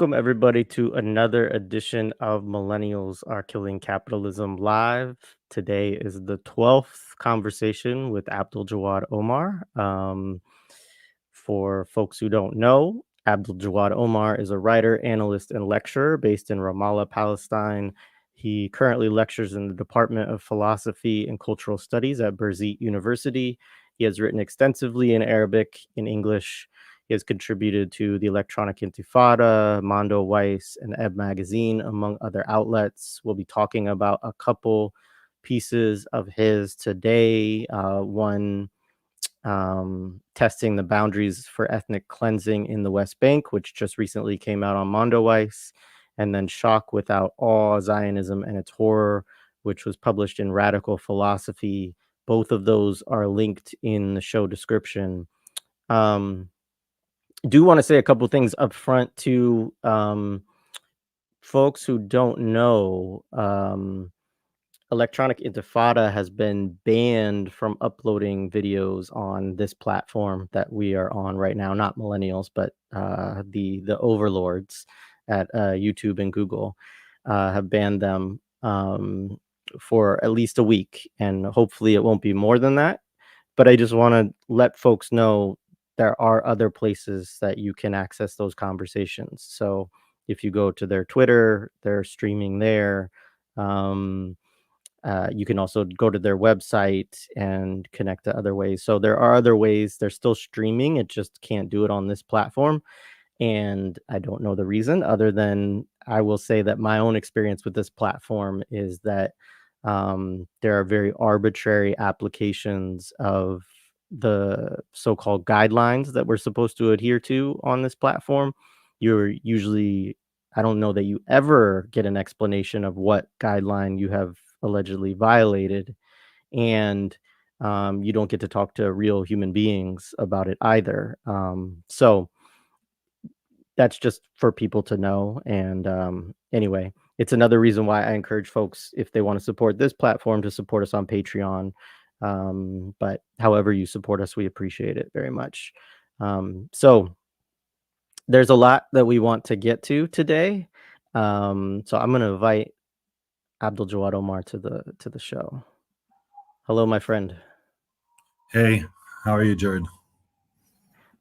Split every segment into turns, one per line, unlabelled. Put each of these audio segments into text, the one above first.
Welcome, everybody, to another edition of Millennials Are Killing Capitalism Live. Today is the 12th conversation with Abdaljawad Omar. For folks who don't know, Abdaljawad Omar is a writer, analyst, and lecturer based in Ramallah, Palestine. He currently lectures in the Department of Philosophy and Cultural Studies at Birzeit University. He has written extensively in Arabic, in English. He has contributed to the Electronic Intifada, Mondo Weiss, and Ebb Magazine, among other outlets. We'll be talking about a couple pieces of his today. One, testing the boundaries for ethnic cleansing in the West Bank, which just recently came out on Mondo Weiss, and then Shock Without Awe, Zionism and Its Horror, which was published in Radical Philosophy. Both of those are linked in the show description. Do want to say a couple things up front to folks who don't know. Electronic Intifada has been banned from uploading videos on this platform that we are on right now. Not millennials, but the overlords at YouTube and Google have banned them for at least a week, and hopefully it won't be more than that. But I just want to let folks know there are other places that you can access those conversations. So if you go to their Twitter, they're streaming there. You can also go to their website and connect to other ways. So there are other ways. They're still streaming. It just can't do it on this platform. And I don't know the reason, other than I will say that my own experience with this platform is that there are very arbitrary applications of the so-called guidelines that we're supposed to adhere to on this platform. You're usually, I don't know that you ever get an explanation of what guideline you have allegedly violated, and you don't get to talk to real human beings about it either. So that's just for people to know. And anyway, it's another reason why I encourage folks, if they want to support this platform, to support us on Patreon. But however you support us, we appreciate it very much. So there's a lot that we want to get to today. So I'm going to invite Abdaljawad Omar to the show. Hello, my friend.
Hey, how are you, Jared?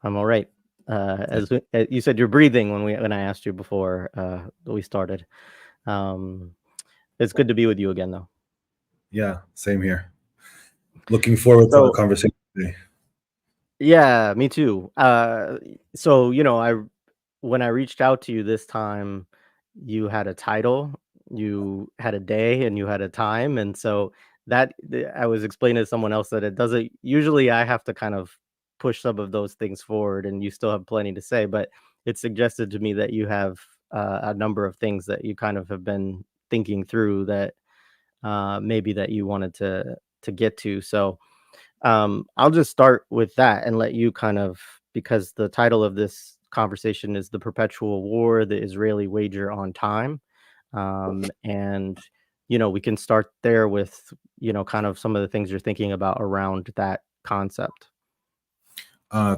I'm all right. As you said, you're breathing when I asked you before we started. It's good to be with you again, though.
Yeah, same here. Looking forward to the conversation today.
Yeah, me too. So when I reached out to you this time, you had a title, you had a day, and you had a time, and so that I was explaining to someone else that it doesn't usually. I have to kind of push some of those things forward, and you still have plenty to say, but it suggested to me that you have a number of things that you kind of have been thinking through that maybe that you wanted to get to. So I'll just start with that and let you kind of, because the title of this conversation is The Perpetual War, the Israeli Wager on Time. And, we can start there with, kind of some of the things you're thinking about around that concept.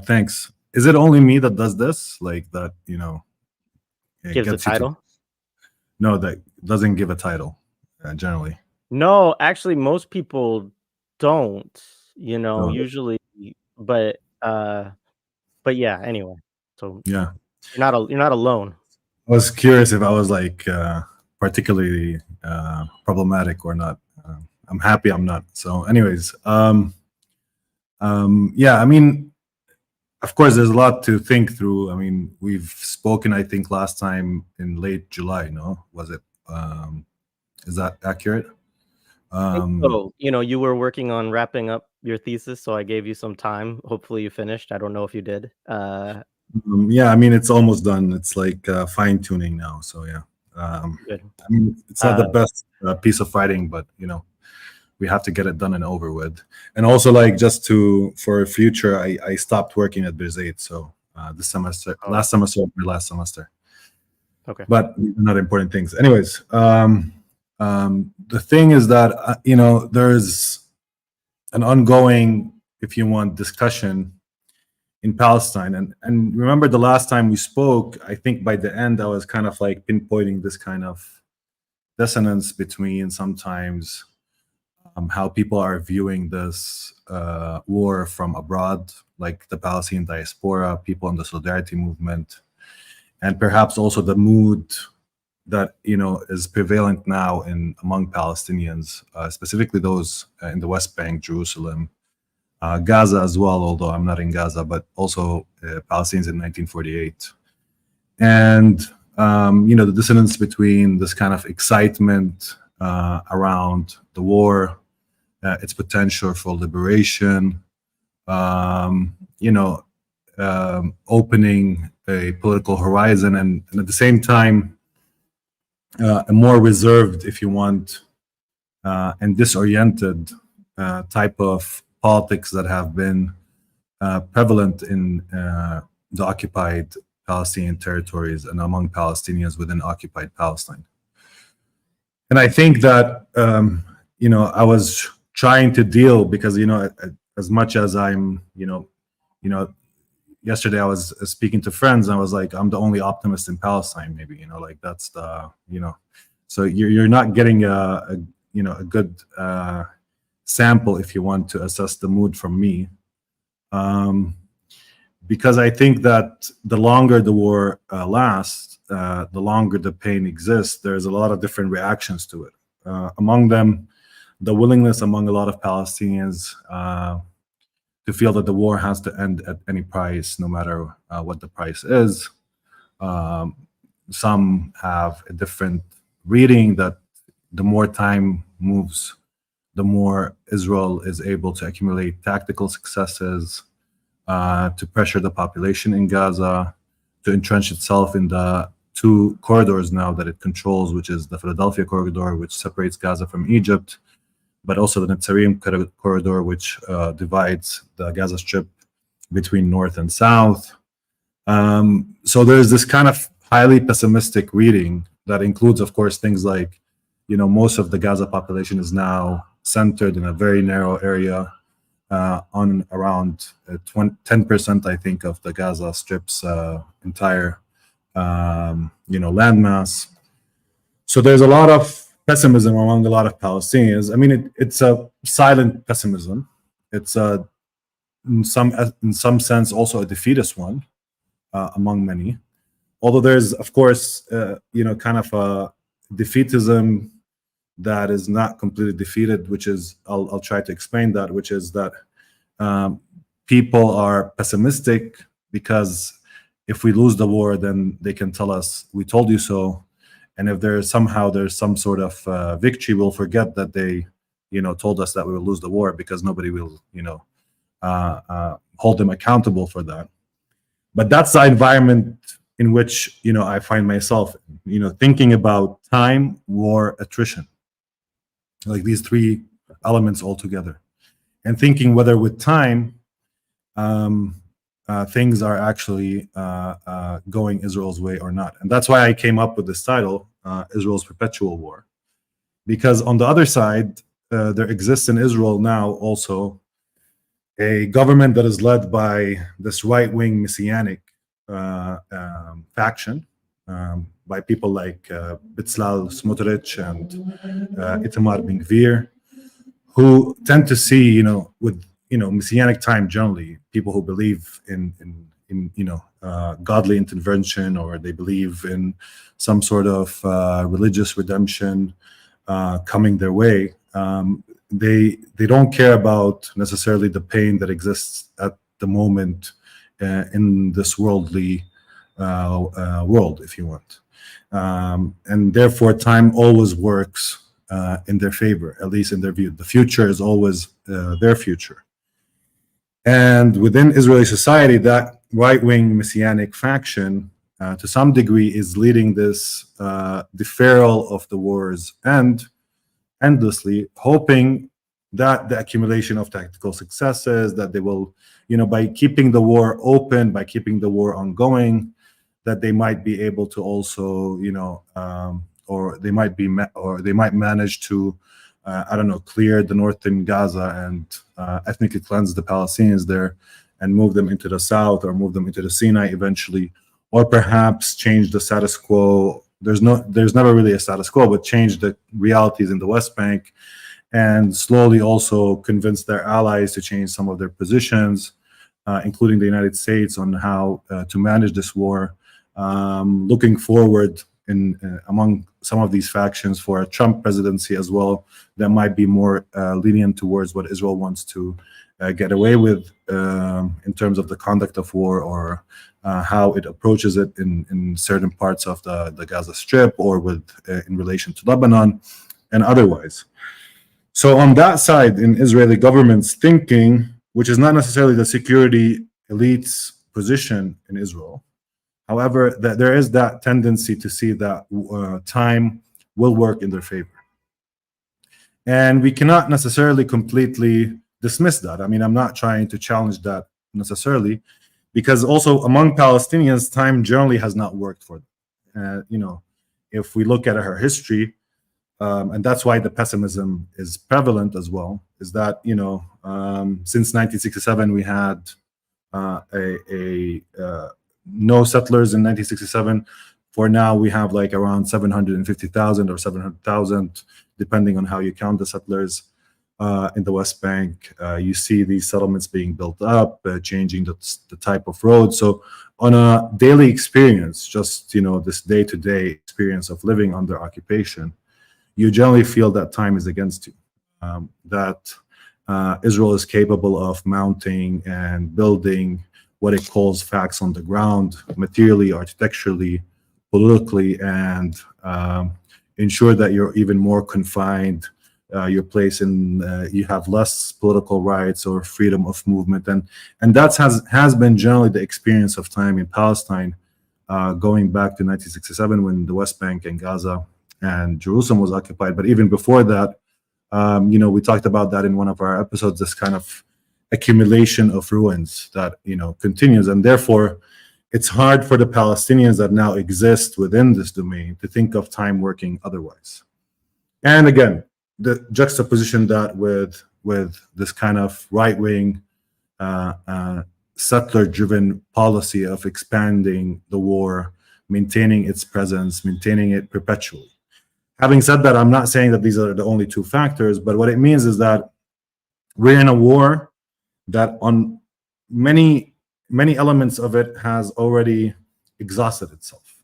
Thanks. Is it only me that does this? Like that, it
Gives a title?
No, that doesn't give a title, generally.
No, actually, most people don't, usually, but yeah, anyway. So
yeah,
you're not alone.
I was curious if I was like particularly problematic or not. I'm happy I'm not. So anyways, yeah, I mean, of course, there's a lot to think through. I mean, we've spoken, I think, last time in late July, no? Was it? Is that accurate?
So, you were working on wrapping up your thesis, so I gave you some time. Hopefully you finished. I don't know if you did.
Yeah, I mean, it's almost done. It's like fine-tuning now, so yeah.
Good.
I mean, it's not the best piece of writing, but, we have to get it done and over with. And also, like, just for future, I stopped working at Birzeit, so this semester, last semester, my last semester.
Okay.
But not important things. Anyways, the thing is that, there's an ongoing, if you want, discussion in Palestine. And remember the last time we spoke, I think by the end I was kind of like pinpointing this kind of dissonance between sometimes how people are viewing this war from abroad, like the Palestinian diaspora, people in the Solidarity movement, and perhaps also the mood that is prevalent now among Palestinians, specifically those in the West Bank, Jerusalem, Gaza as well, although I'm not in Gaza, but also Palestinians in 1948. And the dissonance between this kind of excitement around the war, its potential for liberation, opening a political horizon, and at the same time, a more reserved, if you want, and disoriented type of politics that have been prevalent in the occupied Palestinian territories and among Palestinians within occupied Palestine. And I think that, I was trying to deal, because, as much as I'm, yesterday I was speaking to friends and I was like, I'm the only optimist in Palestine, maybe, like that's the, so you're not getting a good sample, if you want, to assess the mood from me. Because I think that the longer the war lasts, the longer the pain exists, there's a lot of different reactions to it. Among them, the willingness among a lot of Palestinians to feel that the war has to end at any price, no matter what the price is. Some have a different reading, that the more time moves, the more Israel is able to accumulate tactical successes, to pressure the population in Gaza, to entrench itself in the two corridors now that it controls, which is the Philadelphia Corridor, which separates Gaza from Egypt, but also the Netzarim Corridor, which divides the Gaza Strip between north and south. So there's this kind of highly pessimistic reading that includes, of course, things like, most of the Gaza population is now centered in a very narrow area, on around 10%, I think, of the Gaza Strip's entire, landmass. So there's a lot of pessimism among a lot of Palestinians. I mean, it's a silent pessimism. It's in some sense also a defeatist one among many. Although there's, of course, kind of a defeatism that is not completely defeated, which is, I'll try to explain that, which is that people are pessimistic because if we lose the war, then they can tell us, we told you so. And if there's some sort of victory, we'll forget that they, told us that we will lose the war, because nobody will, hold them accountable for that. But that's the environment in which, I find myself, thinking about time, war, attrition, like these three elements all together, and thinking whether with time, things are actually going Israel's way or not. And that's why I came up with this title, Israel's Perpetual War. Because on the other side, there exists in Israel now also a government that is led by this right-wing messianic faction, by people like Bezalel Smotrich and Itamar Ben-Gvir, who tend to see, with messianic time generally, people who believe in godly intervention, or they believe in some sort of religious redemption coming their way. They don't care about necessarily the pain that exists at the moment in this worldly world, if you want, and therefore time always works in their favor, at least in their view. The future is always their future. And within Israeli society, that right-wing messianic faction, to some degree, is leading this deferral of the war's end endlessly, hoping that the accumulation of tactical successes, that they will, by keeping the war open, by keeping the war ongoing, that they might be able to also, or they might manage to, clear the northern Gaza and ethnically cleanse the Palestinians there, and move them into the south or move them into the Sinai eventually, or perhaps change the status quo. There's never really a status quo, but change the realities in the West Bank and slowly also convince their allies to change some of their positions, including the United States, on how to manage this war. Looking forward among some of these factions for a Trump presidency as well, that might be more lenient towards what Israel wants to get away with in terms of the conduct of war, or how it approaches it in certain parts of the Gaza Strip, or with in relation to Lebanon and otherwise. So on that side, in Israeli government's thinking, which is not necessarily the security elite's position in Israel, however, that there is that tendency to see that time will work in their favor. And we cannot necessarily completely dismiss that. I mean, I'm not trying to challenge that necessarily, because also among Palestinians, time generally has not worked for them. If we look at her history, and that's why the pessimism is prevalent as well, is that, since 1967, we had no settlers in 1967. For now, we have like around 750,000 or 700,000, depending on how you count the settlers in the West Bank. You see these settlements being built up, changing the type of road. So on a daily experience, just, this day-to-day experience of living under occupation, you generally feel that time is against you, that Israel is capable of mounting and building what it calls facts on the ground, materially, architecturally, politically, and ensure that you're even more confined, your place in, you have less political rights or freedom of movement. And that has been generally the experience of time in Palestine, going back to 1967, when the West Bank and Gaza and Jerusalem was occupied. But even before that, we talked about that in one of our episodes, this kind of accumulation of ruins that, continues. And therefore, it's hard for the Palestinians that now exist within this domain to think of time working otherwise. And again, the juxtaposition that with this kind of right-wing, settler-driven policy of expanding the war, maintaining its presence, maintaining it perpetually. Having said that, I'm not saying that these are the only two factors, but what it means is that we're in a war that on many elements of it has already exhausted itself.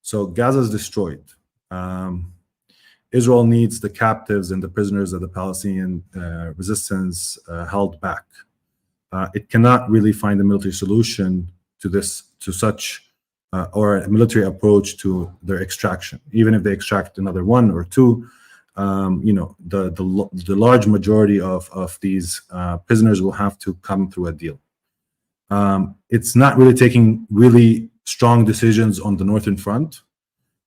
So Gaza is destroyed. Israel needs the captives and the prisoners of the Palestinian resistance held back. It cannot really find a military solution to such or a military approach to their extraction. Even if they extract another one or two, the large majority of these prisoners will have to come through a deal. It's not really taking really strong decisions on the Northern Front,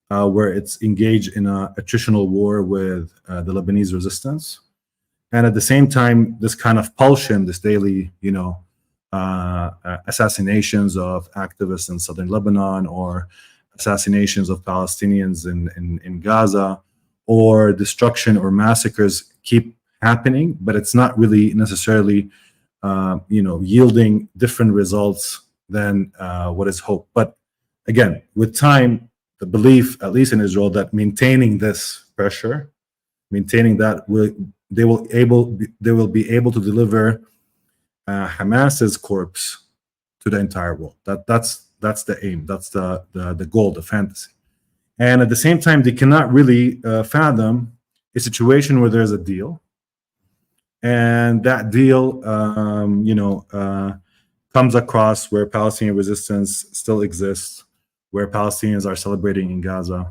where it's engaged in an attritional war with the Lebanese resistance. And at the same time, this kind of pulsion, this daily, assassinations of activists in southern Lebanon, or assassinations of Palestinians in Gaza, or destruction or massacres keep happening, but it's not really necessarily yielding different results than what is hoped. But again, with time, the belief, at least in Israel, that maintaining this pressure, maintaining that, they will be able to deliver Hamas's corpse to the entire world. That's the aim. That's the goal, the fantasy. And at the same time, they cannot really fathom a situation where there's a deal, and that deal, comes across where Palestinian resistance still exists, where Palestinians are celebrating in Gaza.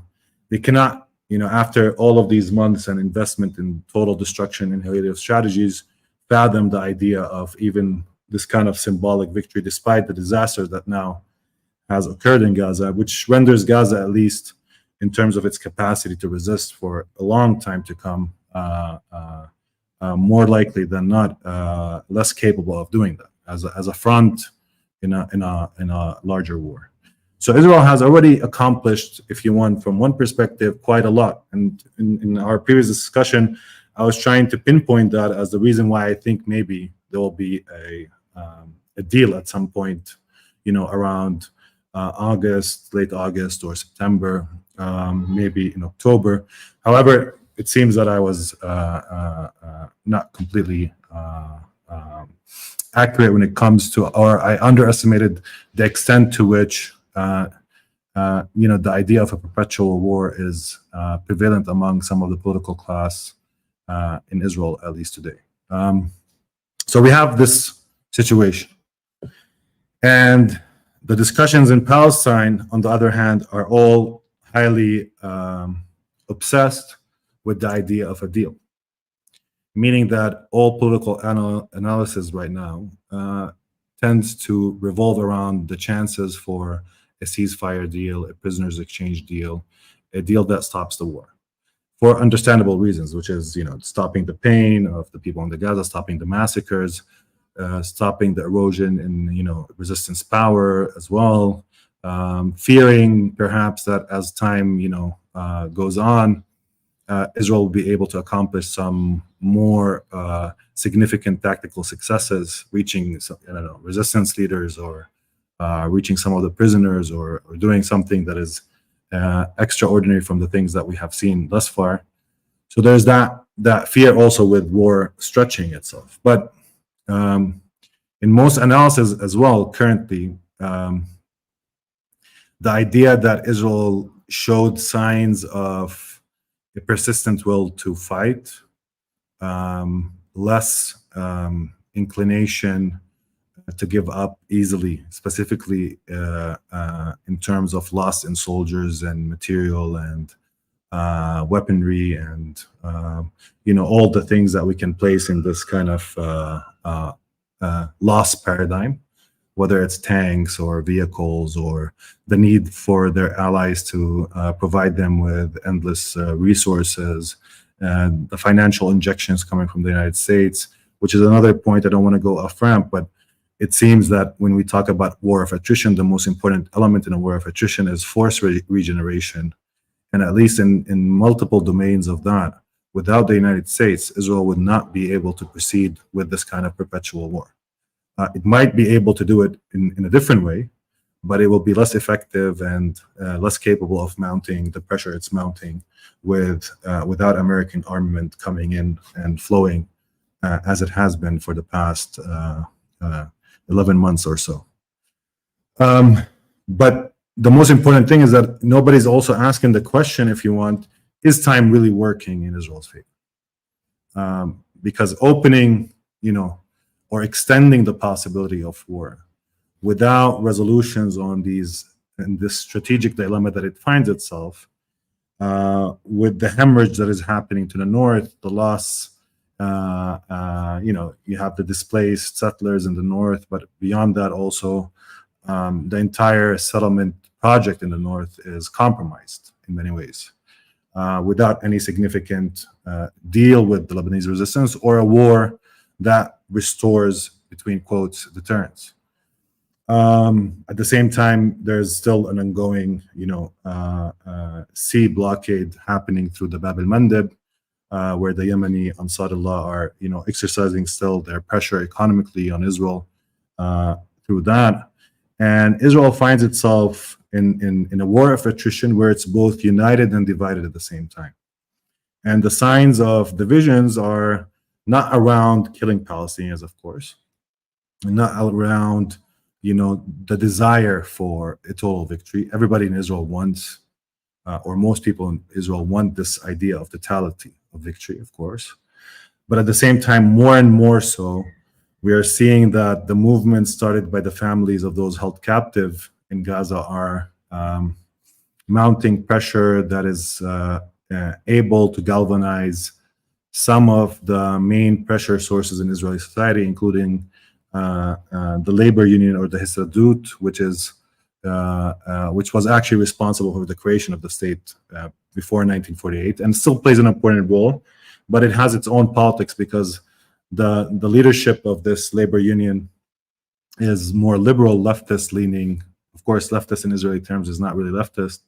They cannot, after all of these months and investment in total destruction and palliative strategies, fathom the idea of even this kind of symbolic victory, despite the disaster that now has occurred in Gaza, which renders Gaza, at least in terms of its capacity to resist for a long time to come, more likely than not, less capable of doing that as a front in a larger war. So Israel has already accomplished, if you want, from one perspective, quite a lot. And in our previous discussion, I was trying to pinpoint that as the reason why I think maybe there will be a deal at some point, around late August or September, maybe in October. However, it seems that I was not completely accurate when it comes to, or I underestimated the extent to which the idea of a perpetual war is prevalent among some of the political class in Israel, at least today. So we have this situation. And the discussions in Palestine, on the other hand, are all highly obsessed with the idea of a deal, meaning that all political analysis right now tends to revolve around the chances for a ceasefire deal, a prisoners exchange deal, a deal that stops the war, for understandable reasons, which is, stopping the pain of the people in the Gaza, stopping the massacres, stopping the erosion in, resistance power as well, fearing perhaps that as time, goes on, Israel will be able to accomplish some more significant tactical successes, reaching, resistance leaders, or reaching some of the prisoners, or doing something that is extraordinary from the things that we have seen thus far. So there's that fear also with war stretching itself. But in most analysis as well, currently, the idea that Israel showed signs of a persistent will to fight, less inclination to give up easily, specifically in terms of loss in soldiers and material and weaponry and all the things that we can place in this kind of loss paradigm, whether it's tanks or vehicles or the need for their allies to provide them with endless resources, and the financial injections coming from the United States, which is another point. I don't want to go off ramp, but it seems that when we talk about war of attrition, the most important element in a war of attrition is force regeneration. And at least in multiple domains of that, without the United States, Israel would not be able to proceed with this kind of perpetual war. It might be able to do it in a different way, but it will be less effective and less capable of mounting the pressure it's mounting without American armament coming in and flowing as it has been for the past 11 months or so. But the most important thing is that nobody's also asking the question, if you want, is time really working in Israel's favor? Because opening, or extending the possibility of war without resolutions on this strategic dilemma that it finds itself, with the hemorrhage that is happening to the north, the loss, you have the displaced settlers in the north, but beyond that also, the entire settlement project in the north is compromised in many ways, without any significant deal with the Lebanese resistance or a war that restores, between quotes, deterrence. At the same time, there's still an ongoing, sea blockade happening through the Bab el-Mandeb, where the Yemeni Ansarullah are, exercising still their pressure economically on Israel through that. And Israel finds itself in a war of attrition where it's both united and divided at the same time. And the signs of divisions are not around killing Palestinians, of course, not around, the desire for a total victory. Everybody in Israel wants, or most people in Israel want this idea of totality of victory, of course. But at the same time, more and more so, we are seeing that the movement started by the families of those held captive in Gaza are mounting pressure that is able to galvanize some of the main pressure sources in Israeli society, including the labor union, or the Histadrut, which was actually responsible for the creation of the state before 1948, and still plays an important role, but it has its own politics because the leadership of this labor union is more liberal, leftist leaning. Of course, leftist in Israeli terms is not really leftist.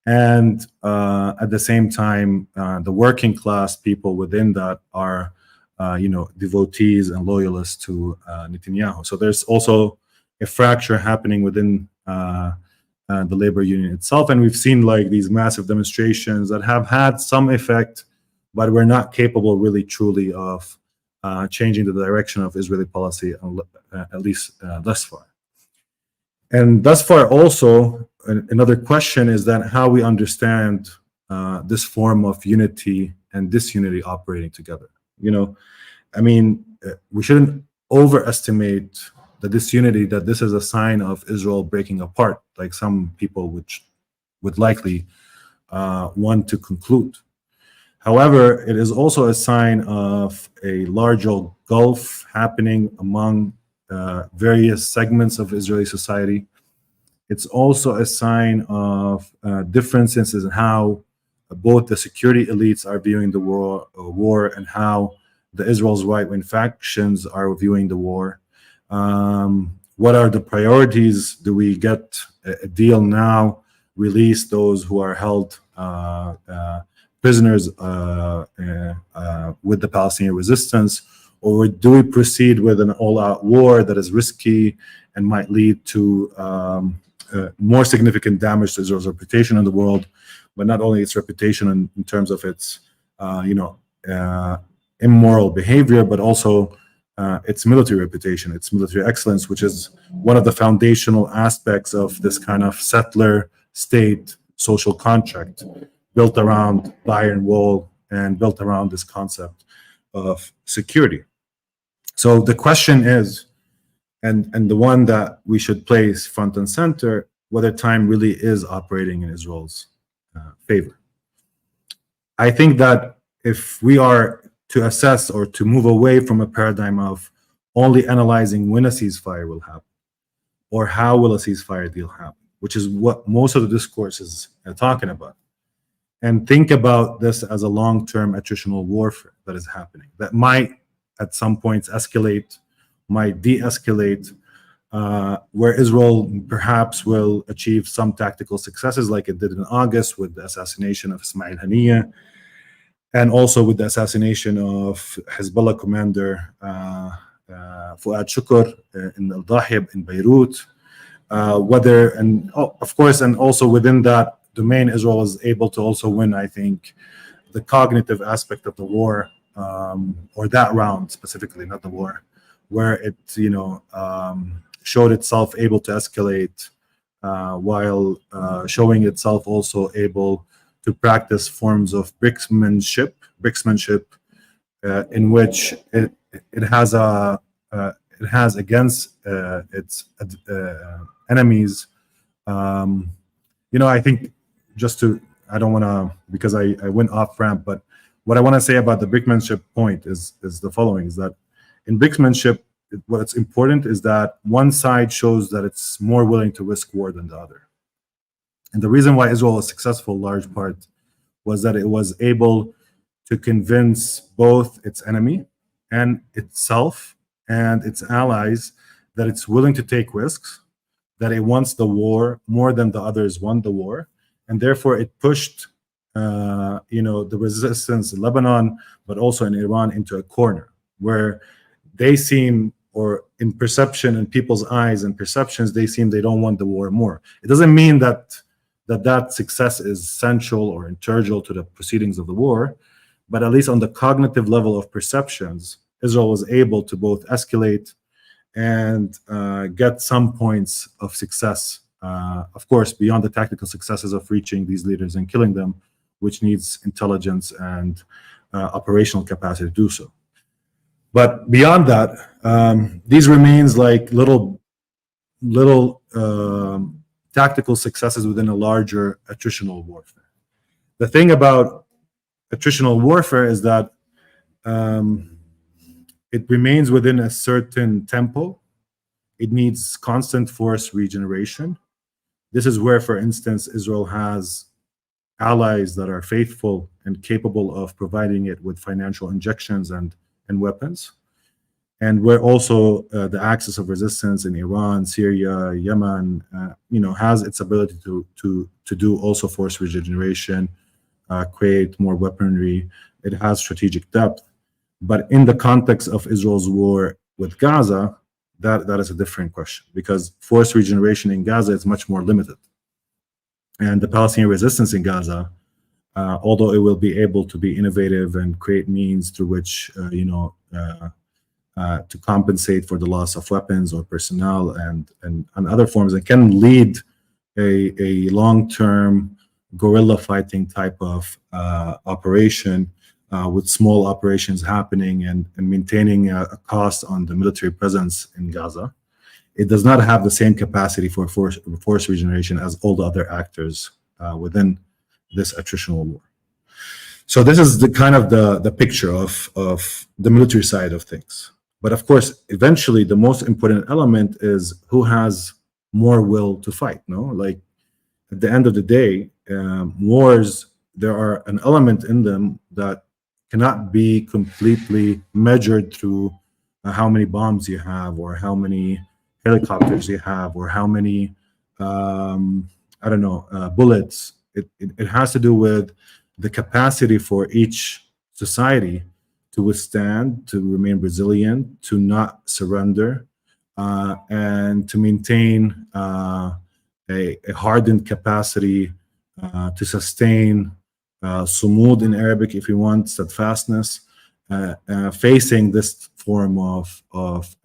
And at the same time, the working class people within that are devotees and loyalists to Netanyahu. So there's also a fracture happening within the labor union itself, and we've seen like these massive demonstrations that have had some effect, but we're not capable really truly of changing the direction of Israeli policy, at least thus far. And thus far also, another question is that how we understand this form of unity and disunity operating together. We shouldn't overestimate the disunity, that this is a sign of Israel breaking apart, like some people would likely want to conclude. However, it is also a sign of a larger gulf happening among various segments of Israeli society. It's also a sign of differences in how both the security elites are viewing the war and how the Israel's right-wing factions are viewing the war. What are the priorities? Do we get a deal now, release those who are held prisoners with the Palestinian resistance, or do we proceed with an all-out war that is risky and might lead to more significant damage to Israel's reputation in the world, but not only its reputation in terms of its immoral behavior, but also its military reputation, its military excellence, which is one of the foundational aspects of this kind of settler state social contract built around the Iron Wall and built around this concept of security. So the question is, and the one that we should place front and center, whether time really is operating in Israel's favor. I think that if we are to assess or to move away from a paradigm of only analyzing when a ceasefire will happen or how will a ceasefire deal happen, which is what most of the discourse is talking about, and think about this as a long-term attritional warfare that is happening, that might at some points escalate, might de-escalate, where Israel perhaps will achieve some tactical successes like it did in August with the assassination of Ismail Haniyeh, and also with the assassination of Hezbollah commander Fuad Shukr in Al-Dahib in Beirut. Of course, and also within that domain, Israel was able to also win, I think, the cognitive aspect of the war, or that round specifically, not the war, where it showed itself able to escalate while showing itself also able to practice forms of bricksmanship, in which it has against its enemies. I think I don't want to, because I went off ramp, but what I want to say about the brickmanship point is the following: is that in bricksmanship, what's important is that one side shows that it's more willing to risk war than the other. And the reason why Israel was successful, in large part, was that it was able to convince both its enemy and itself and its allies that it's willing to take risks, that it wants the war more than the others want the war, and therefore it pushed the resistance in Lebanon, but also in Iran, into a corner where they seem, or in perception, in people's eyes and perceptions, they seem they don't want the war more. It doesn't mean that success is central or integral to the proceedings of the war, but at least on the cognitive level of perceptions, Israel was able to both escalate and get some points of success, of course, beyond the tactical successes of reaching these leaders and killing them, which needs intelligence and operational capacity to do so. But beyond that, these remains like little tactical successes within a larger attritional warfare. The thing about attritional warfare is that it remains within a certain tempo. It needs constant force regeneration. This is where, for instance, Israel has allies that are faithful and capable of providing it with financial injections and weapons. And where also the axis of resistance in Iran, Syria, Yemen, has its ability to do also force regeneration, create more weaponry. It has strategic depth. But in the context of Israel's war with Gaza, that is a different question, because forced regeneration in Gaza is much more limited. And the Palestinian resistance in Gaza, although it will be able to be innovative and create means through which, to compensate for the loss of weapons or personnel and other forms, and can lead a long-term guerrilla fighting type of operation, with small operations happening and maintaining a cost on the military presence in Gaza. It does not have the same capacity for force regeneration as all the other actors within this attritional war. So this is the kind of the picture of the military side of things. But of course, eventually, the most important element is who has more will to fight. No, like at the end of the day, wars, there are an element in them that cannot be completely measured through how many bombs you have, or how many helicopters you have, or how many bullets. It has to do with the capacity for each society to withstand, to remain resilient, to not surrender, and to maintain a hardened capacity to sustain sumud in Arabic, if you want, steadfastness, facing this form of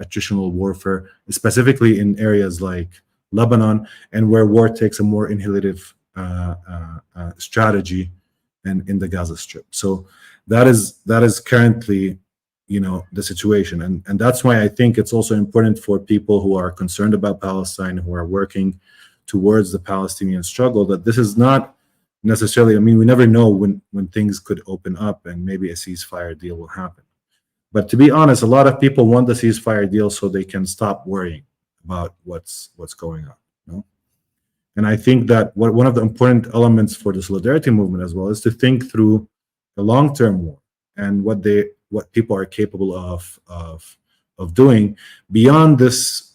attritional warfare, specifically in areas like Lebanon, and where war takes a more inhalative strategy in the Gaza Strip. So that is currently, the situation, and that's why I think it's also important for people who are concerned about Palestine, who are working towards the Palestinian struggle, that this is not necessarily, we never know when things could open up and maybe a ceasefire deal will happen. But to be honest, a lot of people want the ceasefire deal so they can stop worrying about what's going on. And I think that one of the important elements for the solidarity movement as well is to think through the long-term war and what people are capable of doing beyond this,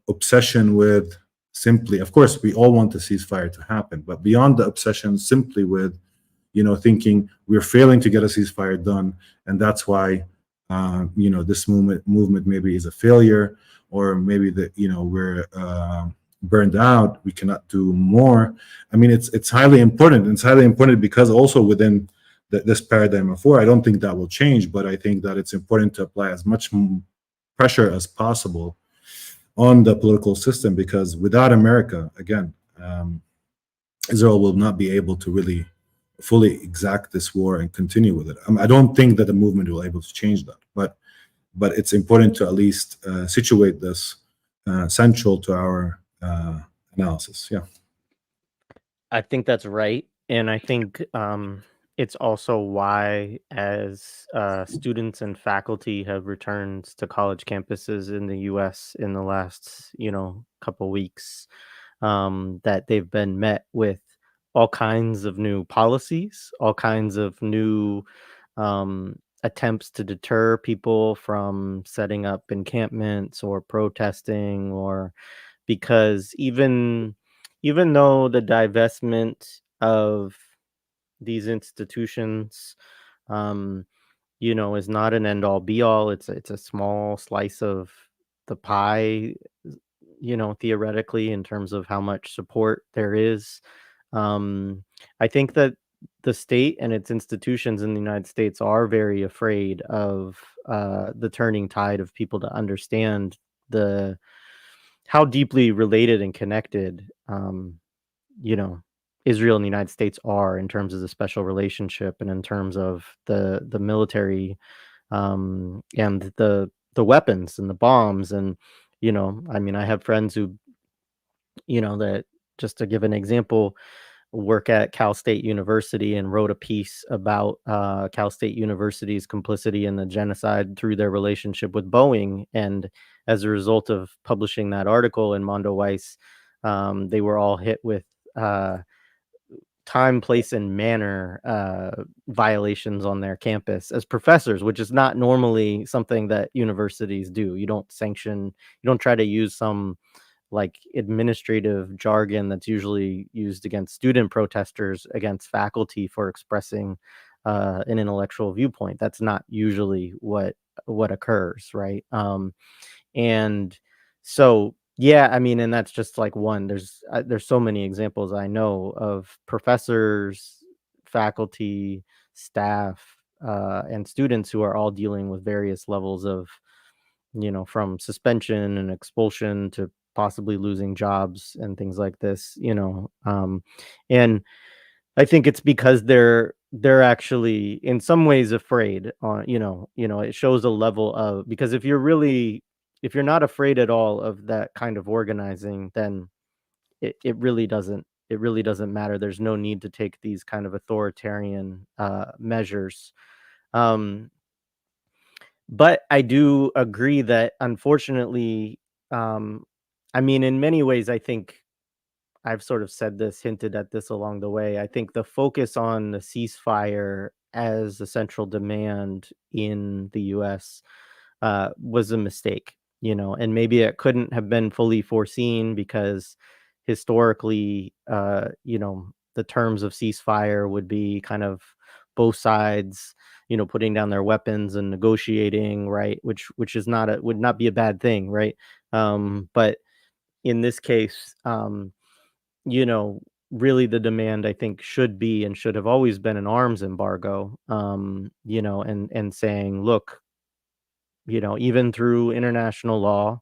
obsession with simply, of course, we all want the ceasefire to happen, but beyond the obsession simply with, thinking we're failing to get a ceasefire done, and that's why, this movement maybe is a failure, or maybe that, we're burned out, we cannot do more. It's highly important. It's highly important because also within this paradigm of war, I don't think that will change, but I think that it's important to apply as much pressure as possible on the political system, because without America, again, Israel will not be able to really fully exact this war and continue with it. I don't think that the movement will be able to change that, but it's important to at least situate this central to our analysis. Yeah,
I think that's right, and I think it's also why, as students and faculty have returned to college campuses in the U.S. in the last couple weeks, that they've been met with all kinds of new policies, all kinds of new attempts to deter people from setting up encampments or protesting, or because even though the divestment of these institutions, is not an end all be all, it's a small slice of the pie, theoretically, in terms of how much support there is. I think that the state and its institutions in the United States are very afraid of the turning tide of people to understand the how deeply related and connected, you know, Israel and the United States are, in terms of the special relationship and in terms of the military, and the weapons and the bombs. And I have friends who, that, just to give an example, work at Cal State University and wrote a piece about Cal State University's complicity in the genocide through their relationship with Boeing. And as a result of publishing that article in Mondo Weiss, they were all hit with time, place, and manner violations on their campus as professors, which is not normally something that universities do. You don't try to use some like administrative jargon that's usually used against student protesters against faculty for expressing an intellectual viewpoint. That's not usually what occurs, right? And so, yeah, I mean, and that's just like one. There's so many examples I know of professors, faculty, staff, and students who are all dealing with various levels of, from suspension and expulsion to possibly losing jobs and things like this. And I think it's because they're actually in some ways afraid on, it shows a level of, because if you're not afraid at all of that kind of organizing, then it really doesn't matter. There's no need to take these kind of authoritarian measures. Um, but I do agree that unfortunately, um, I mean, in many ways, I think I've sort of said this, hinted at this along the way. I think the focus on the ceasefire as a central demand in the US was a mistake, and maybe it couldn't have been fully foreseen because historically, the terms of ceasefire would be kind of both sides, putting down their weapons and negotiating, right? Which is would not be a bad thing, right? But in this case, you know, really the demand I think should be and should have always been an arms embargo, and saying, look, even through international law,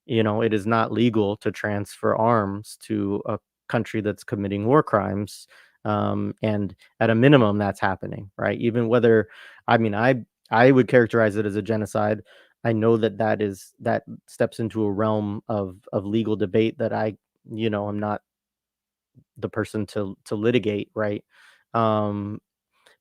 it is not legal to transfer arms to a country that's committing war crimes. And at a minimum, that's happening, right? Even whether, I mean, I would characterize it as a genocide. I know that steps into a realm of legal debate that I'm not the person to litigate, right? Um,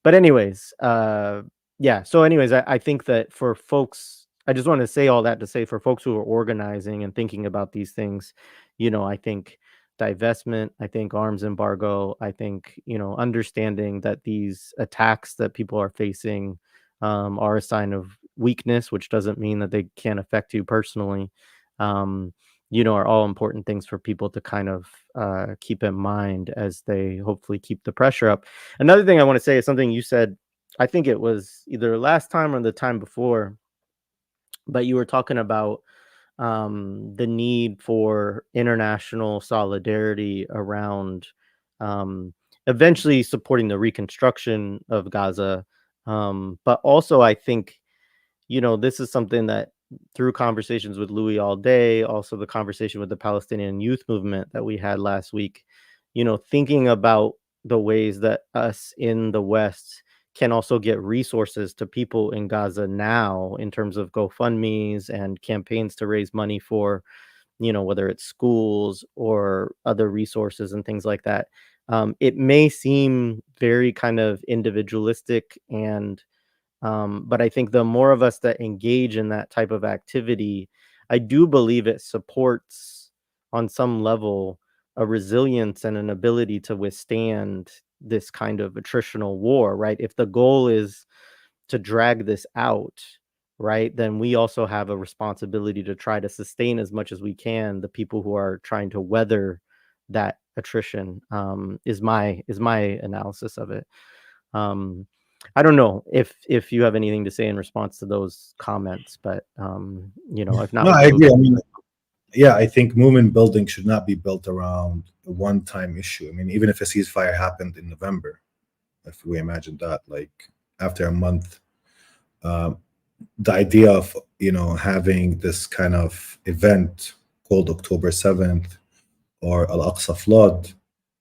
but anyways, yeah. So anyways, I think that for folks, I just want to say all that to say for folks who are organizing and thinking about these things, I think divestment, I think arms embargo, I think, understanding that these attacks that people are facing are a sign of weakness, which doesn't mean that they can't affect you personally. Um, are all important things for people to kind of keep in mind as they hopefully keep the pressure up. Another thing I want to say is something you said, I think it was either last time or the time before, but you were talking about the need for international solidarity around eventually supporting the reconstruction of Gaza. But also, I think, this is something that through conversations with Louis all day, also the conversation with the Palestinian youth movement that we had last week, thinking about the ways that us in the West can also get resources to people in Gaza now in terms of GoFundMe's and campaigns to raise money for, whether it's schools or other resources and things like that. It may seem very kind of individualistic but I think the more of us that engage in that type of activity, I do believe it supports on some level a resilience and an ability to withstand this kind of attritional war, right? If the goal is to drag this out, right, then we also have a responsibility to try to sustain as much as we can the people who are trying to weather that attrition, is my analysis of it. I don't know if you have anything to say in response to those comments, but if not,
No,
we
I
can move
agree. I
on.
mean, yeah, I think movement building should not be built around a one-time issue. I mean, even if a ceasefire happened in November, if we imagine that, like after a month, um, the idea of having this kind of event called October 7th or Al-Aqsa Flood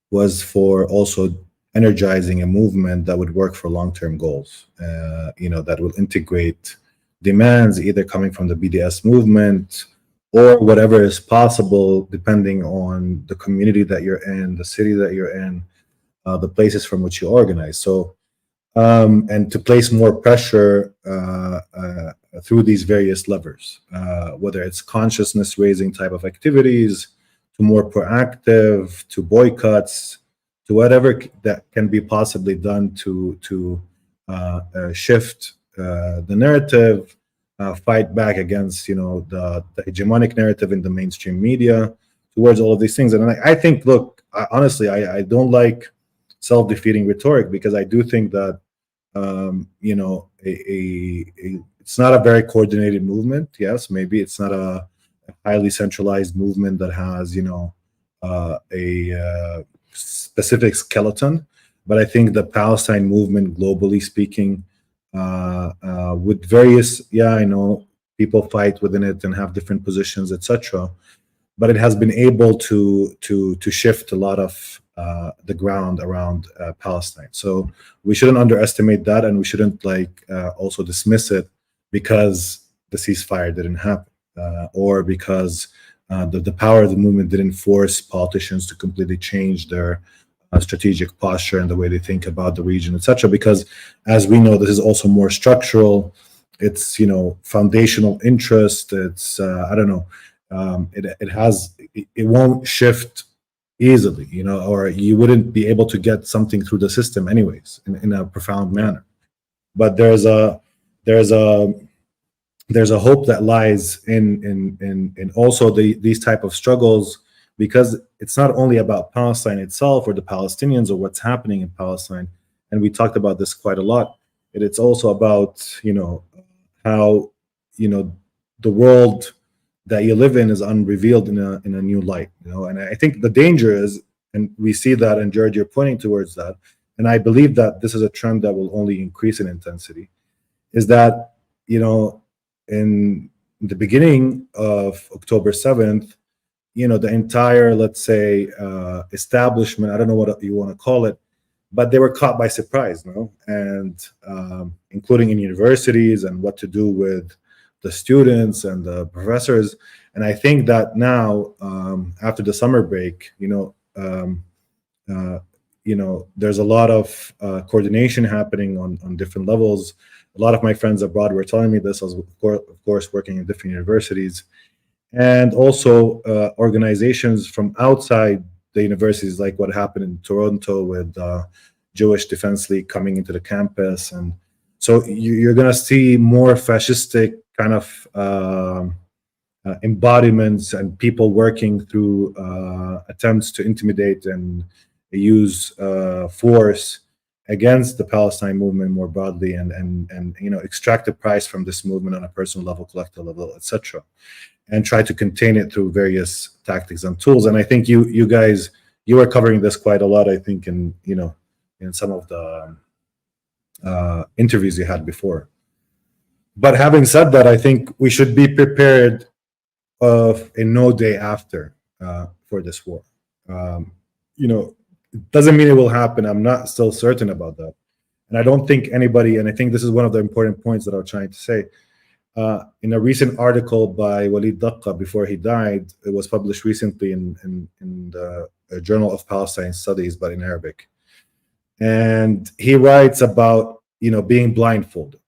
was for also energizing a movement that would work for long-term goals. That will integrate demands either coming from the BDS movement or whatever is possible, depending on the community that you're in, the city that you're in, the places from which you organize. So, and to place more pressure through these various levers, whether it's consciousness raising type of activities, to more proactive, to boycotts, to whatever that can be possibly done to shift the narrative, fight back against the hegemonic narrative in the mainstream media towards all of these things. And I think, look, honestly, I don't like self-defeating rhetoric, because I do think that you know, it's not a very coordinated movement. Yes, maybe it's not a highly centralized movement that has, you know, a specific skeleton. But I think the Palestine movement, globally speaking, with various, yeah, I know people fight within it and have different positions, etc. But it has been able to shift a lot of the ground around Palestine. So we shouldn't underestimate that, and we shouldn't like also dismiss it because the ceasefire didn't happen, or because the power of the movement didn't force politicians to completely change their strategic posture and the way they think about the region, etc. Because, as we know, this is also more structural. It's, you know, foundational interest. It's I don't know. It won't shift easily, you know, or you wouldn't be able to get something through the system anyways in a profound manner. But there's a hope that lies in also these type of struggles, because it's not only about Palestine itself or the Palestinians or what's happening in Palestine, and we talked about this quite a lot. It's also about, you know, how, you know, the world that you live in is unrevealed in a new light, you know. And I think the danger is, and we see that, and Jared, you're pointing towards that, and I believe that this is a trend that will only increase in intensity, is that, you know, in the beginning of October 7th, you know, the entire, let's say, establishment, I don't know what you want to call it, but they were caught by surprise, no? And including in universities, and what to do with the students and the professors. And I think that now, after the summer break, you know, there's a lot of coordination happening on different levels. A lot of my friends abroad were telling me this. I was, of course, working in different universities, and also organizations from outside the universities, like what happened in Toronto with Jewish Defense League coming into the campus. And so you're going to see more fascistic kind of embodiments and people working through attempts to intimidate and use force against the Palestine movement more broadly, and you know, extract the price from this movement on a personal level, collective level, etc., and try to contain it through various tactics and tools. And I think you guys, you were covering this quite a lot, I think, in, you know, in some of the interviews you had before. But having said that, I think we should be prepared of a no day after for this war. You know, it doesn't mean it will happen. I'm not still certain about that. And I don't think anybody, and I think this is one of the important points that I'm trying to say, in a recent article by Walid Daqqa before he died, it was published recently in the Journal of Palestine Studies, but in Arabic. And he writes about, you know, being blindfolded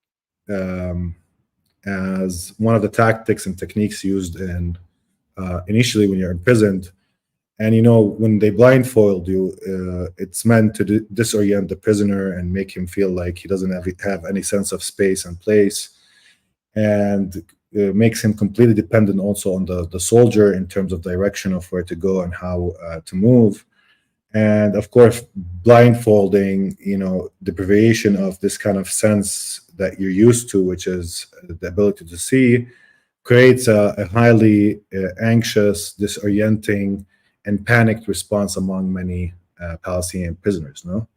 as one of the tactics and techniques used in initially when you're imprisoned. And, you know, when they blindfold you, it's meant to disorient the prisoner and make him feel like he doesn't have any sense of space and place, and makes him completely dependent also on the soldier in terms of direction of where to go and how to move. And of course, blindfolding, you know, deprivation of this kind of sense that you're used to, which is the ability to see, creates a highly anxious, disorienting, and panicked response among many Palestinian prisoners, no?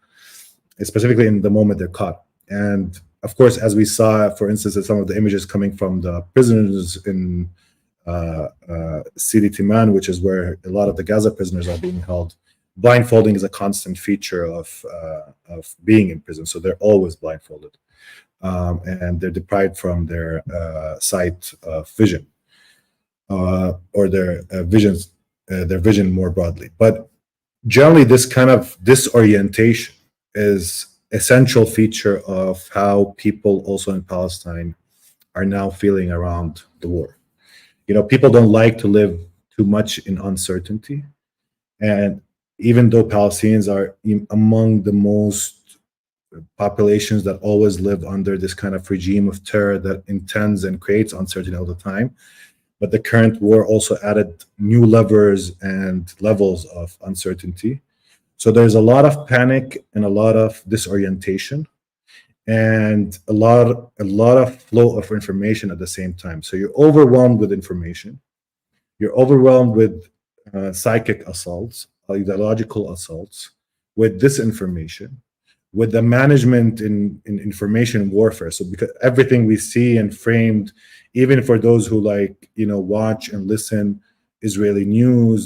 Specifically in the moment they're caught. And of course, as we saw, for instance, in some of the images coming from the prisoners in Sidi Timan, which is where a lot of the Gaza prisoners are being held, blindfolding is a constant feature of being in prison. So they're always blindfolded, and they're deprived from their sight of vision, or their vision more broadly. But generally, this kind of disorientation is essential feature of how people also in Palestine are now feeling around the war. You know, people don't like to live too much in uncertainty. And even though Palestinians are among the most populations that always lived under this kind of regime of terror that intends and creates uncertainty all the time, but the current war also added new levers and levels of uncertainty. So there's a lot of panic and a lot of disorientation. and a lot of flow of information at the same time. So you're overwhelmed with information. You're overwhelmed with psychic assaults, ideological assaults, with disinformation, with the management in information warfare. So because everything we see and framed, even for those who watch and listen Israeli news,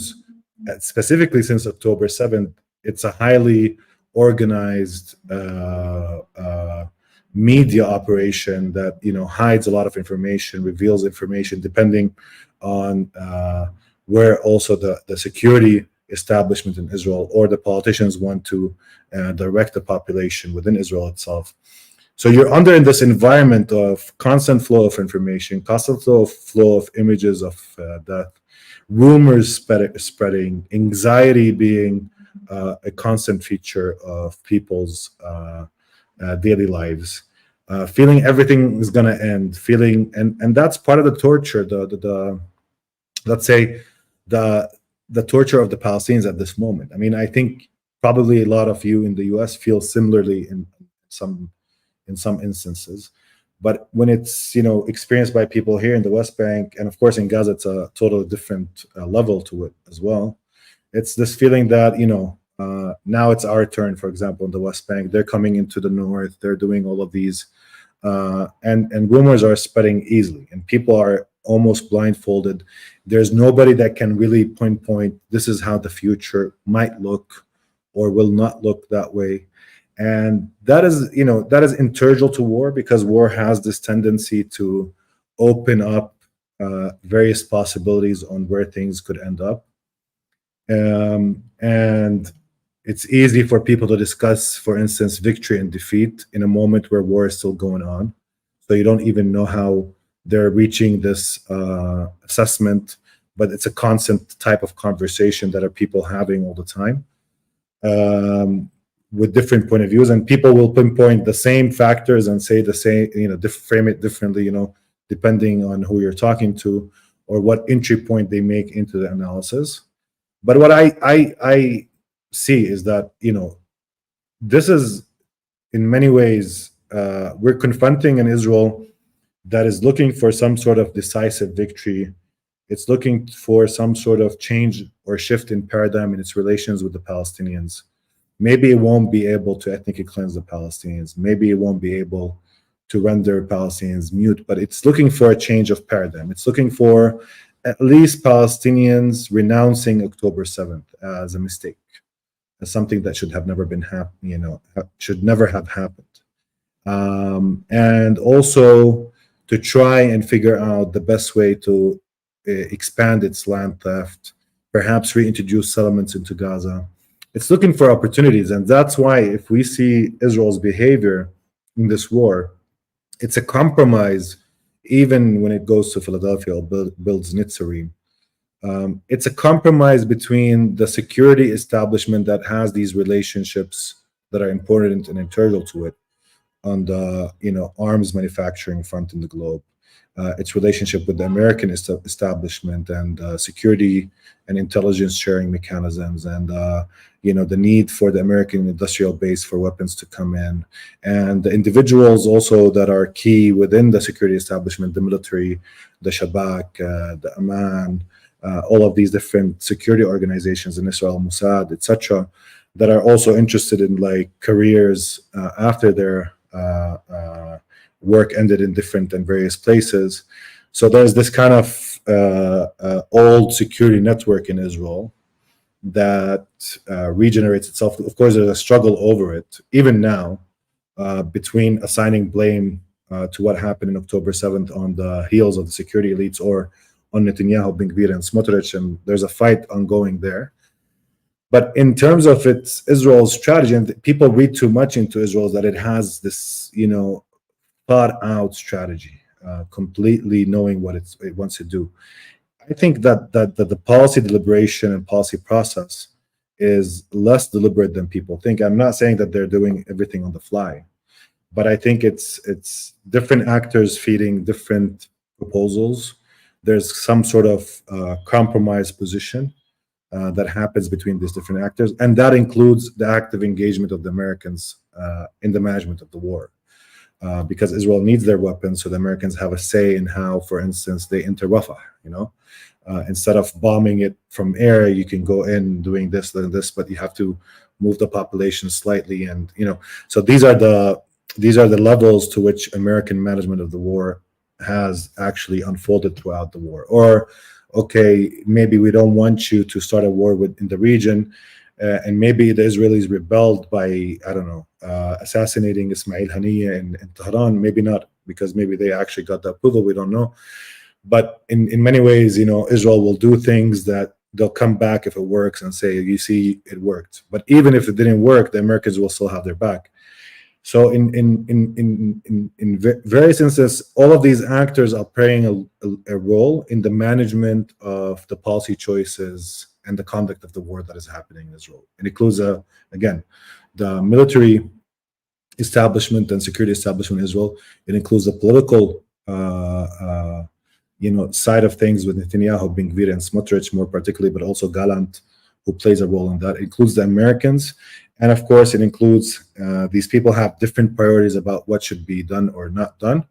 specifically since October 7th, it's a highly organized media operation that hides a lot of information, reveals information depending on where also the security establishment in Israel or the politicians want to direct the population within Israel itself. So you're under in this environment of constant flow of information, constant flow of images of death, rumors spreading, anxiety being a constant feature of people's daily lives, feeling everything is going to end, feeling, and that's part of the torture, the let's say the torture of the Palestinians at this moment. I mean, I think probably a lot of you in the US feel similarly in some instances, but when it's experienced by people here in the West Bank, and of course in Gaza, it's a totally different level to it as well. It's this feeling that now it's our turn. For example, in the West Bank, they're coming into the north, they're doing all of these, and rumors are spreading easily, and people are almost blindfolded. There's nobody that can really pinpoint this is how the future might look or will not look that way. And that is integral to war, because war has this tendency to open up various possibilities on where things could end up. And it's easy for people to discuss, for instance, victory and defeat in a moment where war is still going on. So you don't even know how they're reaching this assessment, but it's a constant type of conversation that are people having all the time with different point of views, and people will pinpoint the same factors and say the same, frame it differently, depending on who you're talking to or what entry point they make into the analysis. But what I see is that this is in many ways we're confronting an Israel that is looking for some sort of decisive victory. It's looking for some sort of change or shift in paradigm in its relations with the Palestinians. Maybe it won't be able to ethnically cleanse the Palestinians. Maybe it won't be able to render Palestinians mute, but it's looking for a change of paradigm. It's looking for at least Palestinians renouncing October 7th as a mistake, as something that should have never been should never have happened. And also to try and figure out the best way to expand its land theft, perhaps reintroduce settlements into Gaza. It's looking for opportunities, and that's why if we see Israel's behavior in this war, it's a compromise. Even when it goes to Philadelphia or builds Nitzarim, it's a compromise between the security establishment that has these relationships that are important and integral to it on the arms manufacturing front in the globe, its relationship with the American establishment and security and intelligence sharing mechanisms, and the need for the American industrial base for weapons to come in, and the individuals also that are key within the security establishment, the military, the Shabak, the Aman, all of these different security organizations in Israel, Mossad, etc., that are also interested in careers after their work ended in different and various places. So there's this kind of old security network in Israel that regenerates itself. Of course, there's a struggle over it, even now, between assigning blame to what happened in October 7th on the heels of the security elites or on Netanyahu, Ben Gvir, and Smotrich, and there's a fight ongoing there. But in terms of Israel's strategy, and people read too much into Israel, that it has this, thought out strategy, completely knowing what it wants to do. I think that the policy deliberation and policy process is less deliberate than people think. I'm not saying that they're doing everything on the fly, but I think it's different actors feeding different proposals. There's some sort of compromise position that happens between these different actors, and that includes the active engagement of the Americans in the management of the war. because Israel needs their weapons, so the Americans have a say in how, for instance, they enter Rafah. Instead of bombing it from air, you can go in doing this and this, but you have to move the population slightly, and so these are the levels to which American management of the war has actually unfolded throughout the war. Or, okay, maybe we don't want you to start a war in the region, and maybe the Israelis rebelled by, I don't know, assassinating Ismail Haniyeh in Tehran. Maybe not, because maybe they actually got the approval. We don't know. But in many ways, Israel will do things that they'll come back if it works and say, you see, it worked. But even if it didn't work, the Americans will still have their back. So in various instances, all of these actors are playing a role in the management of the policy choices and the conduct of the war that is happening in Israel. It includes, again, the military establishment and security establishment in Israel. It includes the political side of things with Netanyahu, Ben Gvir, and Smotrich more particularly, but also Gallant, who plays a role in that. It includes the Americans. And of course, it includes these people have different priorities about what should be done or not done.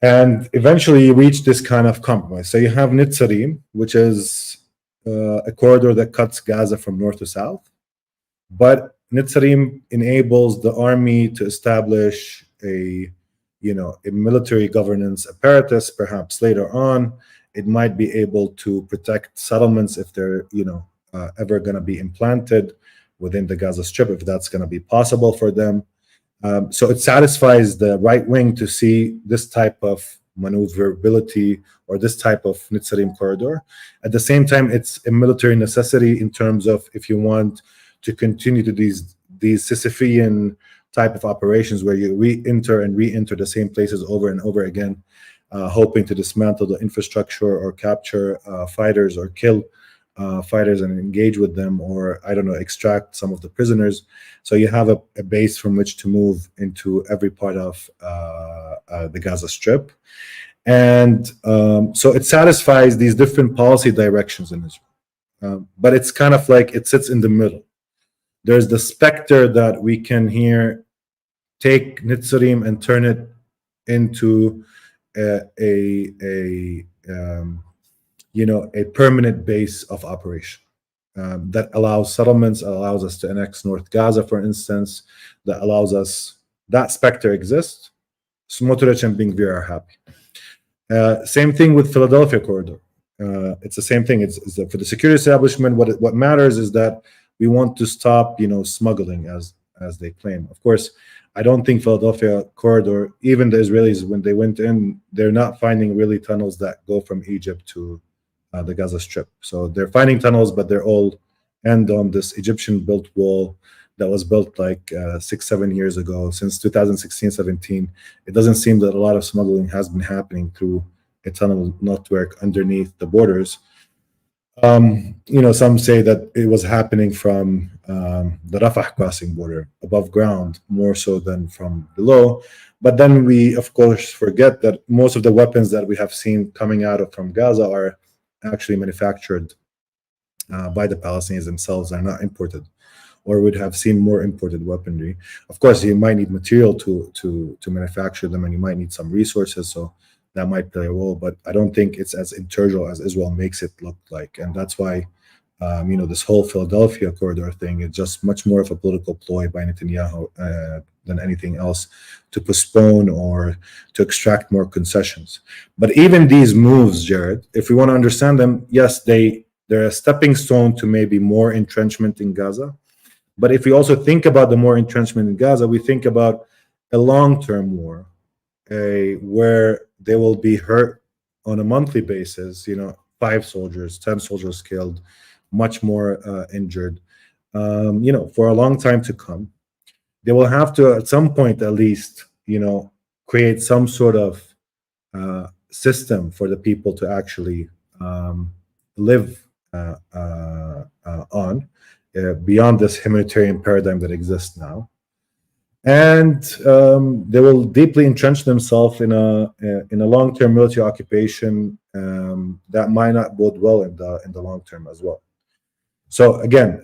And eventually you reach this kind of compromise. So you have Netzarim, which is a corridor that cuts Gaza from north to south. But Netzarim enables the army to establish a military governance apparatus. Perhaps later on, it might be able to protect settlements if they're ever going to be implanted within the Gaza Strip, if that's going to be possible for them. So it satisfies the right wing to see this type of maneuverability or this type of Netzarim corridor. At the same time, it's a military necessity in terms of if you want to continue to these Sisyphean type of operations where you re-enter the same places over and over again, hoping to dismantle the infrastructure or capture fighters or kill fighters and engage with them, or extract some of the prisoners. So you have a base from which to move into every part of the Gaza Strip. And so it satisfies these different policy directions in Israel. But it's kind of like it sits in the middle. There's the specter that we can here take Netzarim and turn it into a permanent base of operation that allows settlements, allows us to annex North Gaza, for instance, that allows us, that specter exists. Smotrich and Ben Gvir are happy. Same thing with Philadelphia corridor. It's the same thing. It's for the security establishment. What matters is that we want to stop, smuggling, as they claim. Of course, I don't think Philadelphia corridor, even the Israelis, when they went in, they're not finding really tunnels that go from Egypt to the Gaza Strip. So they're finding tunnels, but they're all end on this Egyptian-built wall that was built like 6-7 years ago. Since 2016-17, it doesn't seem that a lot of smuggling has been happening through a tunnel network underneath the borders. Some say that it was happening from the Rafah crossing border above ground more so than from below. But then we, of course, forget that most of the weapons that we have seen coming out from Gaza are actually manufactured by the Palestinians themselves, are not imported, or would have seen more imported weaponry. Of course, you might need material to manufacture them, and you might need some resources, so that might play a role, but I don't think it's as integral as Israel makes it look like. And that's why, this whole Philadelphia corridor thing is just much more of a political ploy by Netanyahu than anything else, to postpone or to extract more concessions. But even these moves, Jared, if we want to understand them, yes, they're a stepping stone to maybe more entrenchment in Gaza. But if we also think about the more entrenchment in Gaza, we think about a long-term war, where they will be hurt on a monthly basis, 5 soldiers, 10 soldiers killed, much more injured, for a long time to come. They will have to, at some point at least, create some sort of system for the people to actually live on beyond this humanitarian paradigm that exists now. And they will deeply entrench themselves in a long-term military occupation that might not bode well in the long term as well. So again,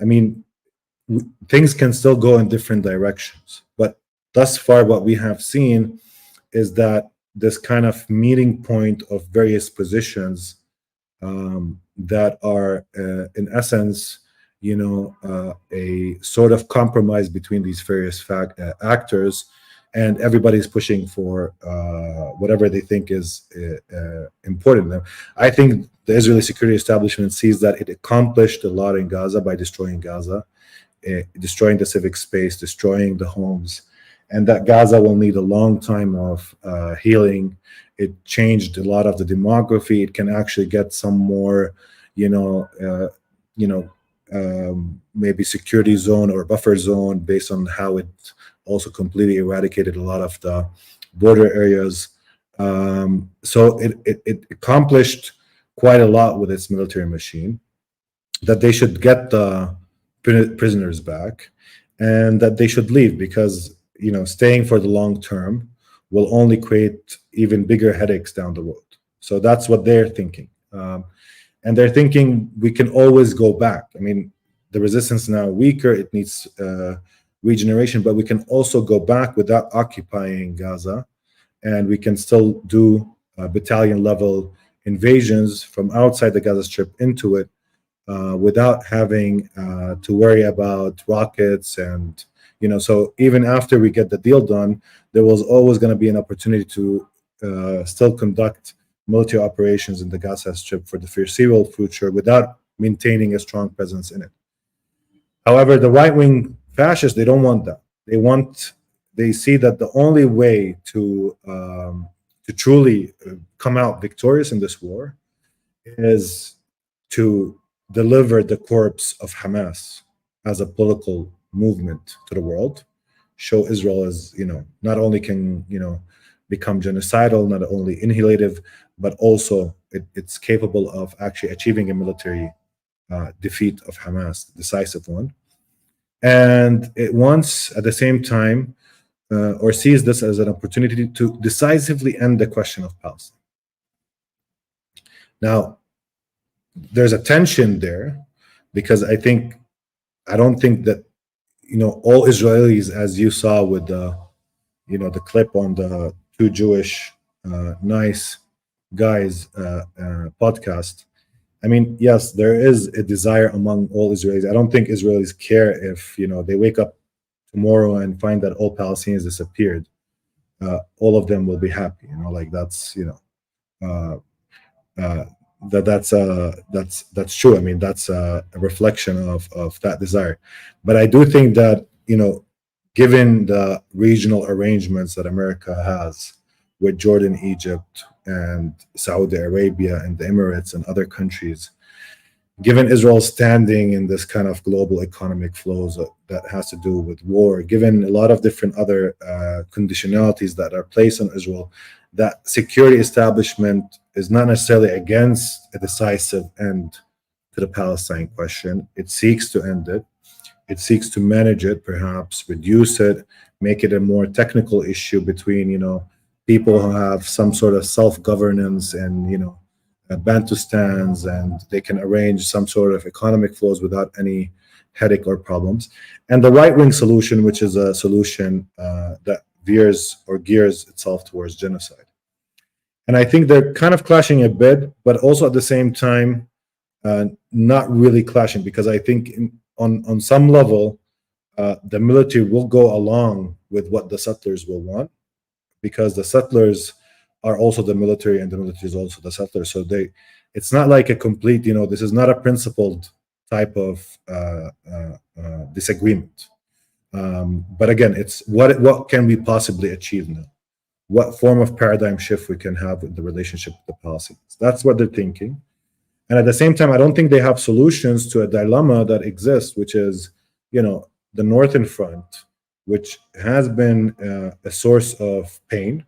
things can still go in different directions, but thus far, what we have seen is that this kind of meeting point of various positions that are, in essence, a sort of compromise between these various actors, and everybody's pushing for whatever they think is important. I think the Israeli security establishment sees that it accomplished a lot in Gaza by destroying Gaza, destroying the civic space, destroying the homes, and that Gaza will need a long time of healing. It changed a lot of the demography. It can actually get some more, maybe security zone or buffer zone based on how it also completely eradicated a lot of the border areas. So it accomplished quite a lot with its military machine. That they should get the prisoners back, and that they should leave, because staying for the long term will only create even bigger headaches down the road. So that's what they're thinking. And they're thinking we can always go back. I mean, the resistance now weaker, it needs regeneration, but we can also go back without occupying Gaza, and we can still do battalion level invasions from outside the Gaza Strip into it without having to worry about rockets. And so even after we get the deal done, there was always going to be an opportunity to still conduct military operations in the Gaza Strip for the foreseeable future without maintaining a strong presence in it. However, the right-wing fascists, they don't want that. They see that the only way to truly come out victorious in this war is to deliver the corpse of Hamas as a political movement to the world, show Israel as, not only can, become genocidal, not only inhalative, but also it's capable of actually achieving a military defeat of Hamas, decisive one. And it wants, at the same time, or sees this as an opportunity to decisively end the question of Palestine. Now, there's a tension there, because I don't think that, all Israelis, as you saw with the, the clip on the two Jewish nice guys podcast. I mean, yes, there is a desire among all Israelis. I don't think Israelis care if, they wake up tomorrow and find that all Palestinians disappeared. All of them will be happy, that's, that's true. I mean, that's a reflection of that desire. But I do think that, given the regional arrangements that America has with Jordan, Egypt, and Saudi Arabia, and the Emirates, and other countries, given Israel's standing in this kind of global economic flows that has to do with war, given a lot of different other conditionalities that are placed on Israel, that security establishment is not necessarily against a decisive end to the Palestine question. It seeks to end it. It seeks to manage it, perhaps reduce it, make it a more technical issue between, people who have some sort of self-governance and, Bantustans, and they can arrange some sort of economic flows without any headache or problems. And the right-wing solution, which is a solution that veers or gears itself towards genocide. And I think they're kind of clashing a bit, but also at the same time, not really clashing, because I think on some level, the military will go along with what the settlers will want, because the settlers are also the military, and the military is also the settlers. So it's not like a complete, this is not a principled type of disagreement. But again, it's what can we possibly achieve now? What form of paradigm shift we can have in the relationship with the Palestinians? That's what they're thinking. And at the same time, I don't think they have solutions to a dilemma that exists, which is, the Northern Front, which has been a source of pain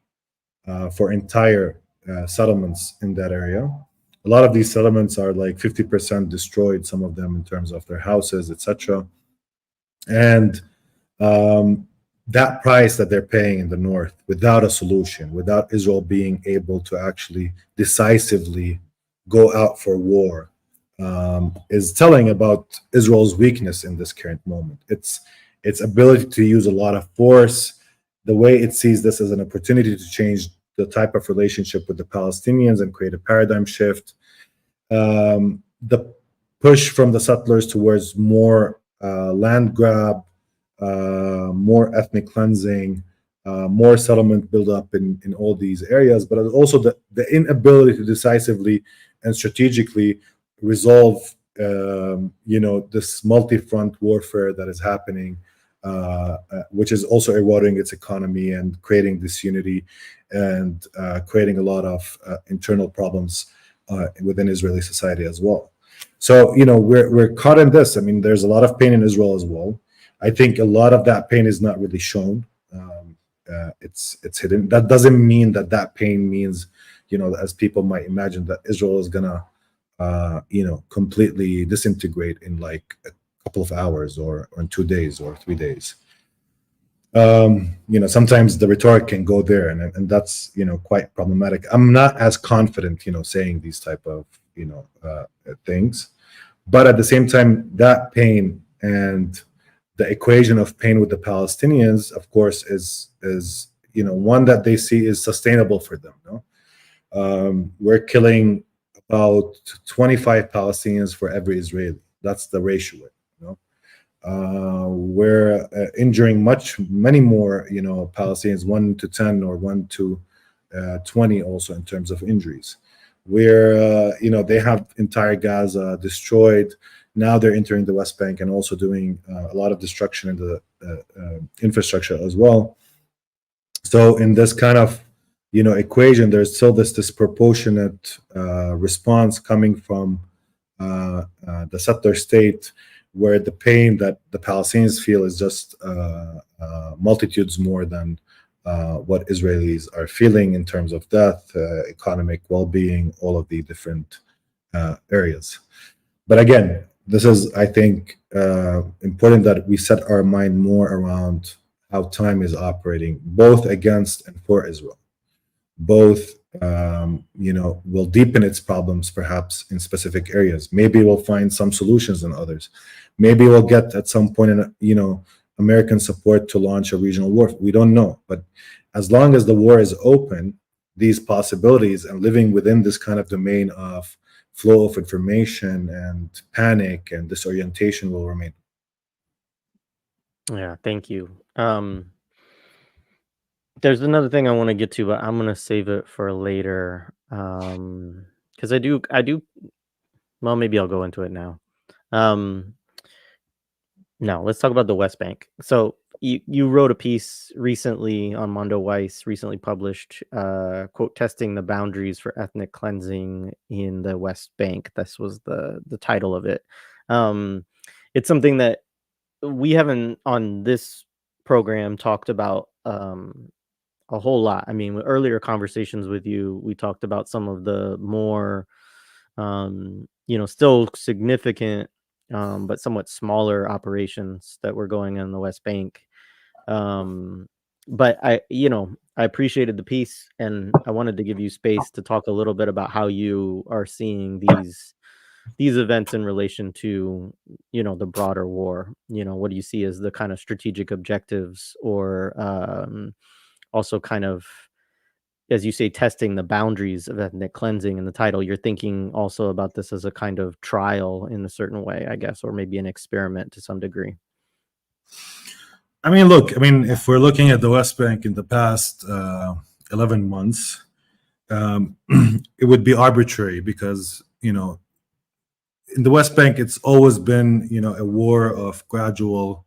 for entire settlements in that area. A lot of these settlements are like 50% destroyed, some of them in terms of their houses, etc. And that price that they're paying in the north without a solution, without Israel being able to actually decisively go out for war, is telling about Israel's weakness in this current moment. Its ability to use a lot of force the way it sees this as an opportunity to change the type of relationship with the Palestinians and create a paradigm shift. The push from the settlers towards more land grab, more ethnic cleansing, more settlement buildup in all these areas, but also the inability to decisively and strategically resolve, this multi-front warfare that is happening, which is also eroding its economy and creating disunity and creating a lot of internal problems within Israeli society as well. So, we're caught in this. I mean, there's a lot of pain in Israel as well. I think a lot of that pain is not really shown. It's hidden. That doesn't mean that pain means, as people might imagine, that Israel is gonna, completely disintegrate in like a couple of hours or in 2 days or 3 days. Sometimes the rhetoric can go there, and that's quite problematic. I'm not as confident, saying these type of things, but at the same time, that pain and the equation of pain with the Palestinians, of course, is one that they see is sustainable for them. We're killing about 25 Palestinians for every Israeli. That's the ratio. We're injuring many more, Palestinians, 1 to 10 or 1 to 20, also in terms of injuries. Where they have entire Gaza destroyed. Now they're entering the West Bank and also doing a lot of destruction in the infrastructure as well. So in this kind of equation, there's still this disproportionate response coming from the settler state, where the pain that the Palestinians feel is just multitudes more than what Israelis are feeling in terms of death, economic well-being, all of the different areas. But again, this is, I think, important that we set our mind more around how time is operating, both against and for Israel. Both, will deepen its problems perhaps in specific areas. Maybe we'll find some solutions in others. Maybe we'll get at some point, American support to launch a regional war. We don't know. But as long as the war is open, these possibilities and living within this kind of domain of flow of information and panic and disorientation will remain.
Yeah, thank you. There's another thing I want to get to, but I'm gonna save it for later. Because I do. Well, maybe I'll go into it now. No, let's talk about the West Bank. So you wrote a piece recently on Mondo Weiss, recently published, quote, testing the boundaries for ethnic cleansing in the West Bank. This was the title of it. It's something that we haven't on this program talked about a whole lot. I mean, with earlier conversations with you, we talked about some of the more, still significant, but somewhat smaller operations that were going on in the West Bank. But I appreciated the piece, and I wanted to give you space to talk a little bit about how you are seeing these events in relation to, the broader war. What do you see as the kind of strategic objectives, or also kind of, as you say, testing the boundaries of ethnic cleansing in the title? You're thinking also about this as a kind of trial in a certain way, I guess, or maybe an experiment to some degree.
I mean, look, if we're looking at the West Bank in the past 11 months, it would be arbitrary because, in the West Bank, it's always been, a war of gradual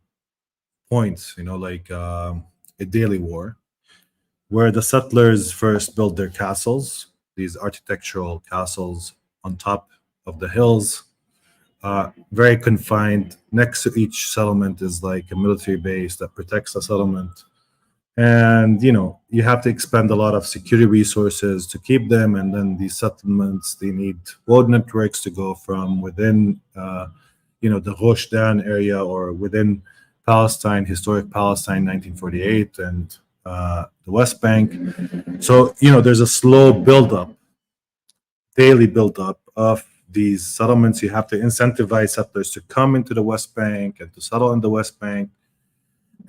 points, like a daily war, where the settlers first built their castles, these architectural castles on top of the hills, very confined. Next to each settlement is like a military base that protects the settlement. And, you have to expend a lot of security resources to keep them. And then these settlements, they need road networks to go from within, the Rosh Dan area or within Palestine, historic Palestine, 1948, and the West Bank. So, there's a slow buildup, daily buildup of these settlements. You have to incentivize settlers to come into the West Bank and to settle in the West Bank.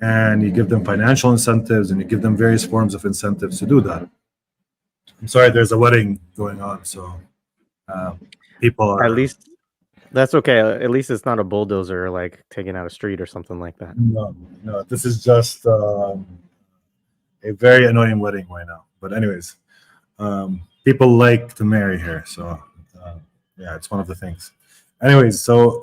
and you give them financial incentives, and you give them various forms of incentives to do that. I'm sorry, there's a wedding going on, so people are.
At least that's okay. At least it's not a bulldozer like taking out a street or something like that.
No, this is just a very annoying wedding right now. But anyways, people like to marry here, so yeah, it's one of the things. Anyways, so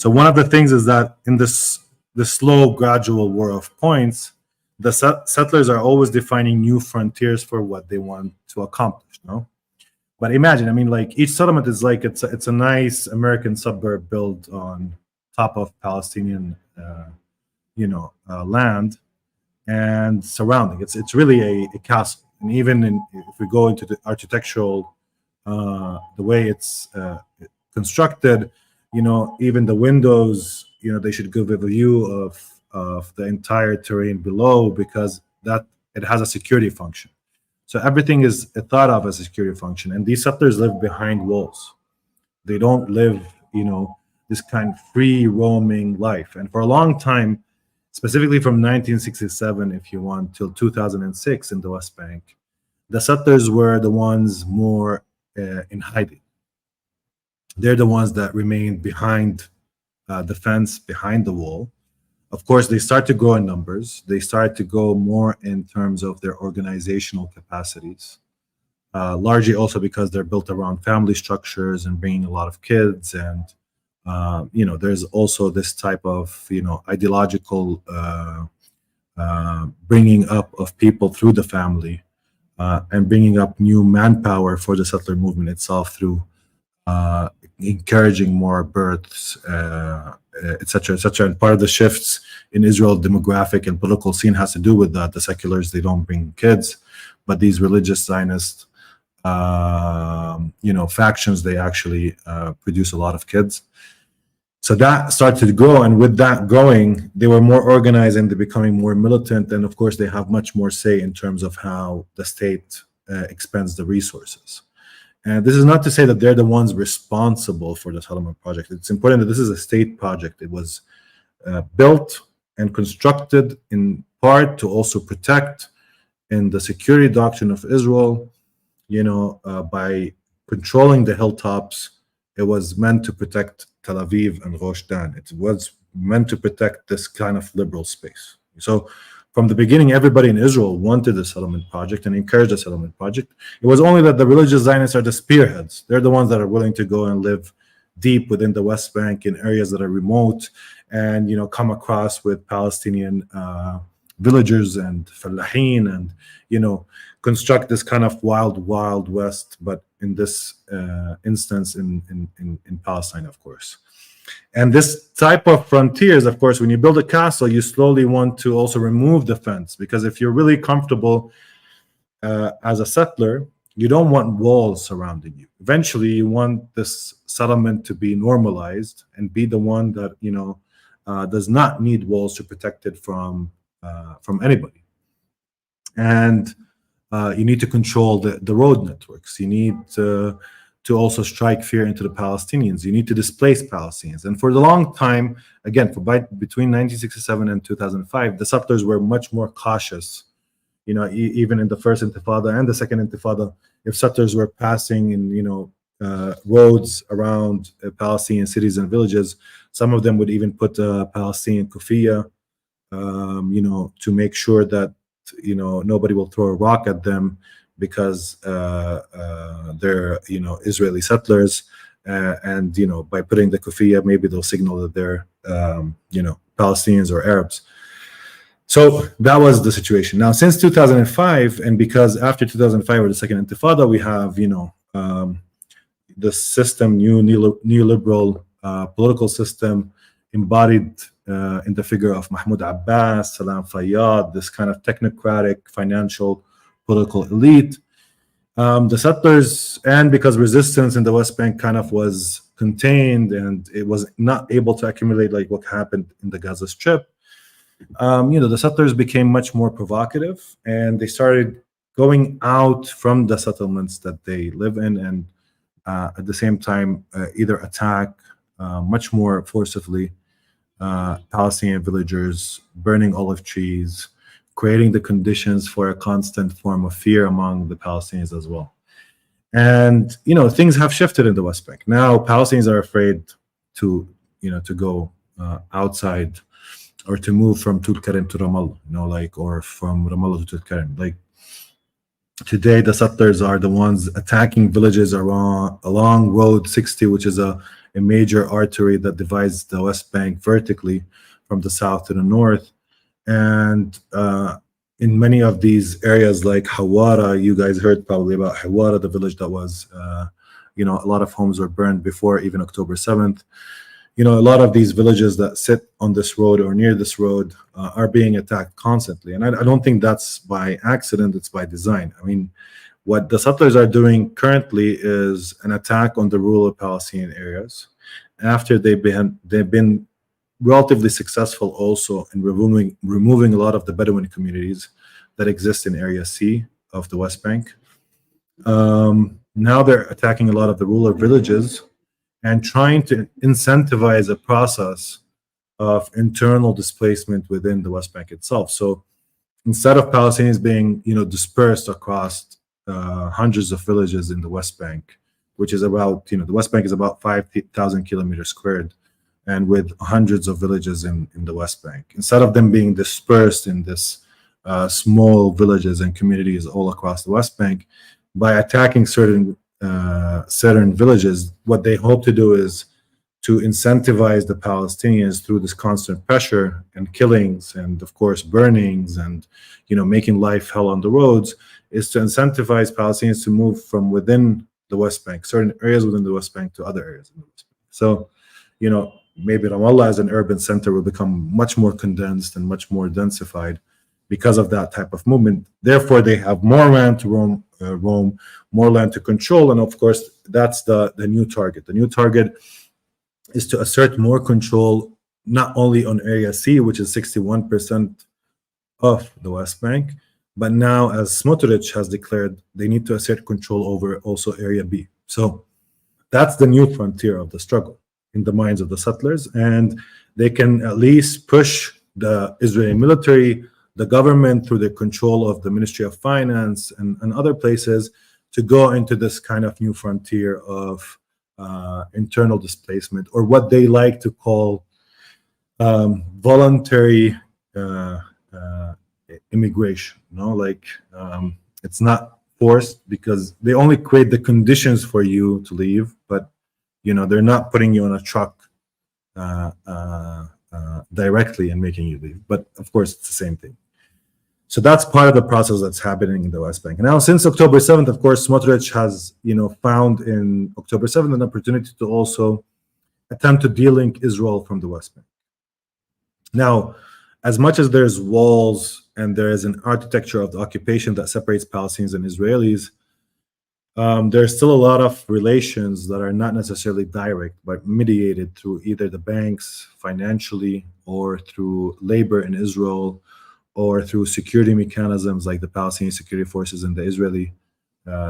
one of the things is that in this slow, gradual war of points, the settlers are always defining new frontiers for what they want to accomplish. No, but imagine, I mean, like each settlement is like it's a nice American suburb built on top of Palestinian, land and surrounding. It's really a castle, and even if we go into the architectural, the way it's constructed, even the windows, they should give a view of the entire terrain below, because that it has a security function. So everything is thought of as a security function, and these settlers live behind walls. They don't live, this kind of free roaming life. And for a long time, specifically from 1967, if you want, till 2006 in the West Bank, the settlers were the ones more in hiding. They're the ones that remained behind the fence, behind the wall. Of course, they start to grow in numbers. They start to go more in terms of their organizational capacities, largely also because they're built around family structures and bringing a lot of kids. And, there's also this type of, ideological bringing up of people through the family, and bringing up new manpower for the settler movement itself through encouraging more births, etc., etc. And part of the shifts in Israel demographic and political scene has to do with that. The seculars, they don't bring kids, but these religious Zionist, factions, they actually produce a lot of kids. So that started to grow, and with that growing, they were more organized and they're becoming more militant. And of course, they have much more say in terms of how the state expends the resources. And this is not to say that they're the ones responsible for the settlement project. It's important that this is a state project. It was built and constructed in part to also protect, in the security doctrine of Israel, by controlling the hilltops. It was meant to protect Tel Aviv and Rosh Dan. It was meant to protect this kind of liberal space. So from the beginning, everybody in Israel wanted the settlement project and encouraged the settlement project. It was only that the religious Zionists are the spearheads. They're the ones that are willing to go and live deep within the West Bank in areas that are remote, and come across with Palestinian villagers and fallahin, and construct this kind of wild west, but in this instance in Palestine, of course. And this type of frontiers, of course, when you build a castle, you slowly want to also remove the fence, because if you're really comfortable as a settler, you don't want walls surrounding you. Eventually, you want this settlement to be normalized and be the one that does not need walls to protect it from anybody. And you need to control the road networks. You need to also strike fear into the Palestinians. You need to displace Palestinians. And for the long time, again, between 1967 and 2005, the settlers were much more cautious. Even in the first Intifada and the second Intifada, if settlers were passing in roads around Palestinian cities and villages, some of them would even put a Palestinian kufiya, to make sure that nobody will throw a rock at them, because they're Israeli settlers, and by putting the kufiya, maybe they'll signal that they're Palestinians or Arabs. So that was the situation. Now, since 2005, and because after 2005 or the second Intifada, we have the system, new neoliberal political system embodied in the figure of Mahmoud Abbas, Salam Fayyad, this kind of technocratic, financial, political elite. The settlers, and because resistance in the West Bank kind of was contained and it was not able to accumulate like what happened in the Gaza Strip, the settlers became much more provocative, and they started going out from the settlements that they live in, and at the same time either attack much more forcibly Palestinian villagers, burning olive trees, creating the conditions for a constant form of fear among the Palestinians as well. And things have shifted in the West Bank. Now Palestinians are afraid to go outside, or to move from Tulkarem to Ramallah, or from Ramallah to Tulkarem. Like today, the settlers are the ones attacking villages along Road 60, which is a major artery that divides the West Bank vertically from the south to the north. And in many of these areas like Hawara, you guys heard probably about Hawara, the village that was, a lot of homes were burned before even October 7th. A lot of these villages that sit on this road or near this road are being attacked constantly. And I don't think that's by accident, it's by design. I mean, what the settlers are doing currently is an attack on the rural Palestinian areas after they've been relatively successful also in removing a lot of the Bedouin communities that exist in Area C of the West Bank. Now they're attacking a lot of the rural villages and trying to incentivize a process of internal displacement within the West Bank itself. So instead of Palestinians being, dispersed across hundreds of villages in the West Bank, which is about, the West Bank is about 5,000 kilometers squared, and with hundreds of villages in the West Bank. Instead of them being dispersed in this small villages and communities all across the West Bank, by attacking certain villages, what they hope to do is to incentivize the Palestinians through this constant pressure and killings and, of course, burnings and, making life hell on the roads, is to incentivize Palestinians to move from within the West Bank, certain areas within the West Bank, to other areas in the West Bank. So, maybe Ramallah as an urban center will become much more condensed and much more densified because of that type of movement. Therefore, they have more land to roam, more land to control, and of course, that's the new target. The new target is to assert more control, not only on Area C, which is 61% of the West Bank, but now, as Smotrich has declared, they need to assert control over also Area B. So that's the new frontier of the struggle in the minds of the settlers, and they can at least push the Israeli military, the government, through the control of the Ministry of Finance and other places, to go into this kind of new frontier of internal displacement, or what they like to call voluntary immigration. It's not forced, because they only create the conditions for you to leave, but they're not putting you on a truck directly and making you leave. But of course, it's the same thing. So that's part of the process that's happening in the West Bank. Now, since October 7th, of course, Smotrich has, found in October 7th an opportunity to also attempt to de-link Israel from the West Bank. Now, as much as there's walls and there is an architecture of the occupation that separates Palestinians and Israelis, there's still a lot of relations that are not necessarily direct, but mediated through either the banks financially, or through labor in Israel, or through security mechanisms like the Palestinian security forces and the Israeli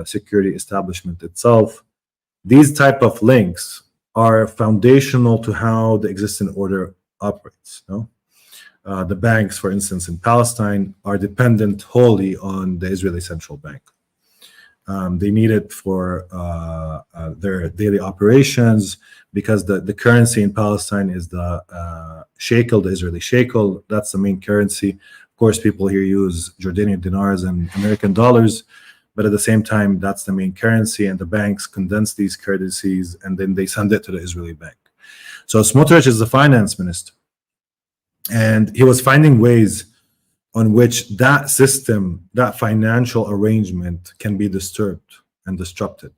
security establishment itself. These type of links are foundational to how the existing order operates. The banks, for instance, in Palestine, are dependent wholly on the Israeli central bank. They need it for their daily operations, because the currency in Palestine is the shekel, the Israeli shekel. That's the main currency. Of course, people here use Jordanian dinars and American dollars, but at the same time, that's the main currency, and the banks condense these currencies and then they send it to the Israeli bank. So Smotrich is the finance minister, and he was finding ways on which that system, that financial arrangement, can be disturbed and disrupted.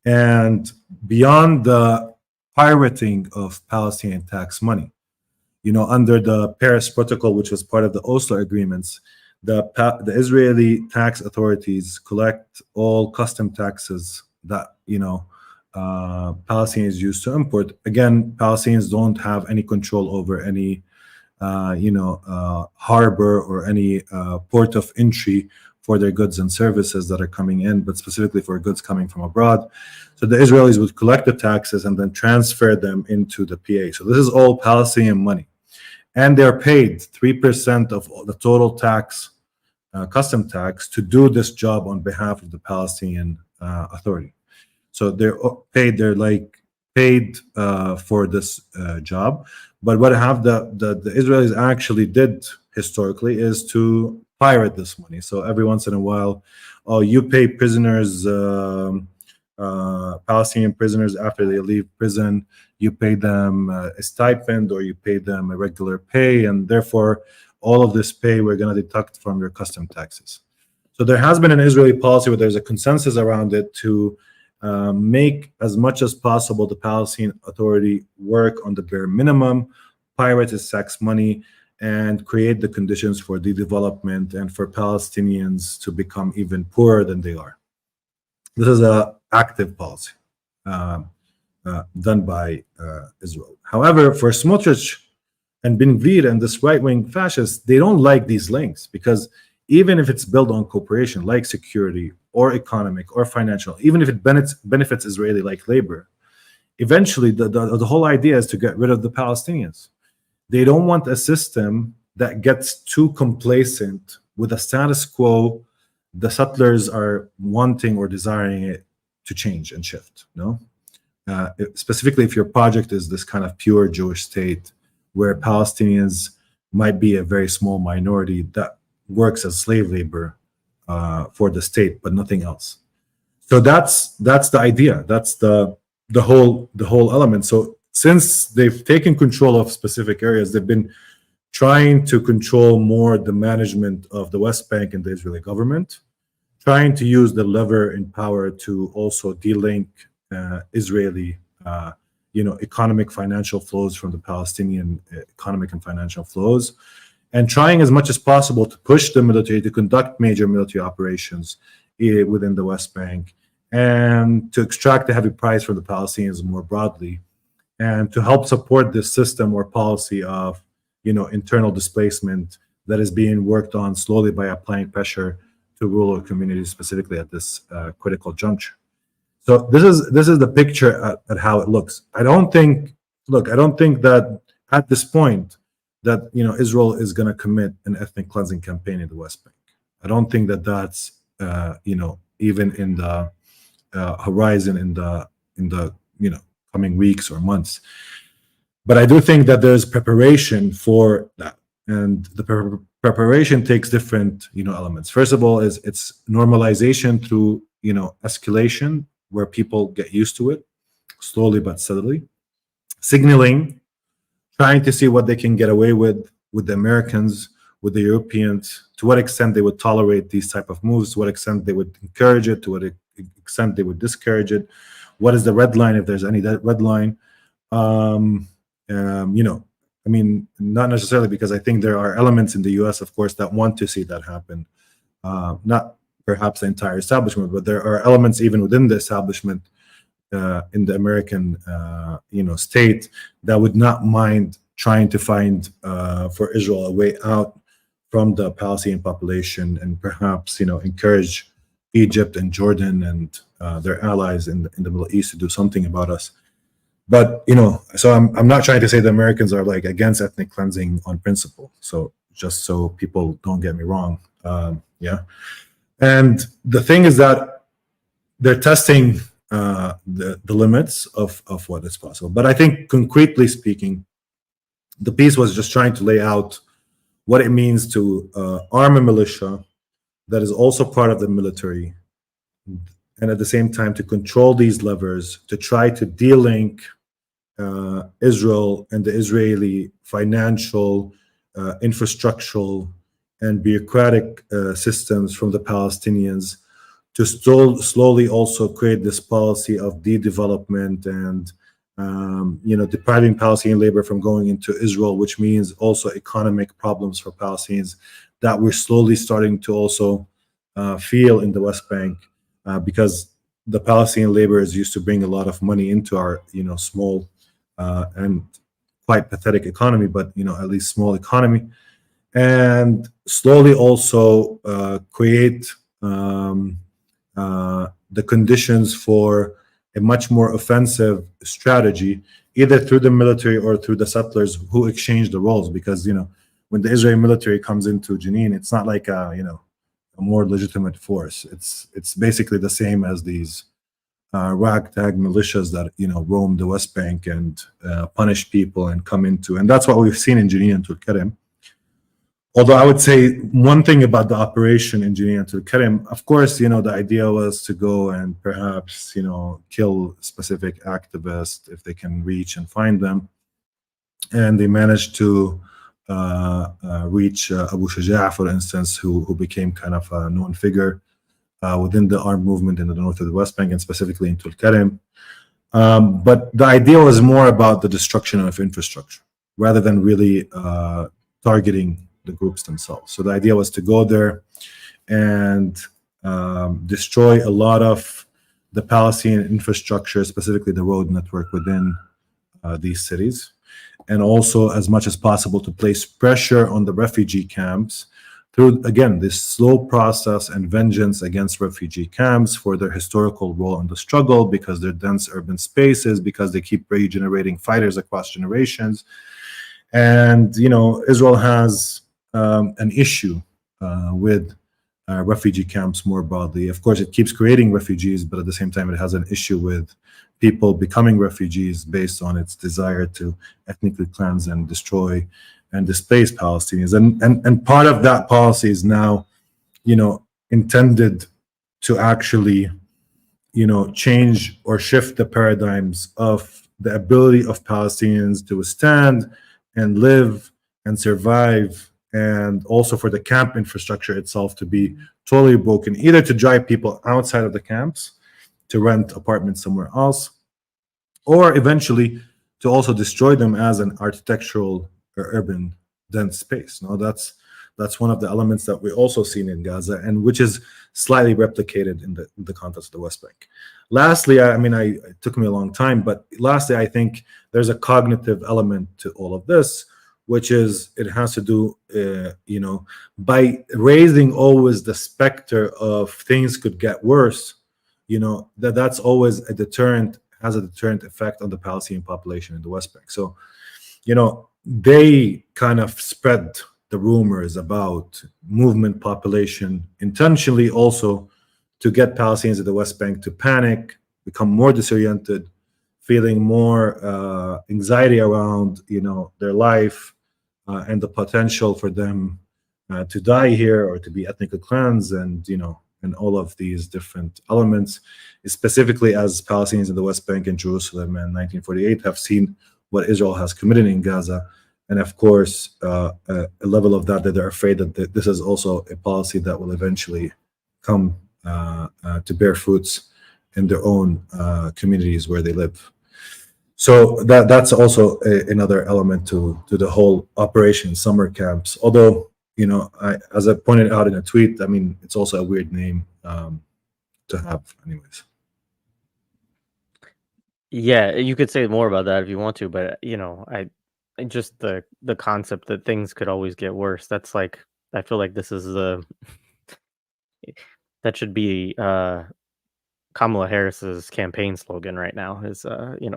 And beyond the pirating of Palestinian tax money, under the Paris Protocol, which was part of the Oslo agreements, the Israeli tax authorities collect all custom taxes that Palestinians used to import. Again, Palestinians don't have any control over any harbor or any port of entry for their goods and services that are coming in, but specifically for goods coming from abroad. So the Israelis would collect the taxes and then transfer them into the PA. So this is all Palestinian money. and they're paid 3% of the total tax, custom tax, to do this job on behalf of the Palestinian Authority. So they're paid. They're like paid for this job. But what the Israelis actually did historically is to pirate this money. So every once in a while, oh, you pay prisoners, Palestinian prisoners, after they leave prison, you pay them a stipend, or you pay them a regular pay, and therefore all of this pay we're going to deduct from your custom taxes. So there has been an Israeli policy where there's a consensus around it to make as much as possible the Palestinian Authority work on the bare minimum, pirate its tax money, and create the conditions for the development and for Palestinians to become even poorer than they are. This is an active policy done by Israel. However, for Smotrich and Ben Gvir and this right-wing fascists, they don't like these links, because even if it's built on cooperation, like security or economic or financial, even if it benefits Israeli like labor, eventually the whole idea is to get rid of the Palestinians. They don't want a system that gets too complacent with a status quo the settlers are wanting or desiring it to change and shift. Specifically, if your project is this kind of pure Jewish state where Palestinians might be a very small minority that works as slave labor for the state, but nothing else. So that's the idea. That's the whole element. So since they've taken control of specific areas, they've been trying to control more the management of the West Bank and the Israeli government, trying to use the lever in power to also de-link Israeli economic financial flows from the Palestinian economic and financial flows, and trying as much as possible to push the military to conduct major military operations within the West Bank, and to extract a heavy price from the Palestinians more broadly, and to help support this system or policy of internal displacement that is being worked on slowly by applying pressure to rural communities, specifically at this critical juncture. So this is the picture at how it looks. I don't think that at this point that Israel is going to commit an ethnic cleansing campaign in the West Bank. I don't think that that's even in the horizon in the coming weeks or months. But I do think that there's preparation for that, and the preparation takes different elements. First of all, it's normalization through escalation, where people get used to it slowly but steadily, signaling, trying to see what they can get away with the Americans, with the Europeans, to what extent they would tolerate these type of moves, to what extent they would encourage it, to what extent they would discourage it, what is the red line, if there's any red line. Not necessarily, because I think there are elements in the U.S., of course, that want to see that happen. Not perhaps the entire establishment, but there are elements even within the establishment in the American, state that would not mind trying to find for Israel a way out from the Palestinian population, and perhaps encourage Egypt and Jordan and their allies in the Middle East to do something about us. But so I'm not trying to say the Americans are like against ethnic cleansing on principle. So just so people don't get me wrong, And the thing is that they're testing the limits of what is possible. But I think, concretely speaking, the piece was just trying to lay out what it means to arm a militia that is also part of the military, and at the same time to control these levers, to try to de-link Israel and the Israeli financial, infrastructural, and bureaucratic systems from the Palestinians, to slowly also create this policy of de-development and depriving Palestinian labor from going into Israel, which means also economic problems for Palestinians that we're slowly starting to also feel in the West Bank, because the Palestinian labor is used to bring a lot of money into our small and quite pathetic economy, but at least small economy, and slowly also create the conditions for a much more offensive strategy either through the military or through the settlers who exchange the roles. Because when the Israeli military comes into Jenin, it's not like a more legitimate force. It's basically the same as these ragtag militias that roam the West Bank and punish people and come into, and that's what we've seen in Jenin and Tulkarem. Although I would say one thing about the operation in Jenin and Tulkarem, of course, the idea was to go and perhaps kill specific activists if they can reach and find them, and they managed to reach Abu Shaja, for instance, who became kind of a known figure within the armed movement in the north of the West Bank and specifically in Tulkarem. But the idea was more about the destruction of infrastructure rather than really targeting the groups themselves. So the idea was to go there and destroy a lot of the Palestinian infrastructure, specifically the road network within these cities, and also as much as possible to place pressure on the refugee camps through, again, this slow process and vengeance against refugee camps for their historical role in the struggle, because they're dense urban spaces, because they keep regenerating fighters across generations. And, Israel has an issue with refugee camps more broadly. Of course, it keeps creating refugees, but at the same time, it has an issue with people becoming refugees based on its desire to ethnically cleanse and destroy and displace Palestinians. And part of that policy is now, intended to actually, change or shift the paradigms of the ability of Palestinians to withstand and live and survive, and also for the camp infrastructure itself to be totally broken, either to drive people outside of the camps to rent apartments somewhere else, or eventually to also destroy them as an architectural or urban dense space. Now that's one of the elements that we also seen in Gaza, and which is slightly replicated in the context of the West Bank. Lastly, it took me a long time, but lastly, I think there's a cognitive element to all of this, which is it has to do, by raising always the specter of things could get worse, that's always a deterrent, has a deterrent effect on the Palestinian population in the West Bank. So, they kind of spread the rumors about movement population intentionally also to get Palestinians at the West Bank to panic, become more disoriented, feeling more anxiety around, their life and the potential for them to die here or to be ethnically cleansed, and all of these different elements, specifically as Palestinians in the West Bank and Jerusalem in 1948 have seen what Israel has committed in Gaza. And of course, a level of that they're afraid that this is also a policy that will eventually come to bear fruits in their own communities where they live. So that's also another element to the whole Operation Summer Camps. Although, as I pointed out in a tweet, it's also a weird name to have anyways.
Yeah, you could say more about that if you want to, but just the concept that things could always get worse. That's like, I feel like this is that should be Kamala Harris's campaign slogan right now is,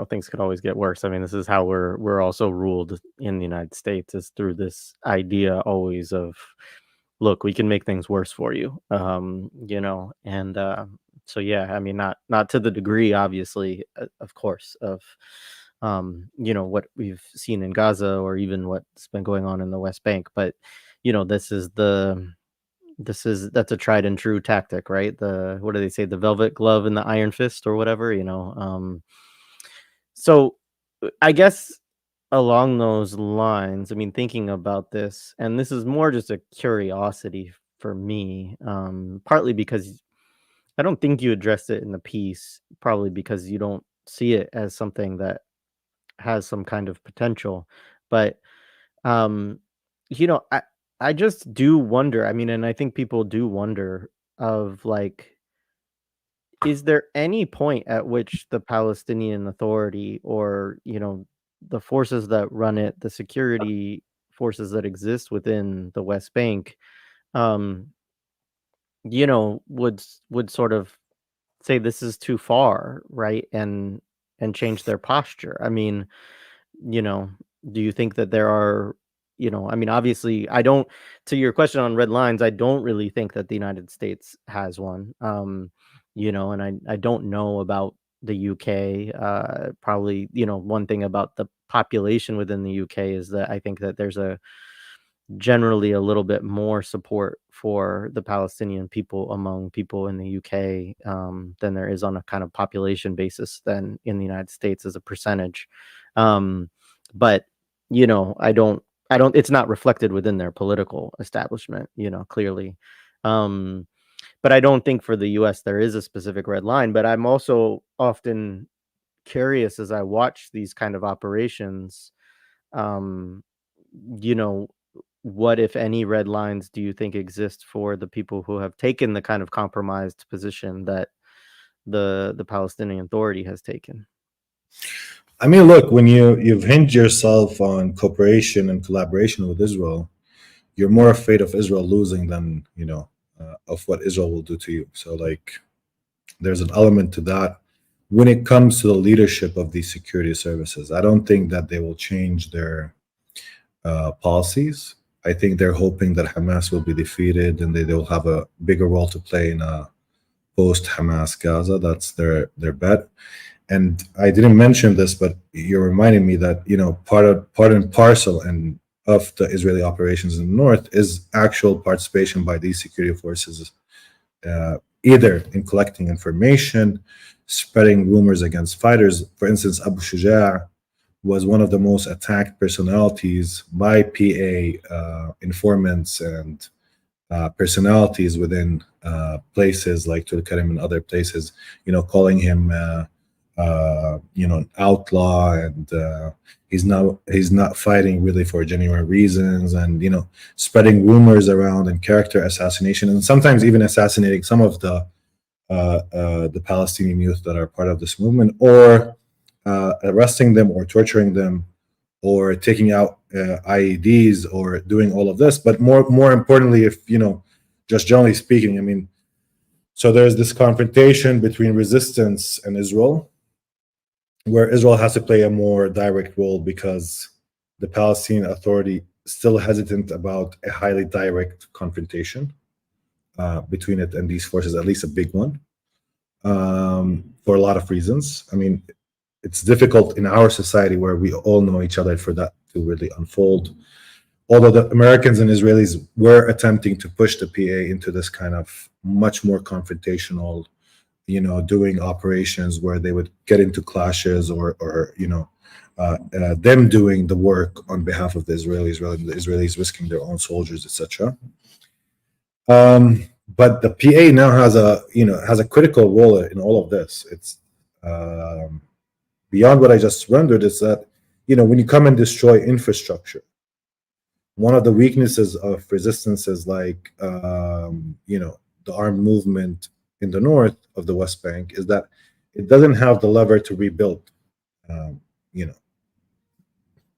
things could always get worse. This is how we're also ruled in the United States, is through this idea always of, look, we can make things worse for you. And so yeah, not to the degree, obviously, of course, of what we've seen in Gaza or even what's been going on in the West Bank, but that's a tried and true tactic, right? What do they say? The velvet glove and the iron fist or whatever, So I guess along those lines, thinking about this, and this is more just a curiosity for me, partly because I don't think you addressed it in the piece, probably because you don't see it as something that has some kind of potential. But um, I just do wonder. And I think people do wonder of like, is there any point at which the Palestinian Authority or, the forces that run it, the security forces that exist within the West Bank, um, would sort of say this is too far, right? and change their posture? I mean, you know, do you think that there are, I mean, obviously, I don't, to your question on red lines, I don't really think that the United States has one. And I don't know about the UK. Probably, one thing about the population within the UK is that I think that there's generally a little bit more support for the Palestinian people among people in the UK than there is on a kind of population basis than in the United States as a percentage. But I don't. It's not reflected within their political establishment, clearly. But I don't think for the U.S. there is a specific red line. But I'm also often curious as I watch these kind of operations. Um, you know, what, if any, red lines do you think exist for the people who have taken the kind of compromised position that the Palestinian Authority has taken?
I mean, look, when you've hinged yourself on cooperation and collaboration with Israel, you're more afraid of Israel losing than of what Israel will do to you. So, like, there's an element to that. When it comes to the leadership of these security services, I don't think that they will change their policies. I think they're hoping that Hamas will be defeated and they'll have a bigger role to play in a post-Hamas Gaza. That's their bet. And I didn't mention this, but you're reminding me that part and parcel and of the Israeli operations in the north is actual participation by these security forces, either in collecting information, spreading rumors against fighters. For instance, Abu Shuja' was one of the most attacked personalities by PA informants and personalities within places like Tulkarem and other places, calling him an outlaw, and he's not fighting really for genuine reasons, and spreading rumors around and character assassination, and sometimes even assassinating some of the Palestinian youth that are part of this movement, or arresting them or torturing them or taking out IEDs or doing all of this. But more importantly, if just generally speaking, I mean, so there's this confrontation between resistance and Israel, where Israel has to play a more direct role because the Palestinian Authority is still hesitant about a highly direct confrontation between it and these forces, at least a big one, for a lot of reasons. I mean, it's difficult in our society where we all know each other for that to really unfold. Although the Americans and Israelis were attempting to push the PA into this kind of much more confrontational, doing operations where they would get into clashes or them doing the work on behalf of the Israelis rather than the Israelis risking their own soldiers, etc. But the PA now has a critical role in all of this. It's beyond what I just rendered, is that when you come and destroy infrastructure, one of the weaknesses of resistance is like the armed movement in the north of the West Bank is that it doesn't have the lever to rebuild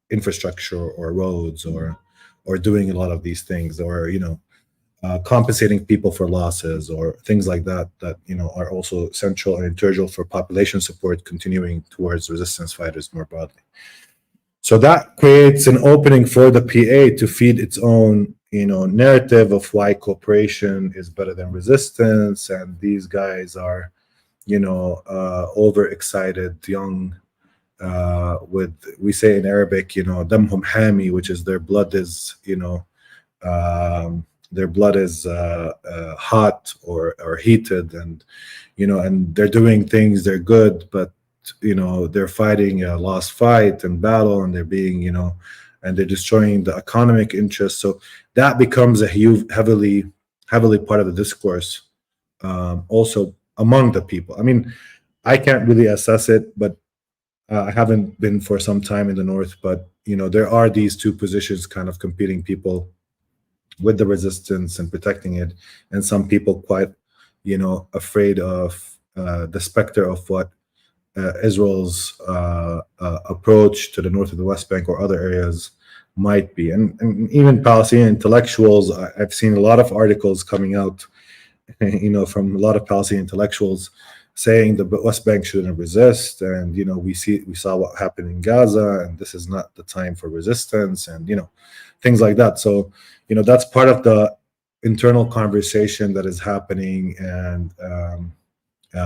infrastructure or roads or doing a lot of these things, or compensating people for losses or things like that are also central and integral for population support continuing towards resistance fighters more broadly. So that creates an opening for the PA to feed its own narrative of why cooperation is better than resistance, and these guys are overexcited, young, with, we say in Arabic, damhum hami, which is their blood is hot or heated, and and they're doing things, they're good, but they're fighting a lost fight and battle, and they're being and they're destroying the economic interests. So that becomes a huge, heavily part of the discourse, also among the people. I mean, I can't really assess it, but I haven't been for some time in the north, but there are these two positions kind of competing, people with the resistance and protecting it, and some people quite afraid of the specter of what Israel's approach to the north of the West Bank or other areas might be. And even Palestinian intellectuals, I've seen a lot of articles coming out from a lot of Palestinian intellectuals saying the West Bank shouldn't resist, and we saw what happened in Gaza, and this is not the time for resistance, and things like that. So that's part of the internal conversation that is happening, and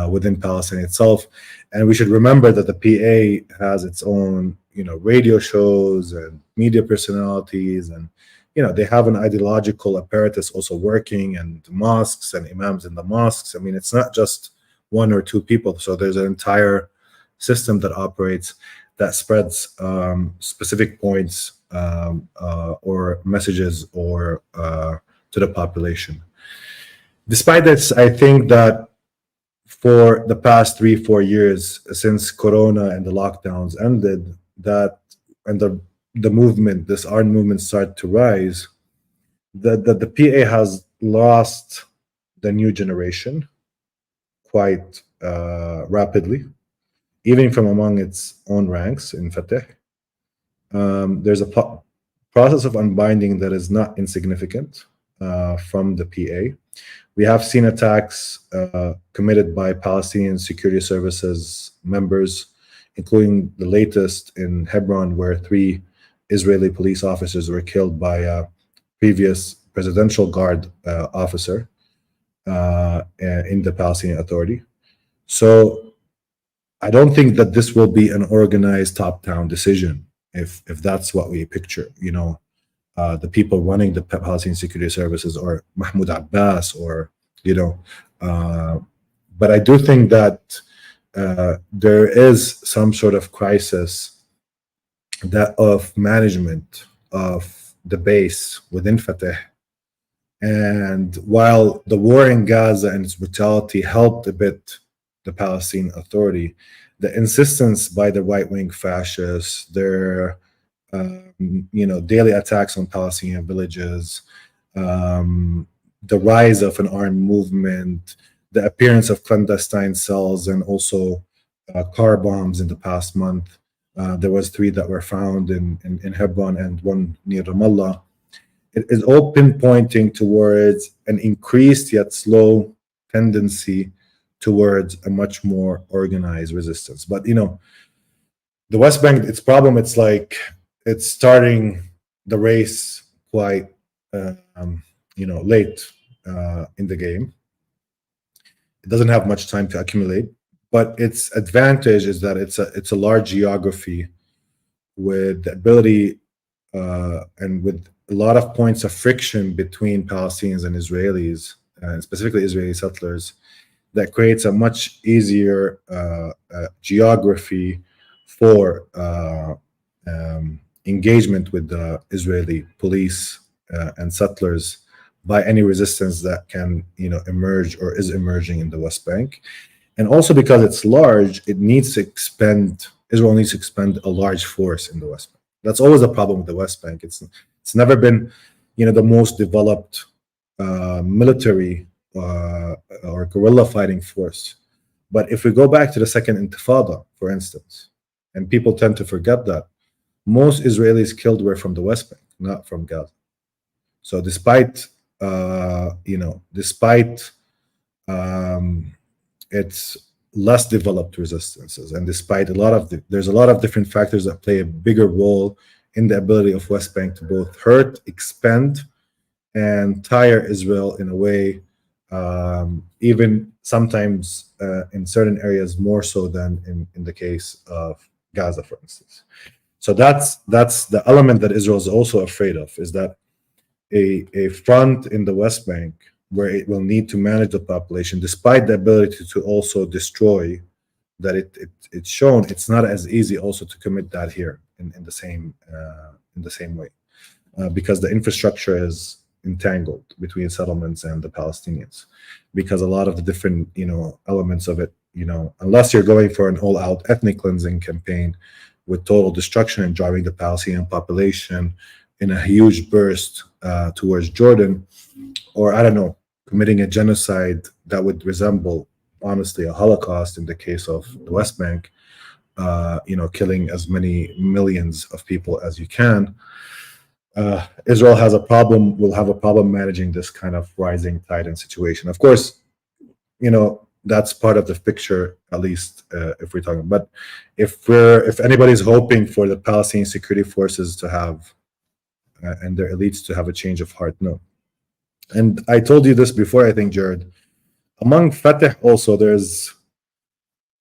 within Palestine itself. And we should remember that the PA has its own radio shows and media personalities, and they have an ideological apparatus also working, and mosques and imams in the mosques. I mean, it's not just one or two people. So there's an entire system that operates, that spreads specific points or messages or to the population. Despite this, I think that for the past 3-4 years, since Corona and the lockdowns ended, and the movement, this armed movement, started to rise, that the PA has lost the new generation quite rapidly, even from among its own ranks in Fateh. There's a process of unbinding that is not insignificant from the PA. We have seen attacks committed by Palestinian security services members, including the latest in Hebron, where 3 Israeli police officers were killed by a previous presidential guard officer in the Palestinian Authority. So I don't think that this will be an organized top-down decision, if that's what we picture, the people running the Palestinian security services, or Mahmoud Abbas, or but I do think that there is some sort of crisis of management of the base within Fateh. And while the war in Gaza and its brutality helped a bit the Palestinian Authority, the insistence by the right-wing fascists, their daily attacks on Palestinian villages, the rise of an armed movement, the appearance of clandestine cells, and also car bombs in the past month. There was 3 that were found in Hebron and 1 near Ramallah. It is all pinpointing towards an increased yet slow tendency towards a much more organized resistance. But the West Bank, its problem, it's like it's starting the race quite late in the game. It doesn't have much time to accumulate, but its advantage is that it's a large geography with the ability and with a lot of points of friction between Palestinians and Israelis, and specifically Israeli settlers, that creates a much easier geography for engagement with the Israeli police and settlers by any resistance that can emerge or is emerging in the West Bank. And also because it's large, Israel needs to expend a large force in the West Bank. That's always a problem with the West Bank. It's never been the most developed military or guerrilla fighting force. But if we go back to the Second Intifada, for instance, and people tend to forget that, most Israelis killed were from the West Bank, not from Gaza. So despite its less developed resistances, and despite there's a lot of different factors that play a bigger role in the ability of West Bank to both hurt, expend, and tire Israel in a way, even sometimes in certain areas more so than in the case of Gaza, for instance. So that's the element that Israel is also afraid of, is that a front in the West Bank where it will need to manage the population, despite the ability to also destroy, that it's shown it's not as easy also to commit that here in the same way, because the infrastructure is entangled between settlements and the Palestinians, because a lot of the different elements of it, unless you're going for an all-out ethnic cleansing campaign with total destruction and driving the Palestinian population in a huge burst towards Jordan, or I don't know, committing a genocide that would resemble, honestly, a Holocaust in the case of the West Bank, killing as many millions of people as you can. Israel will have a problem managing this kind of rising tide and situation. Of course, that's part of the picture, at least if we're talking. But if anybody's hoping for the Palestinian security forces to have and their elites to have a change of heart, no. And I told you this before, I think, Jared. Among Fatah also, there's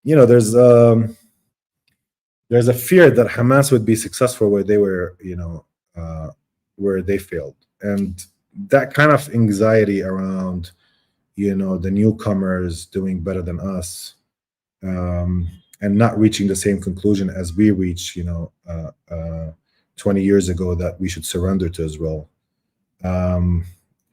a fear that Hamas would be successful where they were, where they failed, and that kind of anxiety around, the newcomers doing better than us, and not reaching the same conclusion as we reached, 20 years ago, that we should surrender to Israel,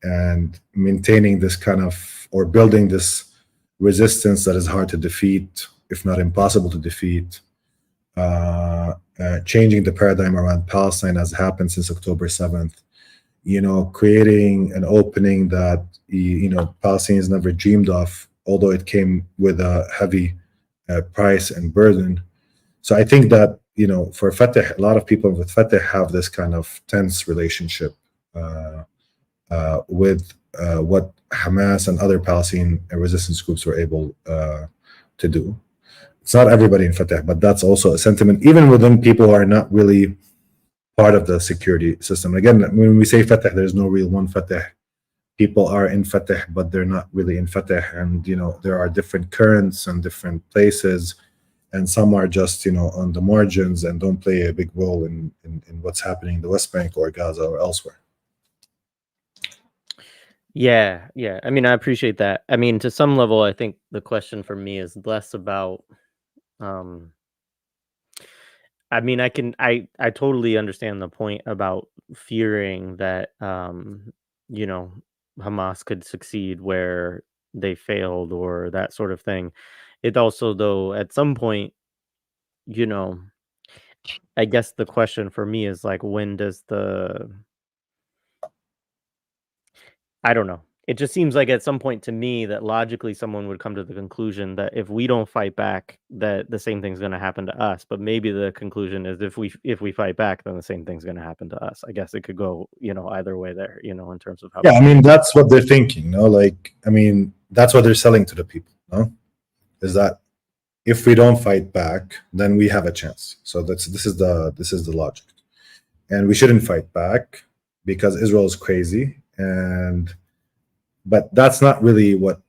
and maintaining this kind of, or building this resistance that is hard to defeat, if not impossible to defeat, changing the paradigm around Palestine as happened since October 7th, creating an opening that, Palestinians never dreamed of, although it came with a heavy price and burden. So I think that, for Fatah, a lot of people with Fatah have this kind of tense relationship with what Hamas and other Palestinian resistance groups were able to do. It's not everybody in Fatah, but that's also a sentiment, even within people who are not really part of the security system. Again, when we say Fatah, there's no real one Fatah. People are in Fatah, but they're not really in Fatah. And, there are different currents and different places. And some are just, on the margins and don't play a big role in what's happening in the West Bank or Gaza or elsewhere.
Yeah. I mean, I appreciate that. I mean, to some level, I think the question for me is less about, I mean, I totally understand the point about fearing that, Hamas could succeed where they failed or that sort of thing. It also, though, at some point, I guess the question for me is like, when does I don't know. It just seems like at some point to me that logically someone would come to the conclusion that if we don't fight back, that the same thing's going to happen to us. But maybe the conclusion is if we fight back, then the same thing's going to happen to us. I guess it could go, either way there, in terms of how.
Yeah, I mean, that's what they're thinking, that's what they're selling to the people, is that if we don't fight back, then we have a chance. So this is the logic, and we shouldn't fight back because Israel is crazy. But that's not really what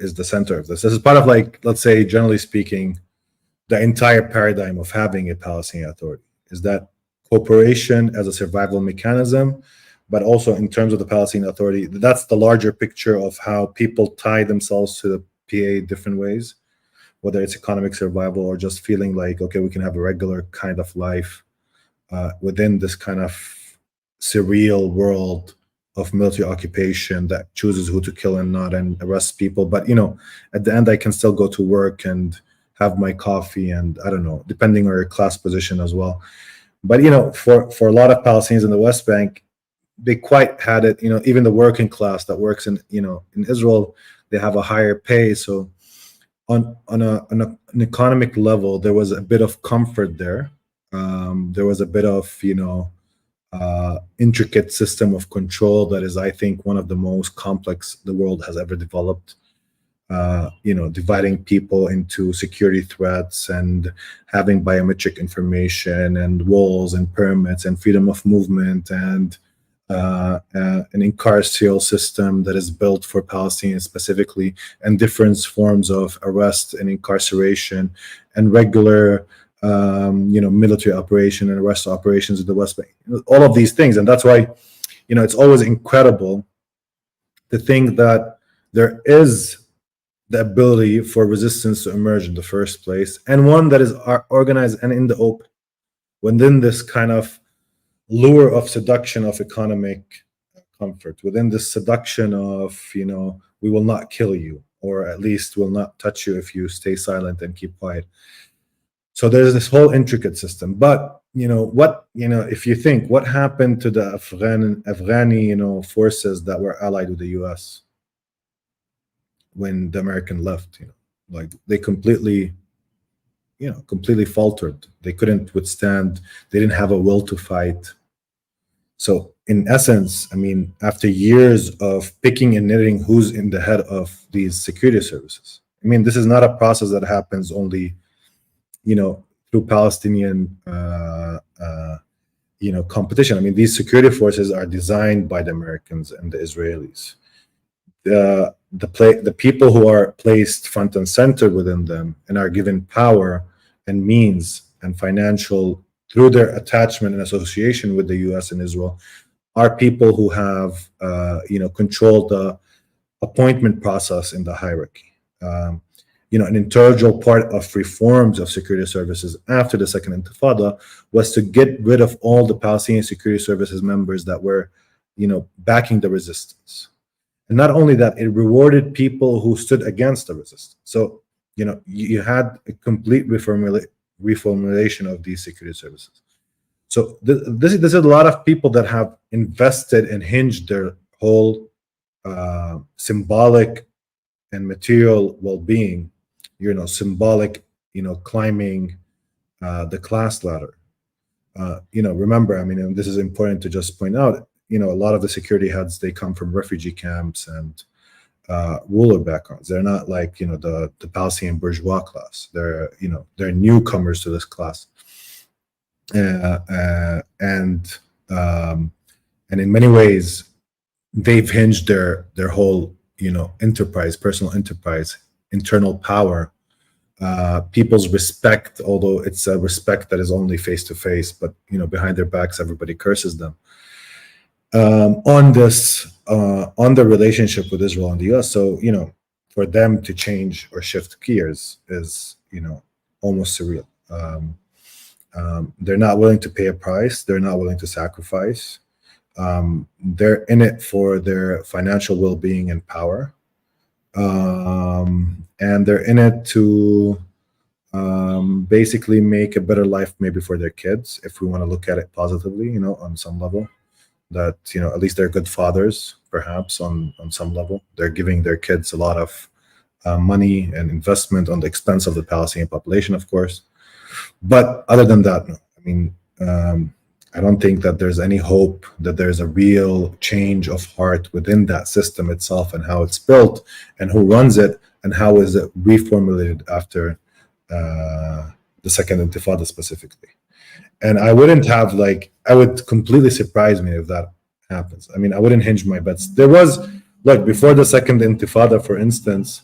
is the center of this. This is part of, like, let's say, generally speaking, the entire paradigm of having a Palestinian Authority is that cooperation as a survival mechanism, but also in terms of the Palestinian Authority, that's the larger picture of how people tie themselves to the PA different ways, whether it's economic survival or just feeling like, okay, we can have a regular kind of life within this kind of surreal world of military occupation that chooses who to kill and not, and arrests people. But, at the end, I can still go to work and have my coffee, and I don't know, depending on your class position as well. But, for a lot of Palestinians in the West Bank, they quite had it, even the working class that works in Israel, they have a higher pay. So on an economic level, there was a bit of comfort there. There was a bit of, intricate system of control that is, I think, one of the most complex the world has ever developed. Dividing people into security threats and having biometric information and walls and permits and freedom of movement and an incarceral system that is built for Palestinians specifically, and different forms of arrest and incarceration and regular military operation and arrest operations in the West Bank, all of these things. And that's why, it's always incredible to think that there is the ability for resistance to emerge in the first place, and one that is organized and in the open, within this kind of lure of seduction of economic comfort, within this seduction of, we will not kill you, or at least will not touch you if you stay silent and keep quiet. So there's this whole intricate system. But if you think what happened to the Afghani forces that were allied with the US when the American left, like they completely faltered. They couldn't withstand. They didn't have a will to fight. So in essence, I mean, after years of picking and knitting who's in the head of these security services, I mean, this is not a process that happens only, through Palestinian, competition. I mean, these security forces are designed by the Americans and the Israelis. The people who are placed front and center within them and are given power and means and financial through their attachment and association with the U.S. and Israel are people who have, controlled the appointment process in the hierarchy. An integral part of reforms of security services after the Second Intifada was to get rid of all the Palestinian security services members that were, backing the resistance. And not only that, it rewarded people who stood against the resistance. So, you had a complete reformulation of these security services. So this is a lot of people that have invested and hinged their whole symbolic and material well-being, symbolic, climbing the class ladder. Remember, I mean, and this is important to just point out, a lot of the security heads, they come from refugee camps and ruler backgrounds. They're not like, the Palestinian bourgeois class. They're newcomers to this class. And in many ways, they've hinged their whole, enterprise, personal enterprise, internal power, people's respect, although it's a respect that is only face to face, but behind their backs, everybody curses them. On the relationship with Israel and the US. So, for them to change or shift gears is, almost surreal. They're not willing to pay a price. They're not willing to sacrifice. They're in it for their financial well-being and power. And they're in it to basically make a better life maybe for their kids, if we want to look at it positively, on some level. That, at least they're good fathers, perhaps, on some level. They're giving their kids a lot of money and investment on the expense of the Palestinian population, of course. But other than that, no. I mean, I don't think that there's any hope that there's a real change of heart within that system itself and how it's built and who runs it and how is it reformulated after the Second Intifada specifically. And I wouldn't have I would completely surprise me if that happens. I mean, I wouldn't hinge my bets. There was, before the Second Intifada, for instance,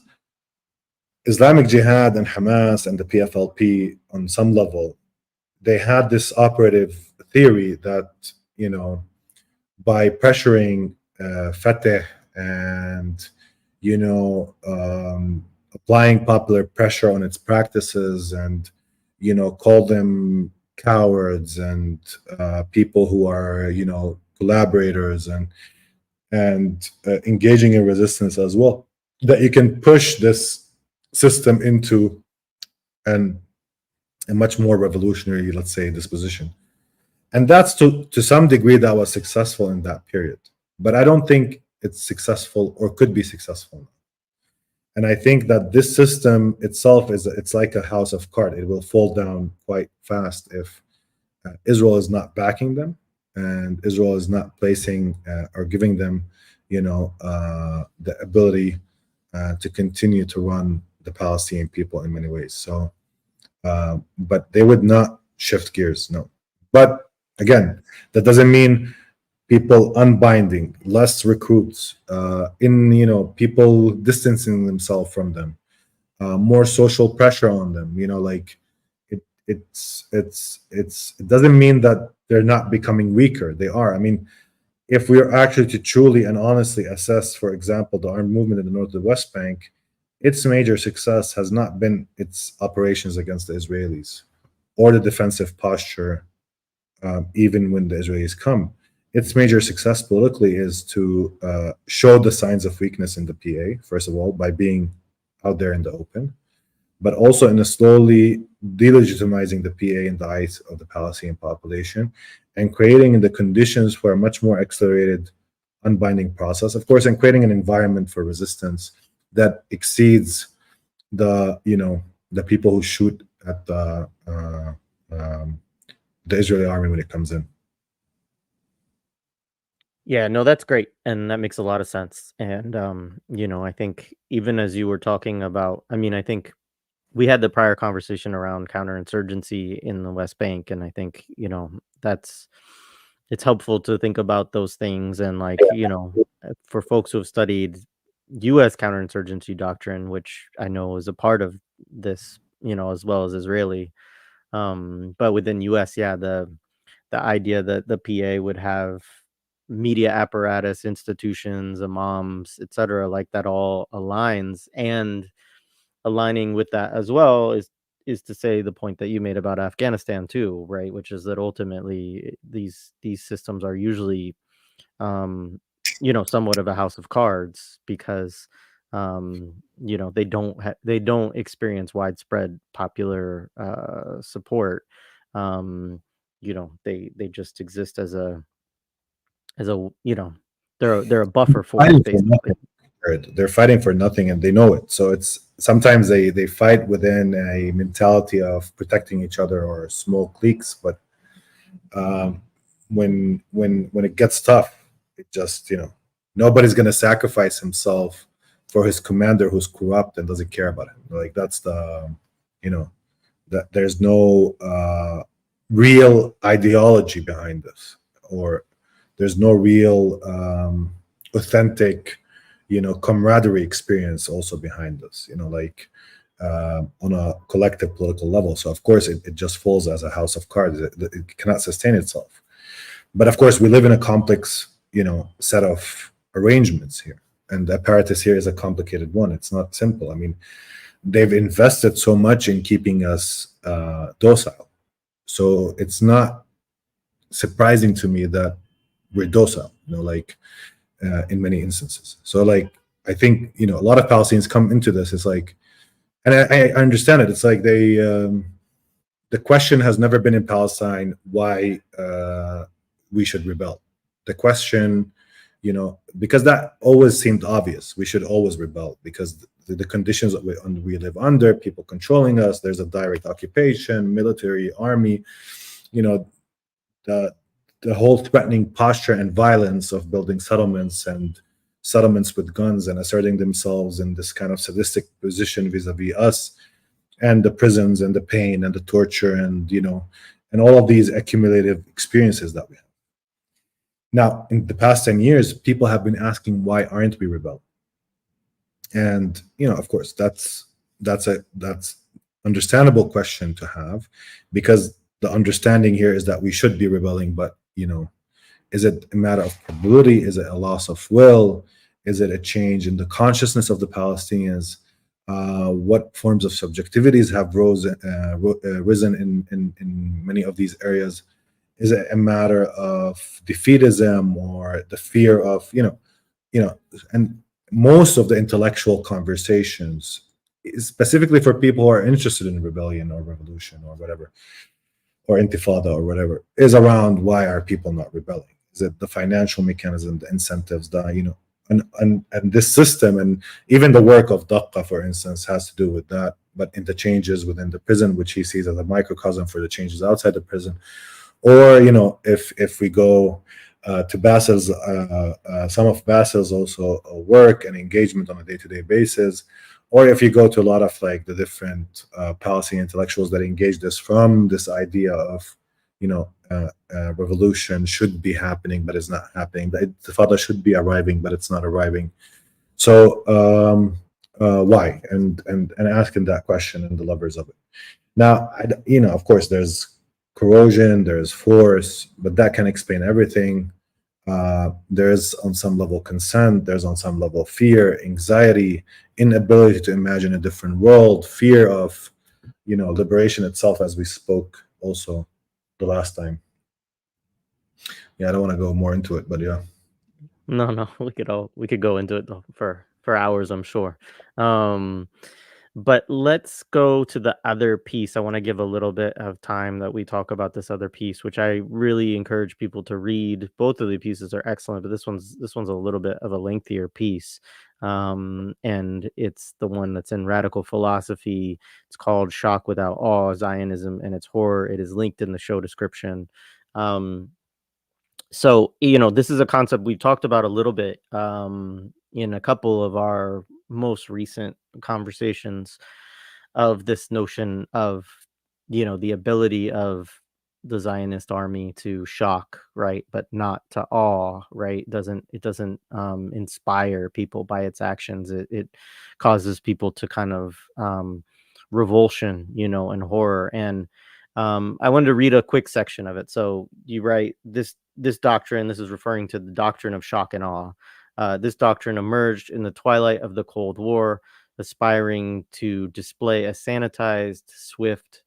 Islamic Jihad and Hamas and the PFLP, on some level, they had this operative theory that, by pressuring Fatah and, applying popular pressure on its practices and, call them cowards and people who are, collaborators and engaging in resistance as well, that you can push this system into a much more revolutionary, let's say, disposition. And that's to some degree that was successful in that period. But I don't think it's successful or could be successful. And I think that this system itself it's like a house of cards. It will fall down quite fast if Israel is not backing them and Israel is not placing or giving them, the ability to continue to run the Palestinian people in many ways. So, but they would not shift gears, no. But again, that doesn't mean people unbinding, less recruits, people distancing themselves from them, more social pressure on them. It doesn't mean that they're not becoming weaker. They are. I mean, if we are actually to truly and honestly assess, for example, the armed movement in the north of the West Bank, its major success has not been its operations against the Israelis or the defensive posture, even when the Israelis come. Its major success politically is to show the signs of weakness in the PA, first of all, by being out there in the open, but also in a slowly delegitimizing the PA in the eyes of the Palestinian population and creating the conditions for a much more accelerated unbinding process, of course, and creating an environment for resistance that exceeds the people who shoot at the Israeli army when it comes in.
Yeah, no, that's great, and that makes a lot of sense. And I think even as you were talking about, I mean, I think we had the prior conversation around counterinsurgency in the West Bank, and I think that's it's helpful to think about those things. And like for folks who have studied U.S. counterinsurgency doctrine, which I know is a part of this, as well as Israeli, but within U.S., yeah, the idea that the PA would have media apparatus, institutions, imams, etc., like that all aligns. And aligning with that as well is to say the point that you made about Afghanistan too, right? Which is that ultimately these systems are usually somewhat of a house of cards, because they don't experience widespread popular support. They just exist as a they're a buffer force
Fighting for
basically.
nothing. Right? They're fighting for nothing, and they know it. So it's sometimes they fight within a mentality of protecting each other or small cliques, but um, when it gets tough, it just nobody's gonna sacrifice himself for his commander who's corrupt and doesn't care about him. Like that's the you know that there's no real ideology behind this, or there's no real authentic camaraderie experience also behind this, like on a collective political level. So of course it just falls as a house of cards. It cannot sustain itself. But of course we live in a complex set of arrangements here, and the apparatus here is a complicated one. It's not simple. I mean, they've invested so much in keeping us docile, so it's not surprising to me that we're docile, like in many instances. So like I think a lot of Palestinians come into this. It's like, and I understand it. It's like the question has never been in Palestine why we should rebel. The question, because that always seemed obvious. We should always rebel because the conditions that we live under, people controlling us. There's a direct occupation, military, army. The the whole threatening posture and violence of building settlements with guns and asserting themselves in this kind of sadistic position vis-a-vis us, and the prisons and the pain and the torture and all of these accumulative experiences that we have. Now, in the past 10 years, people have been asking, why aren't we rebelling? And of course, that's understandable question to have, because the understanding here is that we should be rebelling. But is it a matter of probability? Is it a loss of will? Is it a change in the consciousness of the Palestinians? What forms of subjectivities have risen in many of these areas? Is it a matter of defeatism or the fear of and most of the intellectual conversations, specifically for people who are interested in rebellion or revolution or whatever, or intifada or whatever, is around why are people not rebelling? Is it the financial mechanism, the incentives, and this system, and even the work of Daqqa, for instance, has to do with that. But in the changes within the prison, which he sees as a microcosm for the changes outside the prison, or if we go to Basil's, some of Basil's also work and engagement on a day-to-day basis, or if you go to a lot of like the different Palestinian intellectuals that engage this from this idea of revolution should be happening but it's not happening, the Intifada should be arriving but it's not arriving. So why? And asking that question and the levers of it. Now, of course, there's corrosion, there's force, but that can explain everything. There's on some level consent, there's on some level fear, anxiety, inability to imagine a different world, fear of liberation itself, as we spoke also the last time. Yeah, I don't want to go more into it, but yeah.
No, we could go into it though for hours, I'm sure. Um, but let's go to the other piece. I want to give a little bit of time that we talk about this other piece, which I really encourage people to read. Both of the pieces are excellent, but this one's a little bit of a lengthier piece. And it's the one that's in Radical Philosophy. It's called Shock Without Awe: Zionism and Its Horror. It is linked in the show description. Um, So, this is a concept we've talked about a little bit in a couple of our most recent conversations, of this notion of, the ability of the Zionist army to shock, right, but not to awe, right? It doesn't inspire people by its actions. It causes people to kind of revulsion, and horror. And I wanted to read a quick section of it. So you write, this doctrine, this is referring to the doctrine of shock and awe. This doctrine emerged in the twilight of the Cold War, aspiring to display a sanitized, swift,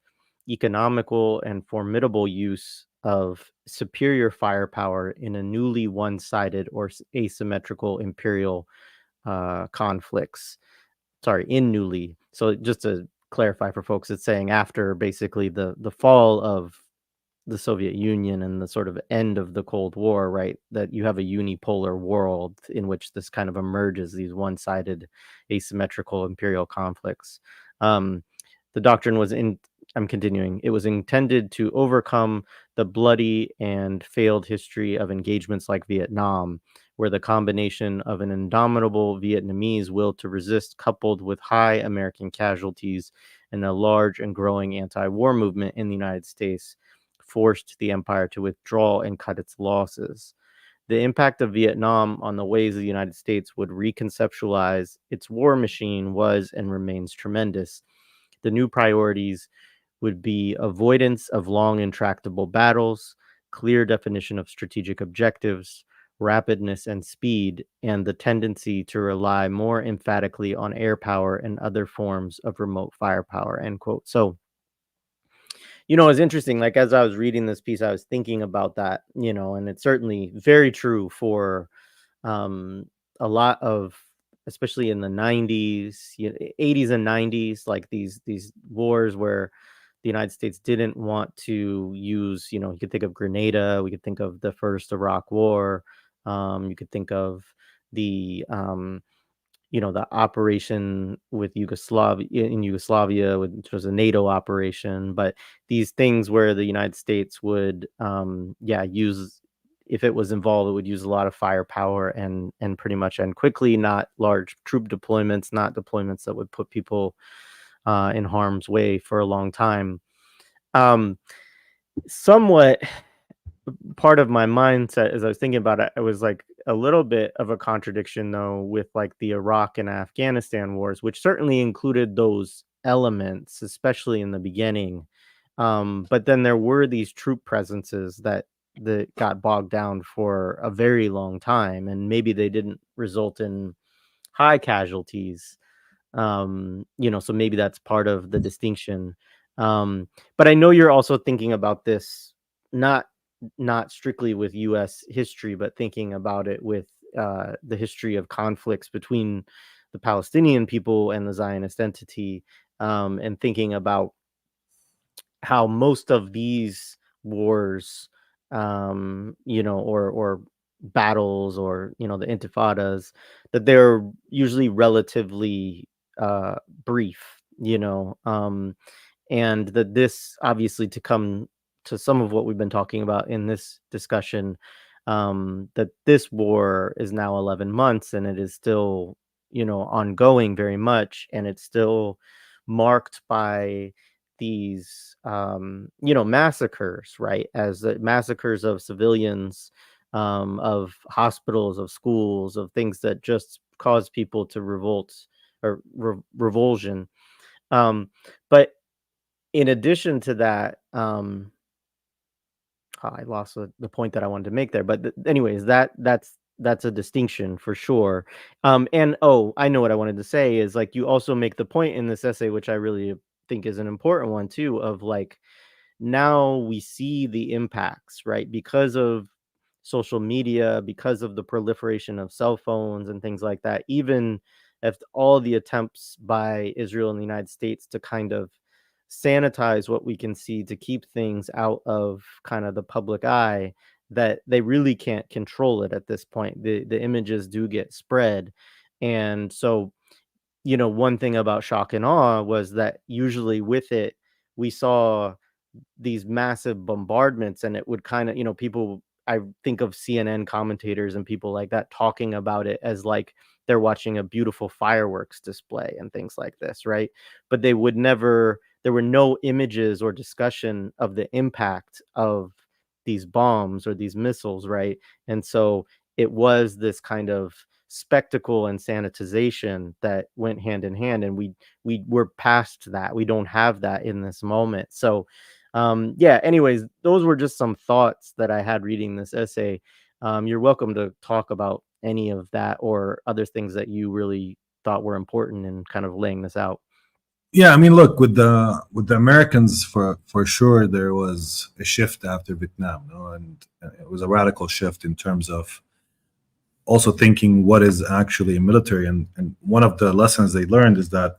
economical, and formidable use of superior firepower in a newly one-sided or asymmetrical imperial conflicts. Sorry, in newly. So just to clarify for folks, it's saying after basically the fall of the Soviet Union and the sort of end of the Cold War, right? That you have a unipolar world in which this kind of emerges, these one-sided asymmetrical imperial conflicts. Um, the doctrine was in, I'm continuing, it was intended to overcome the bloody and failed history of engagements like Vietnam, where the combination of an indomitable Vietnamese will to resist, coupled with high American casualties and a large and growing anti-war movement in the United States, forced the empire to withdraw and cut its losses. The impact of Vietnam on the ways the United States would reconceptualize its war machine was and remains tremendous. The new priorities would be avoidance of long, intractable battles, clear definition of strategic objectives, rapidness and speed, and the tendency to rely more emphatically on air power and other forms of remote firepower, end quote. So, it's interesting. Like, as I was reading this piece, I was thinking about that, and it's certainly very true for um, a lot of, especially in the 90s, 80s and 90s, like these wars where the United States didn't want to use, you could think of Grenada, we could think of the first Iraq War, you could think of the the operation with Yugoslavia, which was a NATO operation. But these things where the United States would, use, if it was involved, it would use a lot of firepower and pretty much end quickly. Not large troop deployments, not deployments that would put people in harm's way for a long time. Somewhat part of my mindset as I was thinking about it, it was like a little bit of a contradiction though with like the Iraq and Afghanistan wars, which certainly included those elements, especially in the beginning. But then there were these troop presences that got bogged down for a very long time, and maybe they didn't result in high casualties. So maybe that's part of the distinction. But I know you're also thinking about this not not strictly with US history, but thinking about it with the history of conflicts between the Palestinian people and the Zionist entity, and thinking about how most of these wars, or battles, or the intifadas, that they're usually relatively brief, and that this obviously, to come to some of what we've been talking about in this discussion, that this war is now 11 months and it is still, ongoing very much, and it's still marked by these massacres, right, as the massacres of civilians, of hospitals, of schools, of things that just cause people to revolt, or revulsion. But in addition to that, I lost the point that I wanted to make there. But anyways, that's a distinction for sure. And I know what I wanted to say is, like, you also make the point in this essay, which I really think is an important one too, of like, now we see the impacts, right? Because of social media, because of the proliferation of cell phones and things like that, even if all the attempts by Israel and the United States to kind of sanitize what we can see, to keep things out of kind of the public eye, that they really can't control it at this point. The images do get spread. And so, one thing about shock and awe was that usually with it, we saw these massive bombardments, and it would kind of, people I think of CNN commentators and people like that talking about it as like they're watching a beautiful fireworks display and things like this, right? But they would never, there were no images or discussion of the impact of these bombs or these missiles, right? And so it was this kind of spectacle and sanitization that went hand in hand, and we were past that. We don't have that in this moment. So yeah, anyways, those were just some thoughts that I had reading this essay. You're welcome to talk about any of that or other things that you really thought were important in kind of laying this out.
Yeah, I mean, look, with the Americans, for sure, there was a shift after Vietnam, no? And it was a radical shift in terms of also thinking what is actually a military. And one of the lessons they learned is that,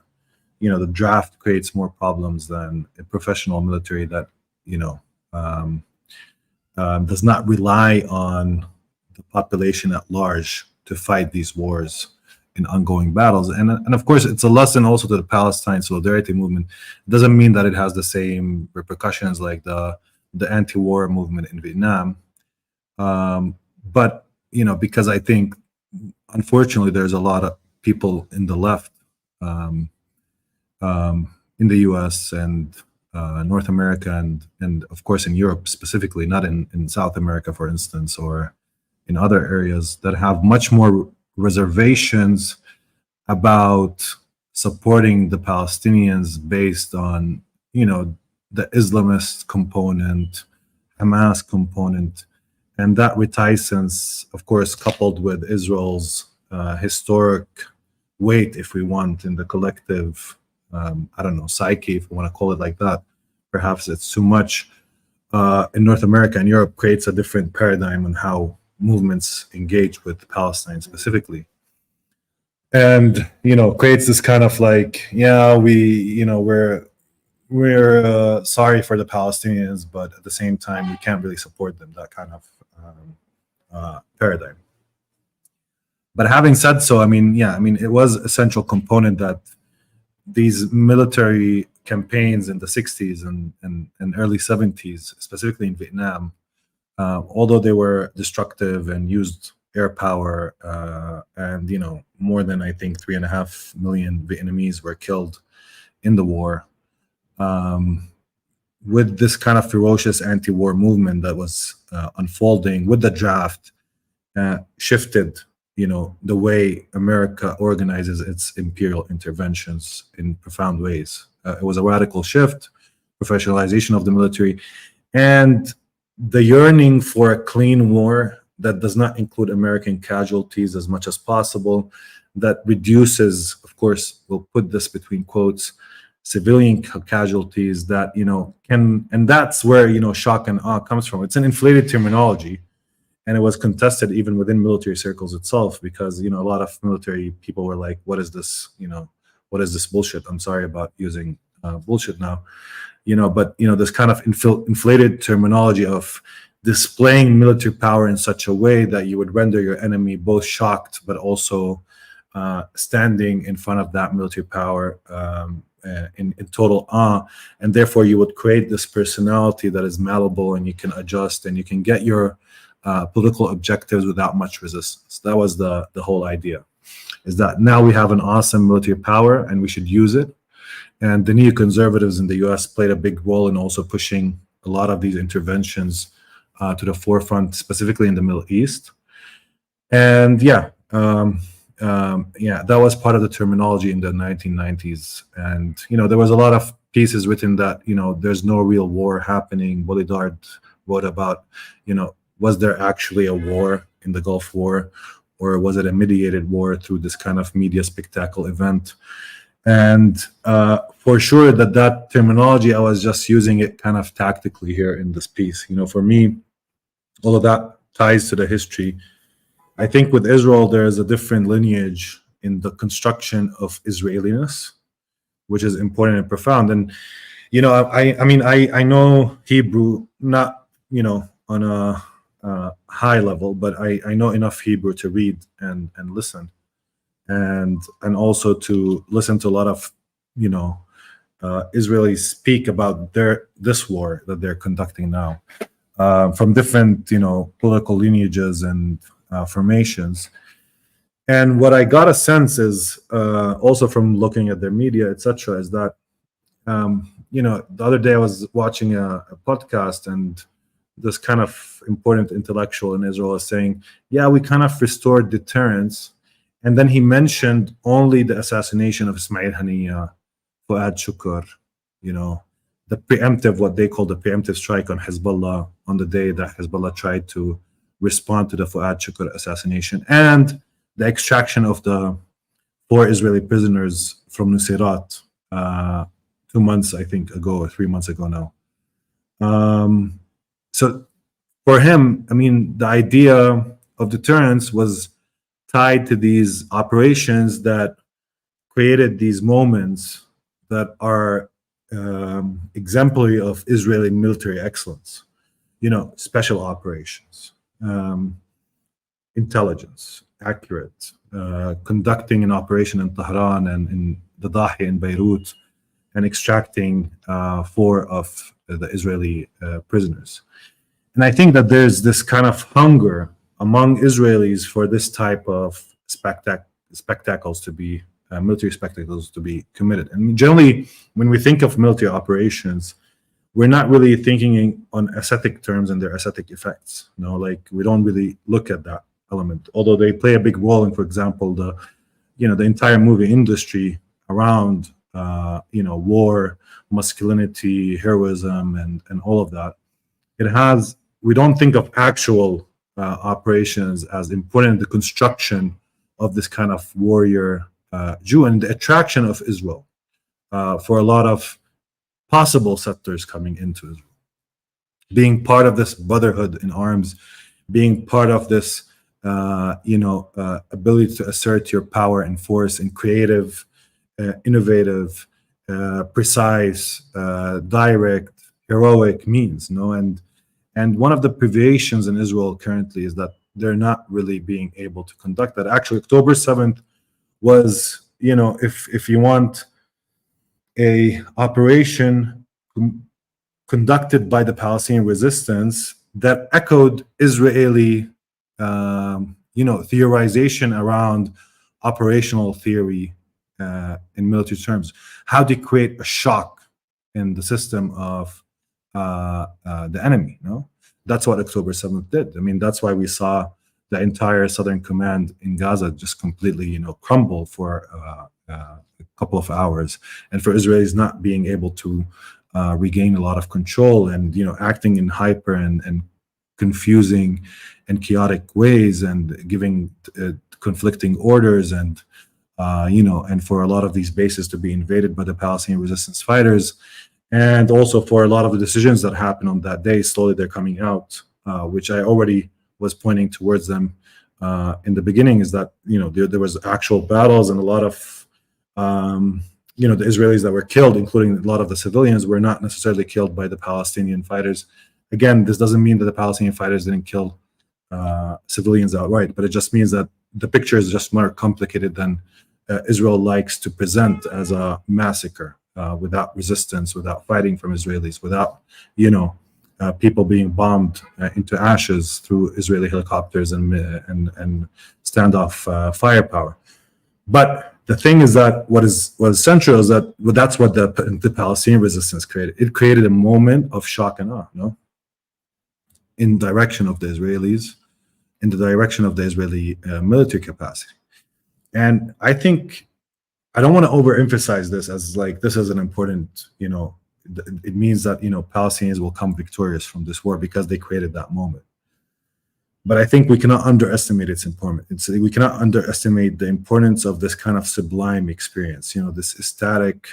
the draft creates more problems than a professional military that, does not rely on the population at large to fight these wars in ongoing battles. And of course, it's a lesson also to the Palestine Solidarity Movement. It doesn't mean that it has the same repercussions like the anti-war movement in Vietnam. But, because I think, unfortunately, there's a lot of people in the left in the US and North America and of course in Europe specifically, not in South America, for instance, or in other areas, that have much more reservations about supporting the Palestinians based on, the Islamist component, Hamas component, and that reticence, of course, coupled with Israel's historic weight, if we want, in the collective, I don't know, psyche, if we want to call it like that. Perhaps it's too much in North America and Europe, creates a different paradigm on how movements engage with Palestine specifically. And, creates this kind of like, yeah, we're sorry for the Palestinians, but at the same time, we can't really support them, that kind of paradigm. But having said so, it was a central component that these military campaigns in the 60s and early 70s, specifically in Vietnam, although they were destructive and used air power, and more than, I think, 3.5 million Vietnamese were killed in the war, with this kind of ferocious anti-war movement that was unfolding with the draft, shifted the way America organizes its imperial interventions in profound ways. It was a radical shift, professionalization of the military, and the yearning for a clean war that does not include American casualties as much as possible, that reduces, of course, we'll put this between quotes, civilian casualties that, can, and that's where, shock and awe comes from. It's an inflated terminology. And it was contested even within military circles itself, because a lot of military people were like, "What is this? What is this bullshit?" I'm sorry about using bullshit now, but this kind of inflated terminology of displaying military power in such a way that you would render your enemy both shocked, but also standing in front of that military power in total awe, and therefore you would create this personality that is malleable and you can adjust and you can get your political objectives without much resistance. That was the whole idea, is that now we have an awesome military power and we should use it. And the neoconservatives in the US played a big role in also pushing a lot of these interventions to the forefront, specifically in the Middle East. And that was part of the terminology in the 1990s. And, there was a lot of pieces written that, there's no real war happening. Bolidard wrote about, was there actually a war in the Gulf War, or was it a mediated war through this kind of media spectacle event? And for sure that terminology, I was just using it kind of tactically here in this piece. For me, all of that ties to the history. I think with Israel, there is a different lineage in the construction of Israeliness, which is important and profound. And, I know Hebrew, not, on a high level, but I know enough Hebrew to read and listen, and also to listen to a lot of Israelis speak about this war that they're conducting now. from different, political lineages and formations. And what I got a sense is, also from looking at their media, etc., is that, the other day I was watching a podcast, and this kind of important intellectual in Israel is saying, yeah, we kind of restored deterrence. And then he mentioned only the assassination of Ismail Haniyeh, Fuad Shukr, the preemptive, what they call the preemptive strike on Hezbollah on the day that Hezbollah tried to respond to the Fuad Shukr assassination, and the extraction of the 4 Israeli prisoners from Nuseirat 2 months, I think, ago, or 3 months ago now. So for him, the idea of deterrence was tied to these operations that created these moments that are exemplary of Israeli military excellence. Special operations, intelligence, accurate, conducting an operation in Tehran and in the Dahi in Beirut, and extracting 4 of the Israeli prisoners. And I think that there's this kind of hunger among Israelis for this type of spectacles to be military spectacles to be committed. And generally, when we think of military operations, we're not really thinking on aesthetic terms and their aesthetic effects. We don't really look at that element, although they play a big role in, for example, the entire movie industry around war, masculinity, heroism, and all of that. We don't think of actual operations as important in the construction of this kind of warrior Jew and the attraction of Israel for a lot of possible settlers coming into Israel. Being part of this brotherhood in arms, being part of this, ability to assert your power and force in creative, innovative, precise, direct, heroic means. And one of the privations in Israel currently is that they're not really being able to conduct that. Actually, October 7th was, if you want, a operation conducted by the Palestinian resistance that echoed Israeli, theorization around operational theory in military terms. How to create a shock in the system of the enemy. That's what October 7th did. That's why we saw the entire Southern Command in Gaza just completely, crumble for a couple of hours, and for Israelis not being able to regain a lot of control, and acting in hyper and confusing and chaotic ways, and giving conflicting orders, and and for a lot of these bases to be invaded by the Palestinian resistance fighters. And also for a lot of the decisions that happened on that day, slowly they're coming out, which I already was pointing towards them in the beginning, is that there was actual battles, and a lot of the Israelis that were killed, including a lot of the civilians, were not necessarily killed by the Palestinian fighters. Again, this doesn't mean that the Palestinian fighters didn't kill civilians outright, but it just means that the picture is just more complicated than Israel likes to present as a massacre. Without resistance, without fighting from Israelis, without people being bombed into ashes through Israeli helicopters and standoff firepower. But the thing is that what is central is that that's what the Palestinian resistance created. It created a moment of shock and awe, in direction of the Israelis, in the direction of the Israeli military capacity. And I think, I don't want to overemphasize this as this is an important, it means that, Palestinians will come victorious from this war because they created that moment. But I think we cannot underestimate its importance. We cannot underestimate the importance of this kind of sublime experience, this ecstatic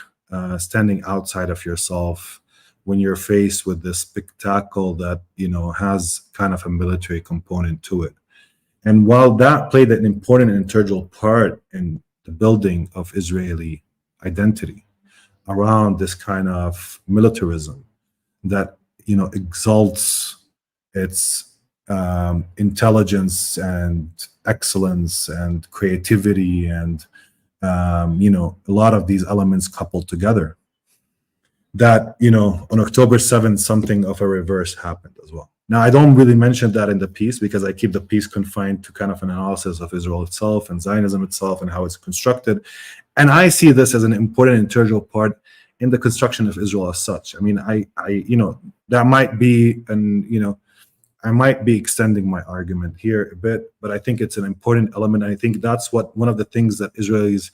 standing outside of yourself when you're faced with this spectacle that, has kind of a military component to it. And while that played an important and integral part in the building of Israeli identity around this kind of militarism that exalts its intelligence and excellence and creativity and a lot of these elements coupled together, that on October 7th something of a reverse happened as well. Now, I don't really mention that in the piece because I keep the piece confined to kind of an analysis of Israel itself and Zionism itself and how it's constructed. And I see this as an important integral part in the construction of Israel as such. I mean, that might be, I might be extending my argument here a bit, but I think it's an important element. I think that's one of the things that Israelis,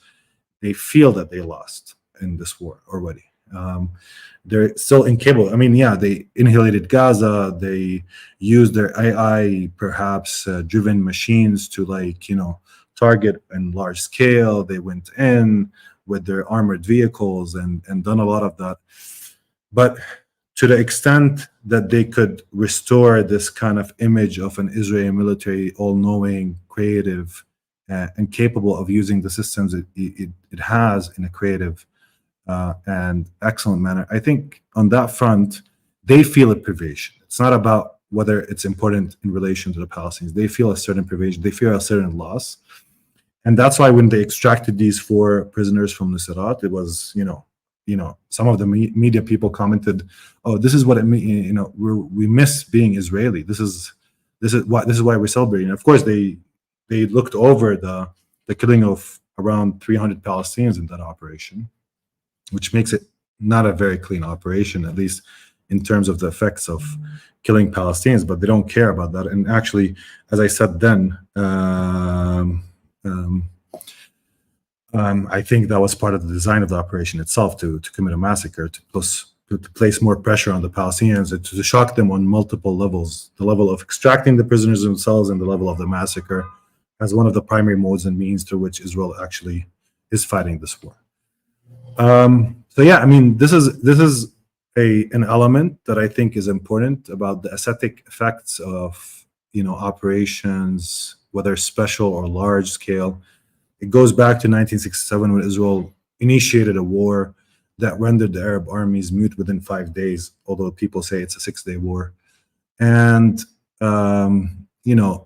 they feel that they lost in this war already. They're still incapable. I mean, yeah, they annihilated Gaza. They used their AI, perhaps driven machines to target in large scale. They went in with their armored vehicles and done a lot of that. But to the extent that they could restore this kind of image of an Israeli military, all-knowing, creative, and capable of using the systems it has in a creative and excellent manner, I think on that front, they feel a privation. It's not about whether it's important in relation to the Palestinians. They feel a certain privation. They feel a certain loss. And that's why when they extracted these 4 prisoners from Nusrat, it was, some of the media people commented, "Oh, this is what it means. We miss being Israeli. This is why we're celebrating." Of course, they looked over the killing of around 300 Palestinians in that operation, which makes it not a very clean operation, at least in terms of the effects of killing Palestinians. But they don't care about that. And actually, as I said then, I think that was part of the design of the operation itself, to commit a massacre, to place more pressure on the Palestinians, to shock them on multiple levels. The level of extracting the prisoners themselves and the level of the massacre as one of the primary modes and means through which Israel actually is fighting this war. So yeah, I mean, this is an element that I think is important about the aesthetic effects of operations, whether special or large scale. It goes back to 1967 when Israel initiated a war that rendered the Arab armies mute within 5 days, although people say it's a 6-day war, and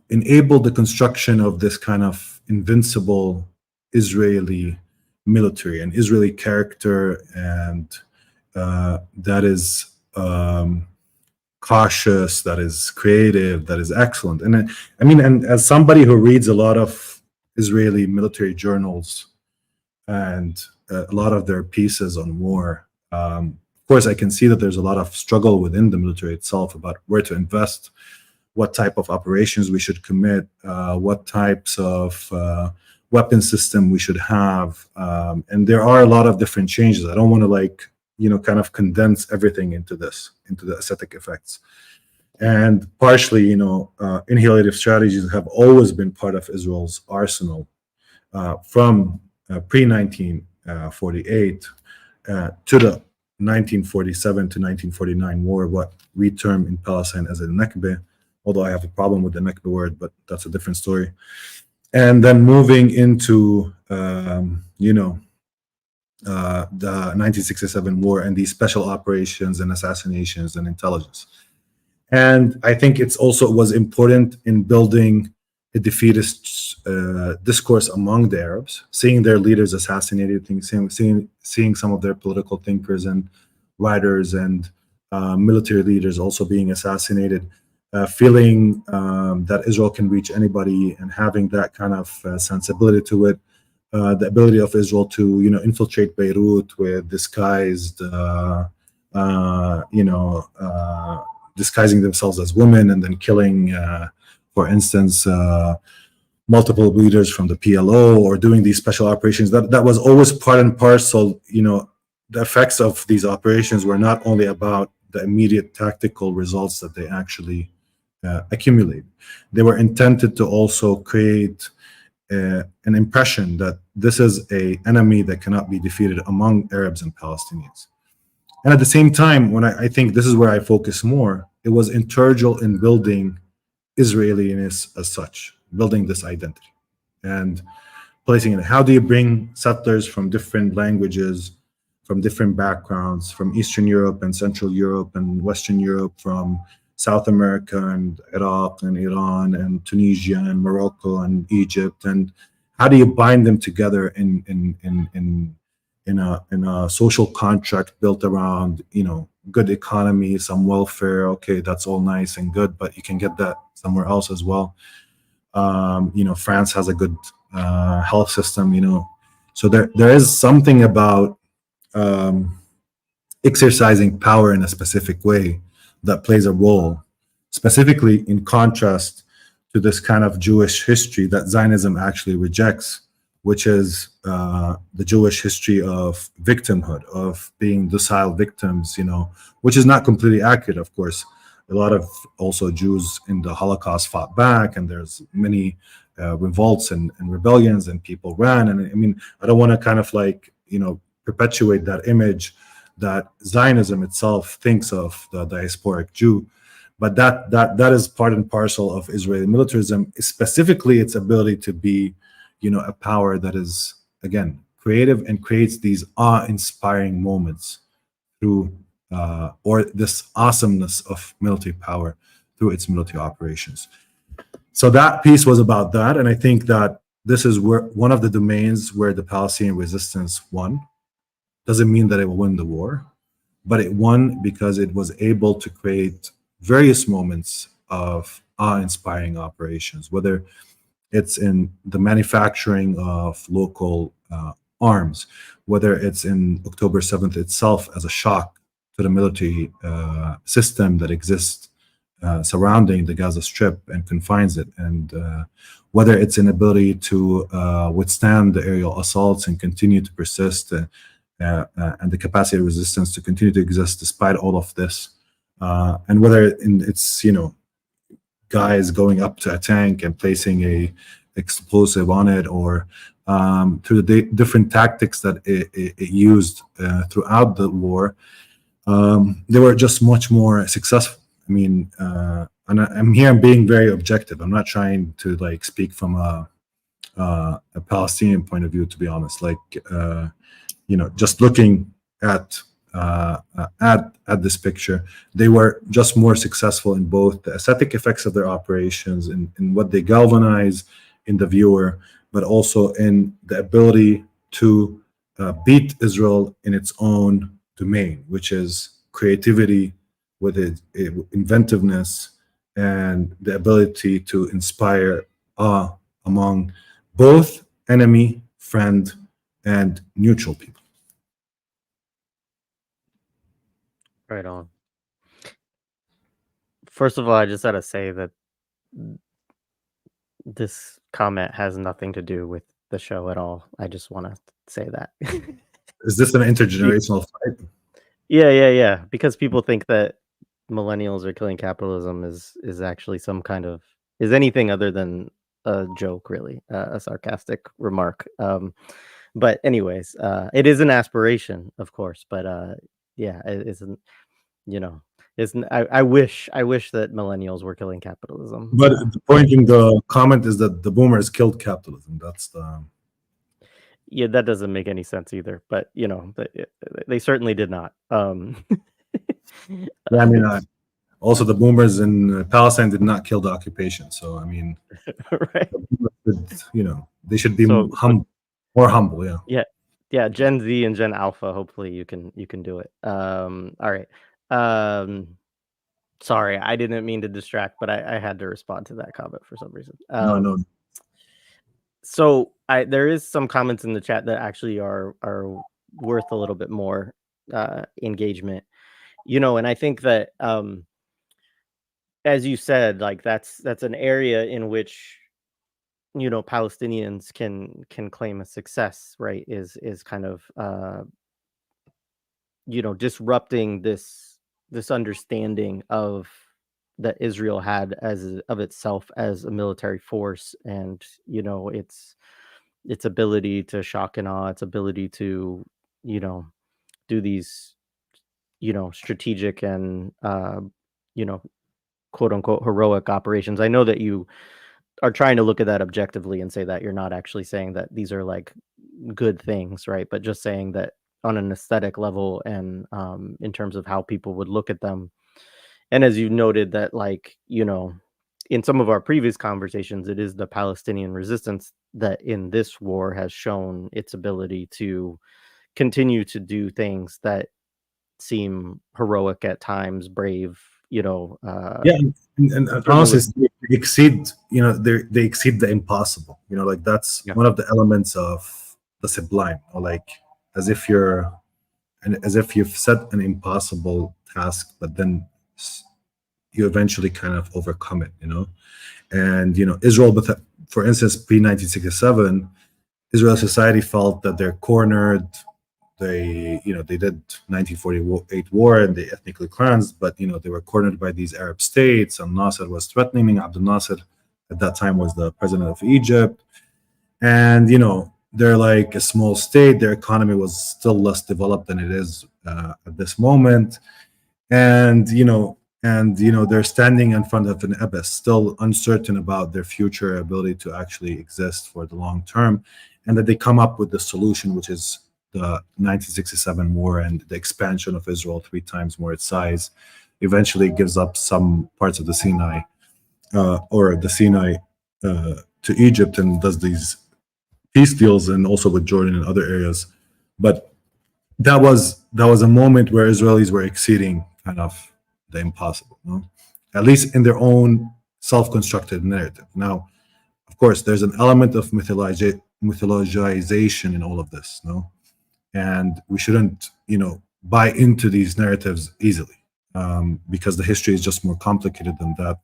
enabled the construction of this kind of invincible Israeli military, an Israeli character, and that is cautious, that is creative, that is excellent. And and as somebody who reads a lot of Israeli military journals and a lot of their pieces on war, of course, I can see that there's a lot of struggle within the military itself about where to invest, what type of operations we should commit, what types of weapon system we should have, and there are a lot of different changes. I don't want to kind of condense everything into the aesthetic effects. And partially, inhalative strategies have always been part of Israel's arsenal from pre-1948 to the 1947 to 1949 war, what we term in Palestine as a Nakba, although I have a problem with the Nakba word, but that's a different story. And then moving into, the 1967 war and these special operations and assassinations and intelligence. And I think it was important in building a defeatist discourse among the Arabs, seeing their leaders assassinated, seeing some of their political thinkers and writers and military leaders also being assassinated, feeling that Israel can reach anybody, and having that kind of sensibility to it. The ability of Israel to, infiltrate Beirut with disguised, disguising themselves as women and then killing, for instance, multiple leaders from the PLO, or doing these special operations. That was always part and parcel. The effects of these operations were not only about the immediate tactical results that they actually accumulate. They were intended to also create an impression that this is an enemy that cannot be defeated among Arabs and Palestinians. And at the same time, when I think this is where I focus more, it was integral in building Israeliness as such, building this identity and placing it. How do you bring settlers from different languages, from different backgrounds, from Eastern Europe and Central Europe and Western Europe, from South America and Iraq and Iran and Tunisia and Morocco and Egypt, and how do you bind them together in a social contract built around good economy, some welfare. Okay, that's all nice and good, but you can get that somewhere else as well. France has a good health system. So there is something about exercising power in a specific way that plays a role, specifically in contrast to this kind of Jewish history that Zionism actually rejects, which is the Jewish history of victimhood, of being docile victims, which is not completely accurate, of course. A lot of also Jews in the Holocaust fought back, and there's many revolts and rebellions, and people ran. And I mean, I don't want to kind of perpetuate that image that Zionism itself thinks of the diasporic Jew, but that is part and parcel of Israeli militarism, specifically its ability to be, a power that is, again, creative and creates these awe-inspiring moments through, or this awesomeness of military power through its military operations. So that piece was about that, and I think that this is where one of the domains where the Palestinian resistance won. Doesn't mean that it will win the war, but it won because it was able to create various moments of awe-inspiring operations, whether it's in the manufacturing of local arms, whether it's in October 7th itself as a shock to the military system that exists surrounding the Gaza Strip and confines it, and whether it's an ability to withstand the aerial assaults and continue to persist, and the capacity of resistance to continue to exist despite all of this, and whether it's guys going up to a tank and placing a explosive on it, or through the different tactics that it used throughout the war, they were just much more successful. I mean, and I'm being very objective. I'm not trying to speak from a Palestinian point of view, to be honest. Just looking at this picture, they were just more successful in both the aesthetic effects of their operations, in what they galvanize in the viewer, but also in the ability to beat Israel in its own domain, which is creativity with inventiveness and the ability to inspire awe among both enemy, friend, and neutral people.
Right on. First of all, I just gotta say that this comment has nothing to do with the show at all. I just want to say that.
Is this an intergenerational fight?
Yeah. Because people think that millennials are killing capitalism is actually is anything other than a joke, really, a sarcastic remark. But anyways, it is an aspiration, of course. But yeah, it isn't. I wish that millennials were killing capitalism.
But the point in the comment is that the boomers killed capitalism. That's the.
Yeah, that doesn't make any sense either. But they certainly did not.
Yeah, I mean, also the boomers in Palestine did not kill the occupation. So I mean,
right?
They should be more humble.
Yeah. Gen Z and Gen Alpha. Hopefully, you can do it. All right. Sorry, I didn't mean to distract, but I had to respond to that comment for some reason.
No.
So there is some comments in the chat that actually are worth a little bit more engagement, and I think that as you said, that's an area in which Palestinians can claim a success, right? Is kind of disrupting this understanding of that Israel had of itself as a military force, and its ability to shock and awe, its ability to do these strategic and quote unquote heroic operations. I know that you are trying to look at that objectively and say that you're not actually saying that these are good things, right? But just saying that on an aesthetic level, and in terms of how people would look at them. And as you noted that, in some of our previous conversations, it is the Palestinian resistance that in this war has shown its ability to continue to do things that seem heroic at times, brave,
Yeah, and honestly,
with,
they exceed, they exceed the impossible. Like that's
yeah.
one of the elements of the sublime, or like as if you're, and as if you've set an impossible task, but then you eventually kind of overcome it. And Israel, but for instance, pre 1967, Israel society felt that they're cornered. They did 1948 war and they ethnically cleansed, but they were cornered by these Arab states. And Nasser was threatening. Abdel Nasser at that time was the president of Egypt, and they're like a small state. Their economy was still less developed than it is at this moment, and they're standing in front of an abyss, still uncertain about their future ability to actually exist for the long term, and that they come up with the solution, which is the 1967 war and the expansion of Israel 3 times more its size. Eventually gives up some parts of the Sinai, to Egypt, and does these peace deals, and also with Jordan and other areas. But that was a moment where Israelis were exceeding kind of the impossible, at least in their own self-constructed narrative. Now, of course, there's an element of mythologization in all of this, and we shouldn't, buy into these narratives easily, because the history is just more complicated than that.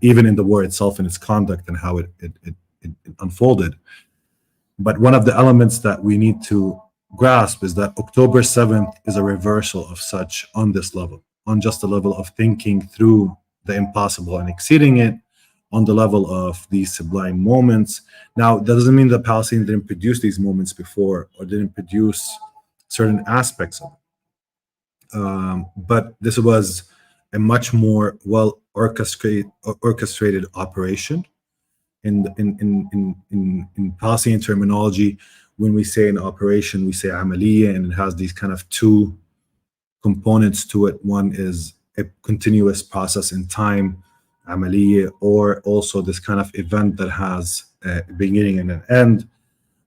Even in the war itself and its conduct and how it unfolded. But one of the elements that we need to grasp is that October 7th is a reversal of such on this level, on just the level of thinking through the impossible and exceeding it, on the level of these sublime moments. Now, that doesn't mean that Palestinians didn't produce these moments before or didn't produce certain aspects of it. But this was a much more well orchestrated operation. In Palestinian terminology, when we say an operation, we say amaliya, and it has these kind of 2 components to it. One is a continuous process in time, amaliya, or also this kind of event that has a beginning and an end,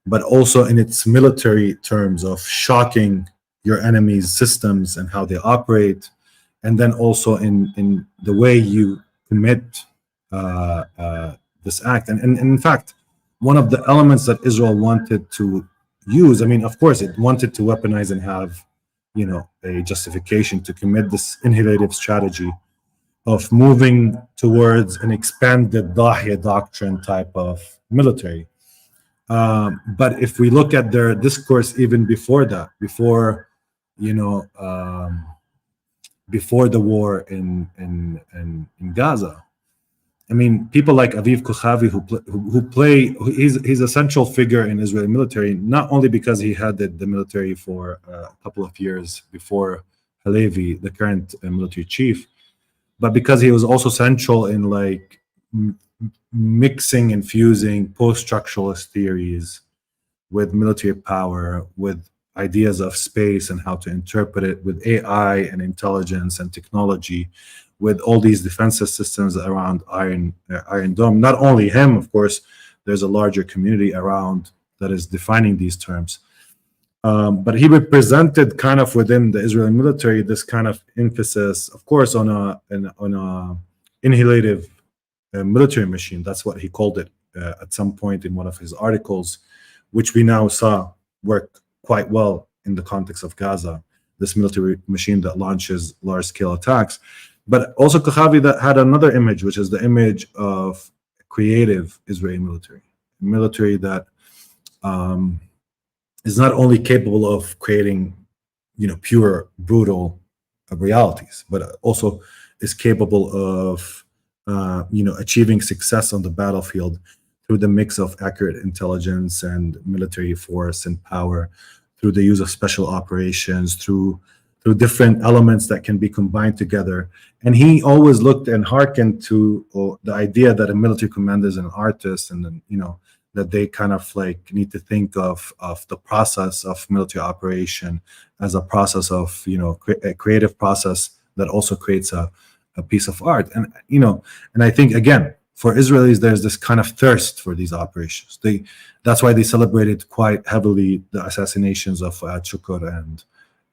but also in its military terms of shocking your enemy's systems and how they operate, and then also in the way you commit this act. And in fact, one of the elements that Israel wanted to use, of course, it wanted to weaponize and have, a justification to commit this innovative strategy of moving towards an expanded Dahya doctrine type of military. But if we look at their discourse even before that, before the war in Gaza, people like Aviv Kochavi, he's a central figure in Israeli military, not only because he had the military for a couple of years before Halevi, the current military chief, but because he was also central in mixing and fusing post-structuralist theories with military power, with ideas of space and how to interpret it, with AI and intelligence and technology, with all these defensive systems around Iron Dome. Not only him, of course, there's a larger community around that is defining these terms. But he represented kind of within the Israeli military this kind of emphasis, of course, on a inhalative military machine. That's what he called it at some point in one of his articles, which we now saw work quite well in the context of Gaza, this military machine that launches large-scale attacks. But also Kochavi that had another image, which is the image of creative Israeli military that is not only capable of creating, pure, brutal realities, but also is capable of, achieving success on the battlefield through the mix of accurate intelligence and military force and power, through the use of special operations, through different elements that can be combined together. And he always looked and hearkened to the idea that a military commander is an artist, and then, that they kind of need to think of the process of military operation as a process of, a creative process that also creates a piece of art. And, and I think, again, for Israelis, there's this kind of thirst for these operations. That's why they celebrated quite heavily the assassinations of Shukur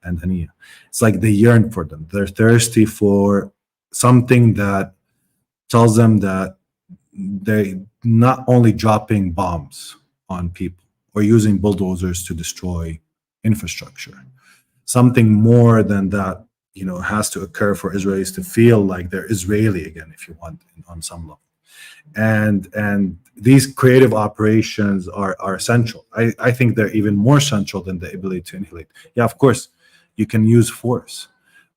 and Hania. It's like they yearn for them. They're thirsty for something that tells them that they not only dropping bombs on people or using bulldozers to destroy infrastructure. Something more than that, has to occur for Israelis to feel like they're Israeli again, if you want, on some level. And these creative operations are essential. I think they're even more central than the ability to annihilate. Yeah, of course, you can use force,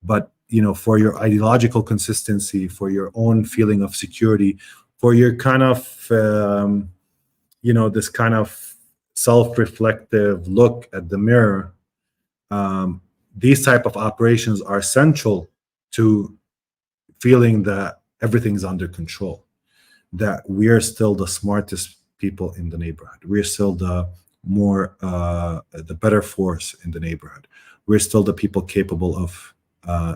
but for your ideological consistency, for your own feeling of security, for your kind of this kind of self-reflective look at the mirror, these type of operations are essential to feeling that everything's under control, that we are still the smartest people in the neighborhood. We're still the better force in the neighborhood. We're still the people capable of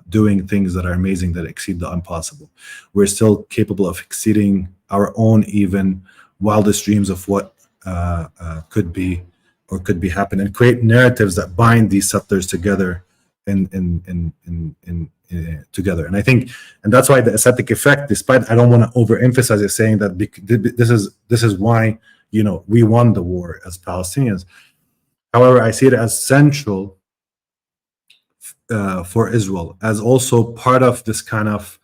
doing things that are amazing, that exceed the impossible. We're still capable of exceeding our own even wildest dreams of what could be or could be happen, and create narratives that bind these settlers together together. And I think, and that's why the ascetic effect, despite I don't want to overemphasize it, saying that this is why we won the war as Palestinians. However, I see it as central for Israel, as also part of this kind of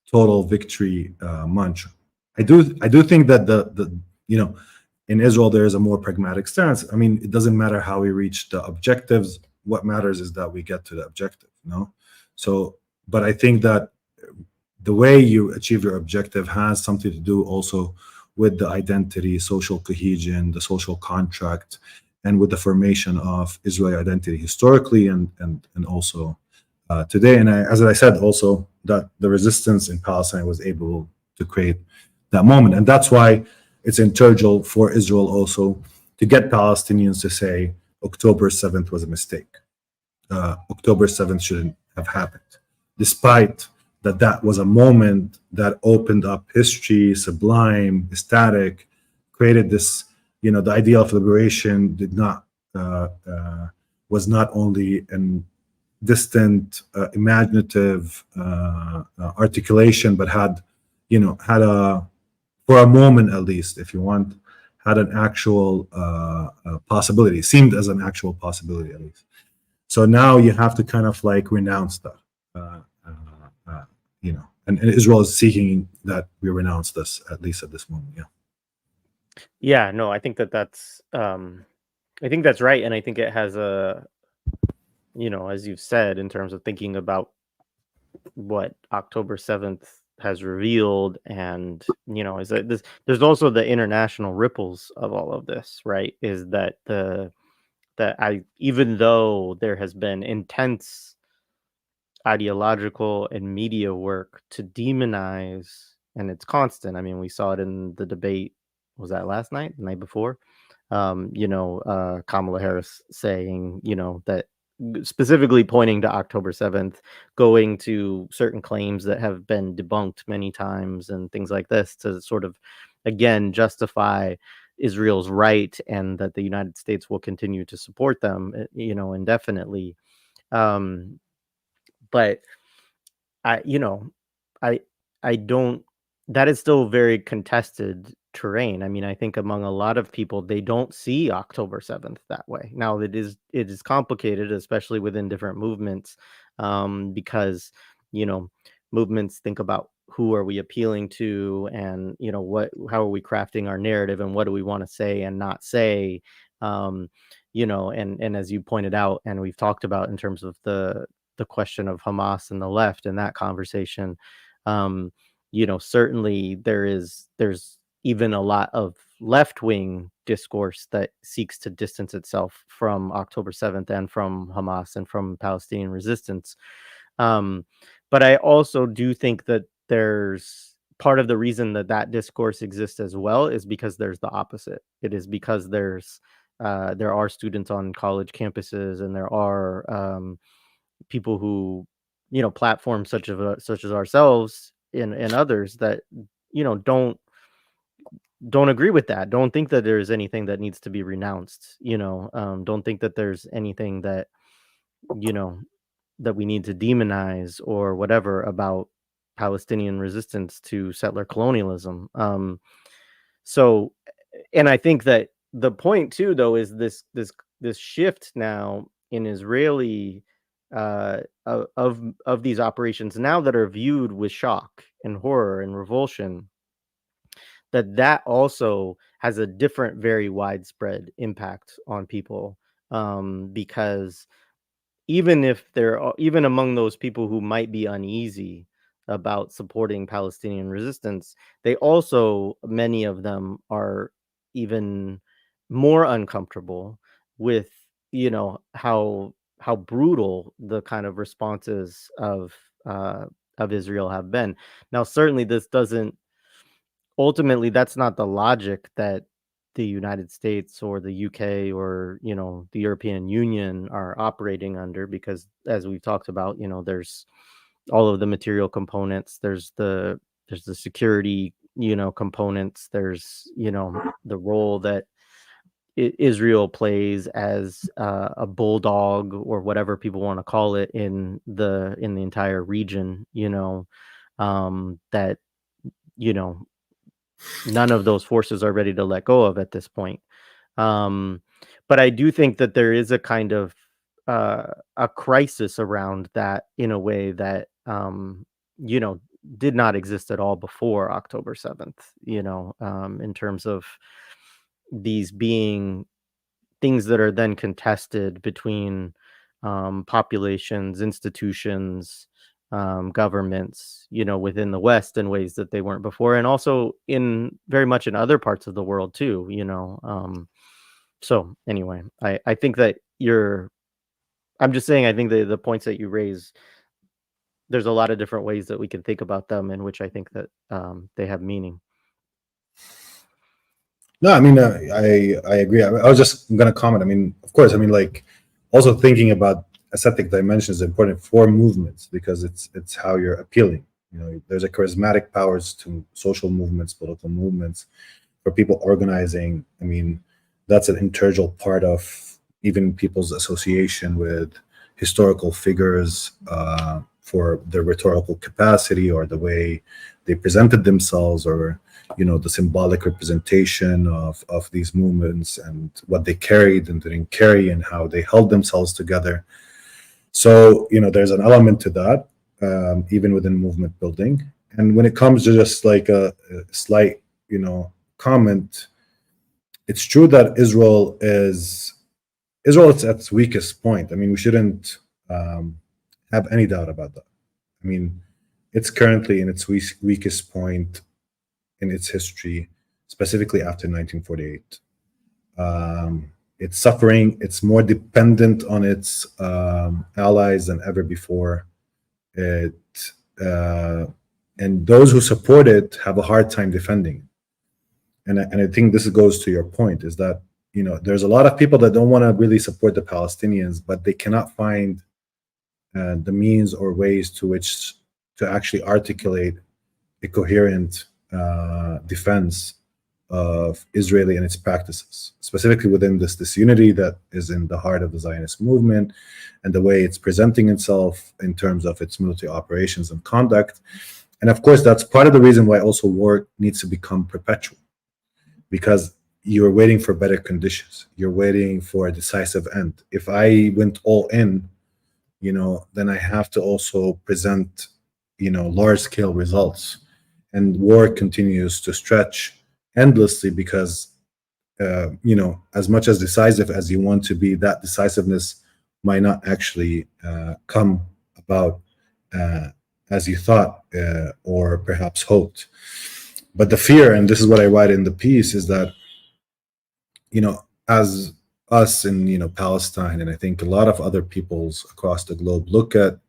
total victory mantra. I do think that the in Israel there is a more pragmatic stance. I mean, it doesn't matter how we reach the objectives. What matters is that we get to the objective. So, but I think that the way you achieve your objective has something to do also with the identity, social cohesion, the social contract, and with the formation of Israeli identity historically and also today. And as I said, also that the resistance in Palestine was able to create that moment. And that's why it's integral for Israel also to get Palestinians to say October 7th was a mistake. October 7th shouldn't have happened, despite that was a moment that opened up history, sublime, ecstatic, created this, the idea of liberation was not only an distant, imaginative articulation, but had a, for a moment at least, if you want, had an actual possibility, seemed as an actual possibility at least. So now you have to kind of like renounce that, and Israel is seeking that we renounce this, at least at this moment.
Yeah, no, I think that's right, and I think it has a, as you've said, in terms of thinking about what October 7th has revealed, and is that there's also the international ripples of all of this, right? Is that even though there has been intense ideological and media work to demonize, and it's constant. I mean, we saw it in the debate. Was that last night, the night before? Kamala Harris saying, that specifically pointing to October 7th, going to certain claims that have been debunked many times and things like this to sort of, again, justify Israel's right and that the United States will continue to support them, indefinitely. But I, I, I don't, that is still very contested terrain. I mean, I think among a lot of people, they don't see October 7th that way. Now it is complicated, especially within different movements, because, movements think about who are we appealing to, and, how are we crafting our narrative, and what do we want to say and not say. And as you pointed out, and we've talked about in terms of the question of Hamas and the left in that conversation, certainly there's even a lot of left-wing discourse that seeks to distance itself from October 7th and from Hamas and from Palestinian resistance. But I also do think that there's part of the reason that discourse exists as well is because there's the opposite. It is because there are students on college campuses, and there are people who, platforms such as ourselves and others that, don't agree with that, don't think that there's anything that needs to be renounced, don't think that there's anything that, that we need to demonize or whatever about Palestinian resistance to settler colonialism. So, and I think that the point too, though, is this shift now in Israeli of these operations now that are viewed with shock and horror and revulsion, that also has a different, very widespread impact on people, because even among those people who might be uneasy about supporting Palestinian resistance, they also, many of them, are even more uncomfortable with, how brutal the kind of responses of Israel have been. Now, certainly, this doesn't ultimately, that's not the logic that the United States or the UK or, the European Union are operating under, because as we've talked about, there's all of the material components, there's the security, components, there's, the role that Israel plays as a bulldog or whatever people want to call it in the entire region, that, you know none of those forces are ready to let go of at this point. Um, but I do think that there is a kind of a crisis around that in a way that you know did not exist at all before October 7th. In terms of these being things that are then contested between populations, institutions, governments, within the West in ways that they weren't before, and also in very much in other parts of the world too. So anyway, I think that I'm just saying, I think the points that you raise, there's a lot of different ways that we can think about them in which I think that they have meaning.
No, I mean, I agree. I was just going to comment. I mean, of course, I mean, like, also thinking about ascetic dimension is important for movements because it's how you're appealing. There's a charismatic powers to social movements, political movements, for people organizing. I mean, that's an integral part of even people's association with historical figures, for their rhetorical capacity or the way they presented themselves, or the symbolic representation of these movements and what they carried and didn't carry and how they held themselves together. So there's an element to that, even within movement building. And when it comes to just like a slight comment, it's true that Israel is at its weakest point. I mean, we shouldn't have any doubt about that. I mean, it's currently in its weakest point in its history, specifically after 1948. It's suffering. It's more dependent on its allies than ever before. And those who support it have a hard time defending. And I think this goes to your point, is that there's a lot of people that don't want to really support the Palestinians, but they cannot find the means or ways to actually articulate a coherent defense of Israeli and its practices, specifically within this unity that is in the heart of the Zionist movement and the way it's presenting itself in terms of its military operations and conduct. And of course, that's part of the reason why also war needs to become perpetual, because you're waiting for better conditions. You're waiting for a decisive end. If I went all in, then I have to also present, large-scale results. And war continues to stretch endlessly because, as much as decisive as you want to be, that decisiveness might not actually come about as you thought or perhaps hoped. But the fear, and this is what I write in the piece, is that, as us in, Palestine, and I think a lot of other peoples across the globe look at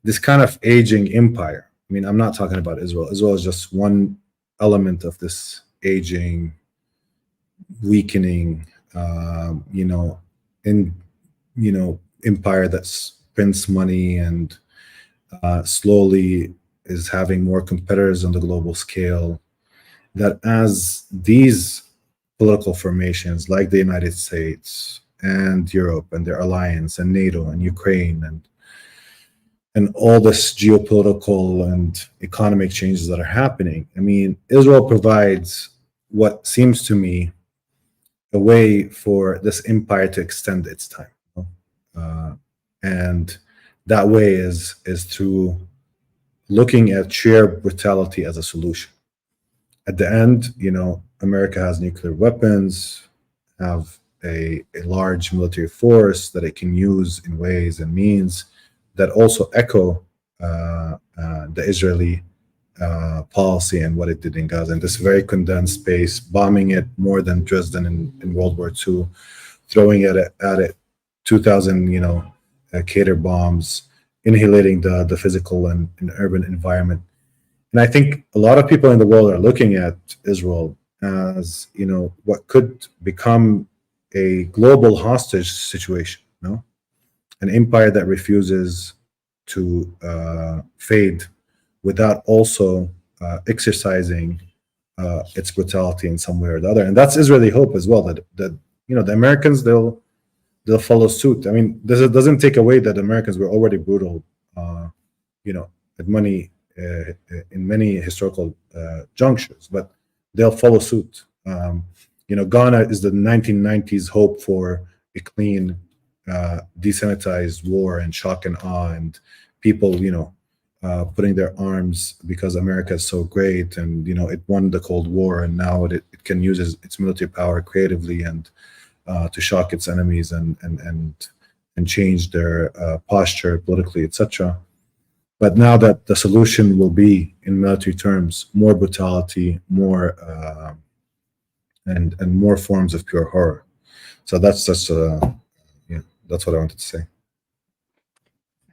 this kind of aging empire. I mean, I'm not talking about Israel. Israel is just one element of this aging, weakening, empire that prints money and slowly is having more competitors on the global scale. That as these political formations, like the United States and Europe and their alliance and NATO and Ukraine and and all this geopolitical and economic changes that are happening. I mean, Israel provides what seems to me a way for this empire to extend its time. And that way is through looking at sheer brutality as a solution. At the end, America has nuclear weapons, have a large military force that it can use in ways and means that also echo the Israeli policy and what it did in Gaza in this very condensed space, bombing it more than Dresden in World War II, throwing at it 2,000 Cater bombs, annihilating the physical and urban environment. And I think a lot of people in the world are looking at Israel as what could become a global hostage situation, an empire that refuses to fade without also exercising its brutality in some way or the other. And that's Israeli hope as well, that the Americans, they'll follow suit. I mean, this doesn't take away that Americans were already brutal, at in many historical junctures, but they'll follow suit. Ghana is the 1990s hope for a clean, desanitized war and shock and awe, and people, putting their arms because America is so great, and it won the Cold War, and now it can use its military power creatively and to shock its enemies and change their posture politically, etc. But now that the solution will be, in military terms, more brutality, more and more forms of pure horror. So that's just that's what I wanted to say.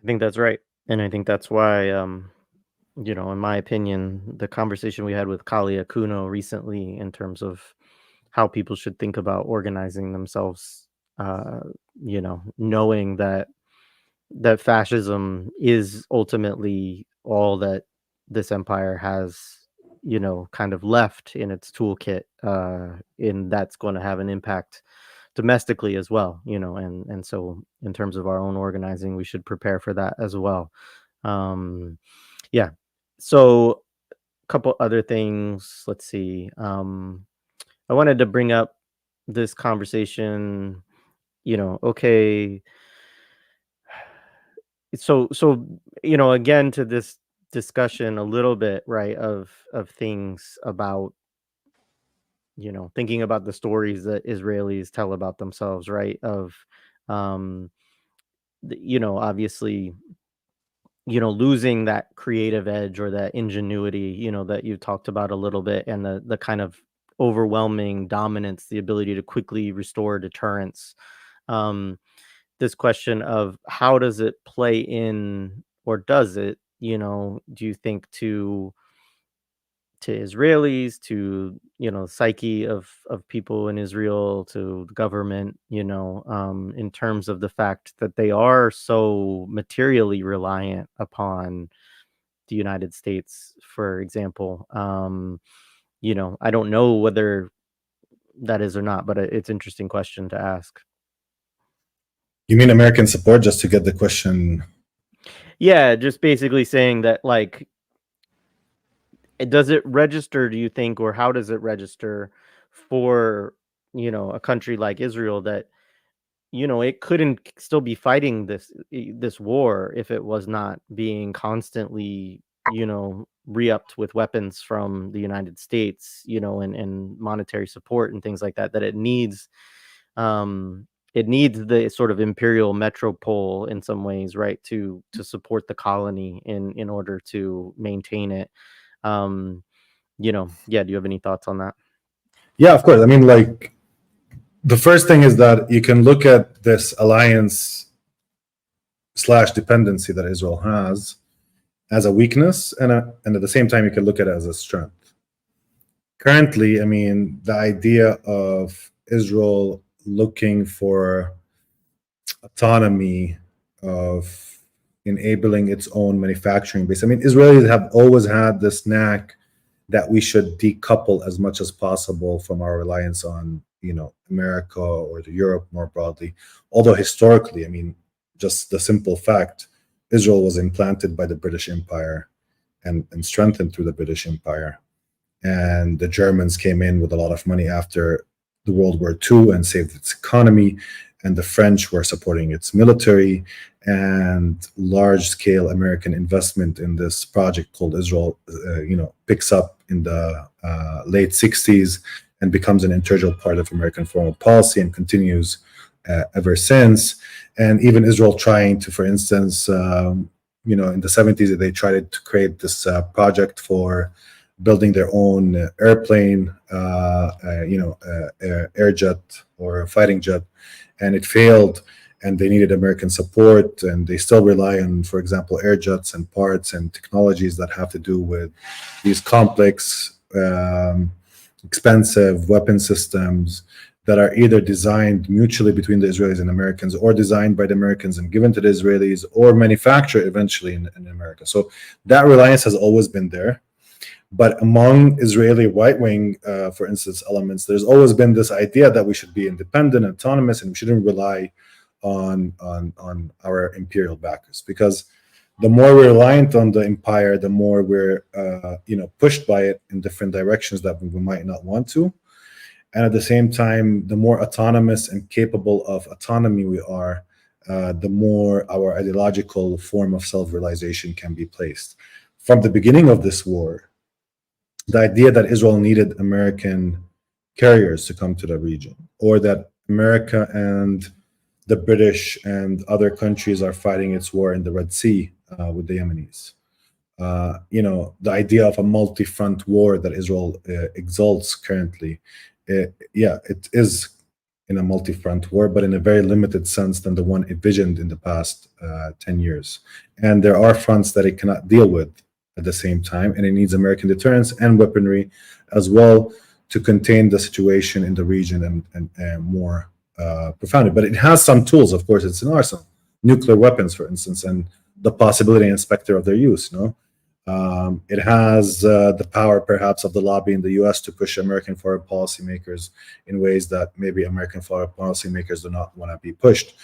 I think that's right, and I think that's why, in my opinion, the conversation we had with Kalia Kuno recently in terms of how people should think about organizing themselves, knowing that fascism is ultimately all that this empire has, kind of left in its toolkit, and that's going to have an impact domestically as well, and so in terms of our own organizing, we should prepare for that as well. So a couple other things. Let's see. I wanted to bring up this conversation, okay. So, again, to this discussion a little bit, right, of things about, thinking about the stories that Israelis tell about themselves, right, of, obviously, losing that creative edge or that ingenuity, that you talked about a little bit, and the kind of overwhelming dominance, the ability to quickly restore deterrence. This question of how does it play in, or does it, do you think to Israelis, to psyche of people in Israel, to the government, in terms of the fact that they are so materially reliant upon the United States, for example. I don't know whether that is or not, but it's an interesting question to ask.
You mean American support, just to get the question?
Yeah, just basically saying that, like, does it register, do you think, or how does it register for, a country like Israel that, it couldn't still be fighting this war if it was not being constantly, re-upped with weapons from the United States, and monetary support and things like that, that it needs the sort of imperial metropole in some ways, right, to support the colony in order to maintain it. Do you have any thoughts on that?
Yeah, of course. I mean, like, the first thing is that you can look at this alliance / dependency that Israel has as a weakness, and at the same time you can look at it as a strength. Currently, I mean, the idea of Israel looking for autonomy, of enabling its own manufacturing base. I mean, Israelis have always had this knack that we should decouple as much as possible from our reliance on, America or Europe more broadly. Although historically, I mean, just the simple fact, Israel was implanted by the British Empire and strengthened through the British Empire. And the Germans came in with a lot of money after the World War II and saved its economy. And the French were supporting its military, and large-scale American investment in this project called Israel, picks up in the late 60s and becomes an integral part of American foreign policy and continues ever since. And even Israel trying to, for instance, in the 70s, they tried to create this project for building their own airplane, air jet or fighting jet, and it failed. And they needed American support, and they still rely on, for example, air jets and parts and technologies that have to do with these complex, expensive weapon systems that are either designed mutually between the Israelis and Americans, or designed by the Americans and given to the Israelis, or manufactured eventually in America. So that reliance has always been there. But among Israeli right-wing, for instance, elements, there's always been this idea that we should be independent, autonomous, and we shouldn't rely on our imperial backers, because the more we're reliant on the empire, the more we're pushed by it in different directions that we might not want to. And at the same time, the more autonomous and capable of autonomy we are, the more our ideological form of self-realization can be placed. From the beginning of this war, the idea that Israel needed American carriers to come to the region, or that America and the British and other countries are fighting its war in the Red Sea with the Yemenis. The idea of a multi-front war that Israel exalts currently, it is in a multi-front war, but in a very limited sense than the one envisioned in the past 10 years. And there are fronts that it cannot deal with at the same time, and it needs American deterrence and weaponry as well to contain the situation in the region and more profoundly. But it has some tools, of course. It's an arsenal, nuclear weapons, for instance, and the possibility and specter of their use. It has the power, perhaps, of the lobby in the U.S. to push American foreign policymakers in ways that maybe American foreign policymakers do not want to be pushed.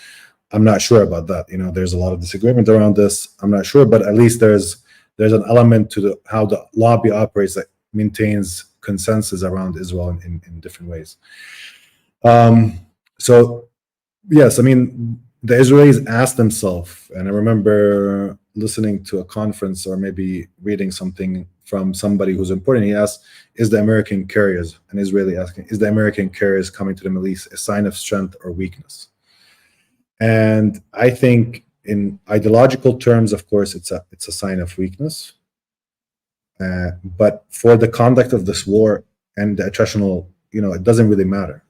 I'm not sure about that. There's a lot of disagreement around this. I'm not sure, but at least there's an element to how the lobby operates that maintains consensus around Israel in different ways. So, yes, the Israelis asked themselves, and I remember listening to a conference or maybe reading something from somebody who's important. He asked, is the American carriers, an Israeli asking, is the American carriers coming to the Middle East a sign of strength or weakness? And I think in ideological terms, of course, it's a sign of weakness. But for the conduct of this war and the attritional, it doesn't really matter.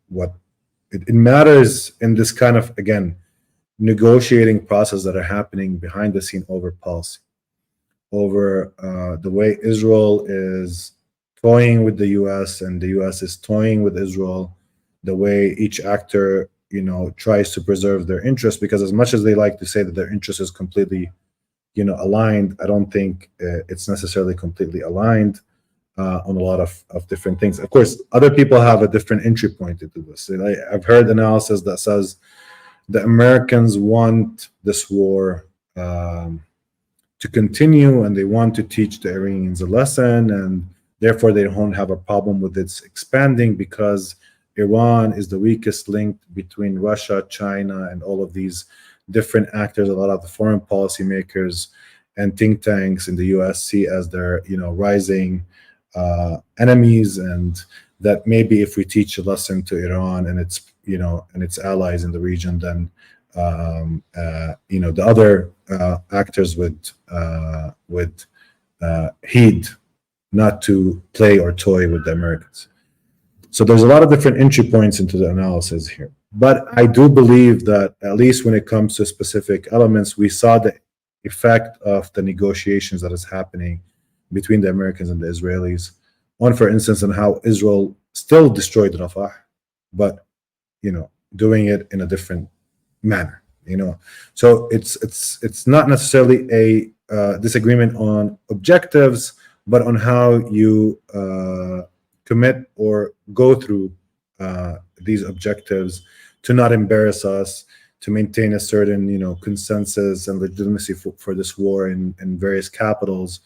What it matters in this kind of, again, negotiating process that are happening behind the scene over policy, over the way Israel is toying with the U.S. and the U.S. is toying with Israel, the way each actor tries to preserve their interest, because as much as they like to say that their interest is completely, aligned, I don't think it's necessarily completely aligned on a lot of different things. Of course, other people have a different entry point into this. I've heard analysis that says the Americans want this war to continue, and they want to teach the Iranians a lesson, and therefore they don't have a problem with its expanding, because Iran is the weakest link between Russia, China, and all of these different actors. A lot of the foreign policymakers and think tanks in the U.S. see as their, rising enemies, and that maybe if we teach a lesson to Iran and its, and its allies in the region, then the other actors would heed not to play or toy with the Americans. So there's a lot of different entry points into the analysis here. But I do believe that, at least when it comes to specific elements, we saw the effect of the negotiations that is happening between the Americans and the Israelis. One, for instance, on how Israel still destroyed Rafah, but doing it in a different manner. So it's not necessarily a disagreement on objectives, but on how you commit or go through these objectives, to not embarrass us, to maintain a certain, consensus and legitimacy for this war in various capitals,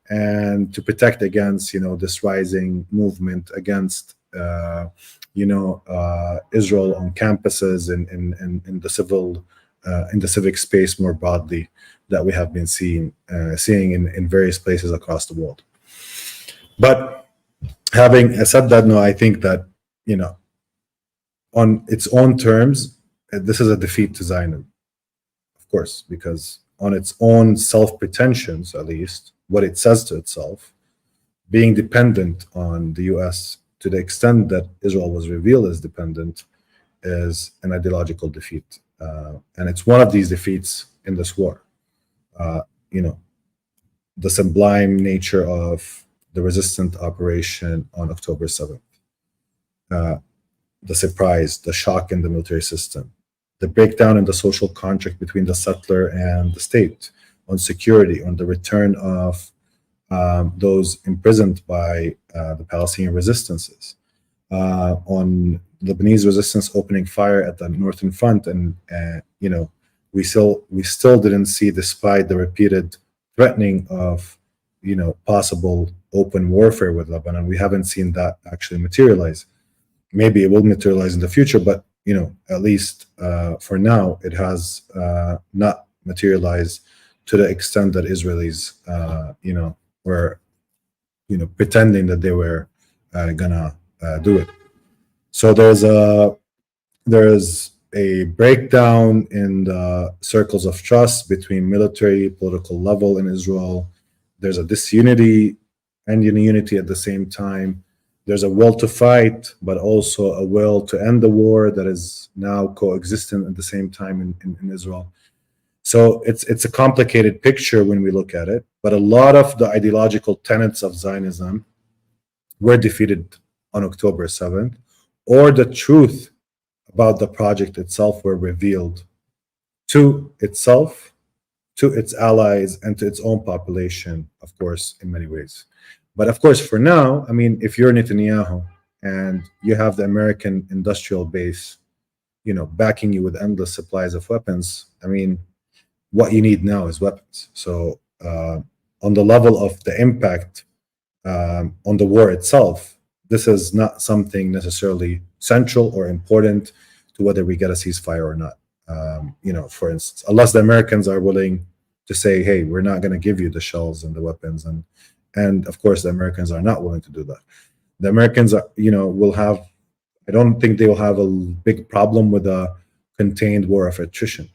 and to protect against, this rising movement against, Israel on campuses and in the in the civic space more broadly that we have been seeing in various places across the world. But having said that, no, I think that, on its own terms, this is a defeat to Zionism, of course, because on its own self-pretensions, at least, what it says to itself, being dependent on the US to the extent that Israel was revealed as dependent, is an ideological defeat. And it's one of these defeats in this war. The sublime nature of the resistant operation on October 7th. The surprise, the shock in the military system, the breakdown in the social contract between the settler and the state on security, on the return of those imprisoned by the Palestinian resistances, on Lebanese resistance opening fire at the northern front, and we still didn't see, despite the repeated threatening of possible open warfare with Lebanon, we haven't seen that actually materialize. Maybe it will materialize in the future, but at least for now, it has not materialized to the extent that Israelis, were, pretending that they were gonna do it. So there's a breakdown in the circles of trust between military, political level in Israel. There's a disunity and unity at the same time. There's a will to fight, but also a will to end the war that is now coexistent at the same time in Israel. So it's a complicated picture when we look at it, but a lot of the ideological tenets of Zionism were defeated on October 7th, or the truth about the project itself were revealed to itself, to its allies, and to its own population, of course, in many ways. But of course, for now, I mean, if you're Netanyahu and you have the American industrial base, backing you with endless supplies of weapons, I mean, what you need now is weapons. So on the level of the impact on the war itself, this is not something necessarily central or important to whether we get a ceasefire or not. For instance, unless the Americans are willing to say, hey, we're not going to give you the shells and the weapons, and of course the Americans are not willing to do that. The Americans are, will have, I don't think they will have a big problem with a contained war of attrition,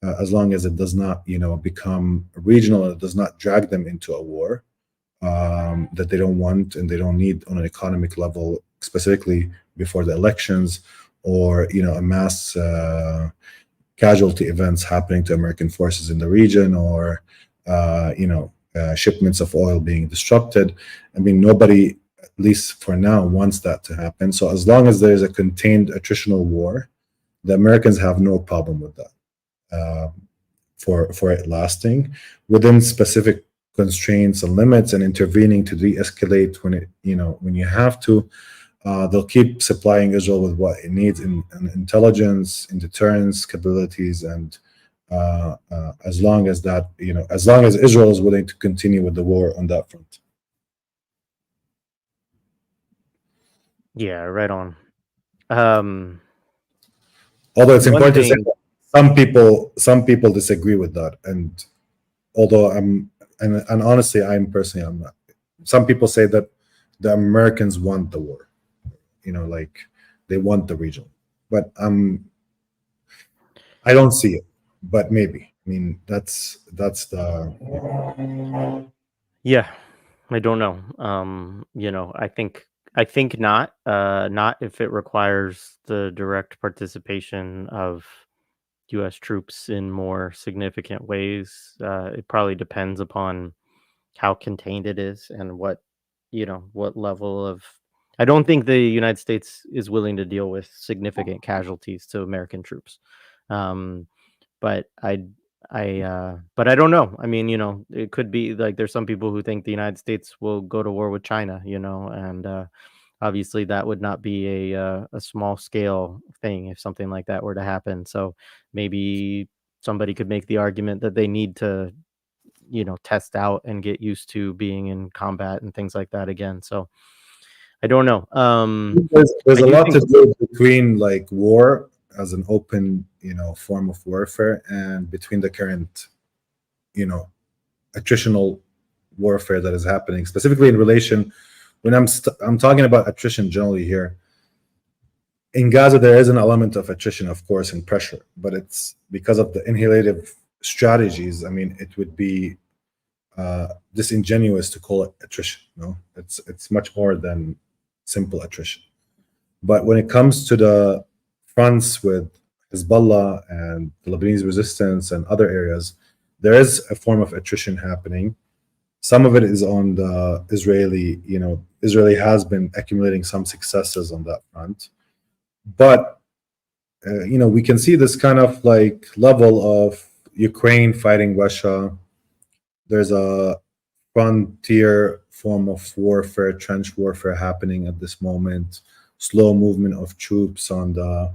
as long as it does not, become regional, and it does not drag them into a war that they don't want and they don't need on an economic level, specifically before the elections, or a mass casualty events happening to American forces in the region, or shipments of oil being disrupted. I mean, nobody, at least for now, wants that to happen. So as long as there is a contained attritional war, the Americans have no problem with that. For it lasting within specific constraints and limits, and intervening to de-escalate when it, when you have to. They'll keep supplying Israel with what it needs in intelligence, in deterrence capabilities, and as long as that, as long as Israel is willing to continue with the war on that front.
Yeah, right on.
Although it's important to say that some people disagree with that, and although and honestly, I'm not. Some people say that the Americans want the war, like they want the region, but I don't see it. But maybe, I mean, that's the.
Yeah, I don't know. I think not. Not if it requires the direct participation of U.S. troops in more significant ways. It probably depends upon how contained it is and what level of. I don't think the United States is willing to deal with significant casualties to American troops. But I don't know. I mean, it could be like there's some people who think the United States will go to war with China, and obviously that would not be a small scale thing if something like that were to happen. So maybe somebody could make the argument that they need to, test out and get used to being in combat and things like that again. So I don't know.
There's
I
a
do
lot
think
to do between like war as an open, form of warfare, and between the current, attritional warfare that is happening, specifically in relation. When I'm talking about attrition generally here in Gaza, there is an element of attrition, of course, and pressure, but it's because of the inhalative strategies. I mean, it would be disingenuous to call it attrition. No, it's much more than simple attrition. But when it comes to the fronts with Hezbollah and the Lebanese resistance and other areas, there is a form of attrition happening. Some of it is on the Israeli, Israeli has been accumulating some successes on that front. But, we can see this kind of like level of Ukraine fighting Russia. There's a frontier form of warfare, trench warfare happening at this moment. Slow movement of troops on the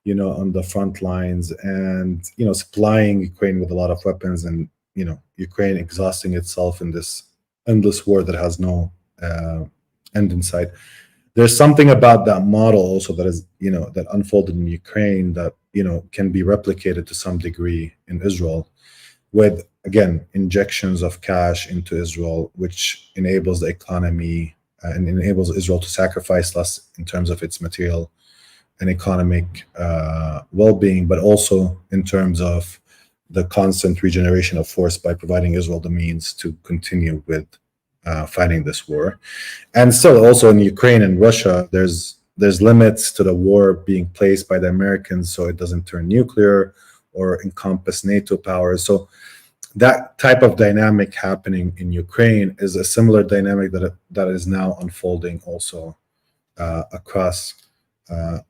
on the front lines, and supplying Ukraine with a lot of weapons, and Ukraine exhausting itself in this endless war that has no end in sight. There's something about that model also that is that unfolded in Ukraine that can be replicated to some degree in Israel, with again injections of cash into Israel, which enables the economy and enables Israel to sacrifice less in terms of its material and economic well-being, but also in terms of the constant regeneration of force by providing Israel the means to continue with fighting this war. And still, also in Ukraine and Russia, there's limits to the war being placed by the Americans, so it doesn't turn nuclear or encompass NATO powers. So that type of dynamic happening in Ukraine is a similar dynamic that is now unfolding also across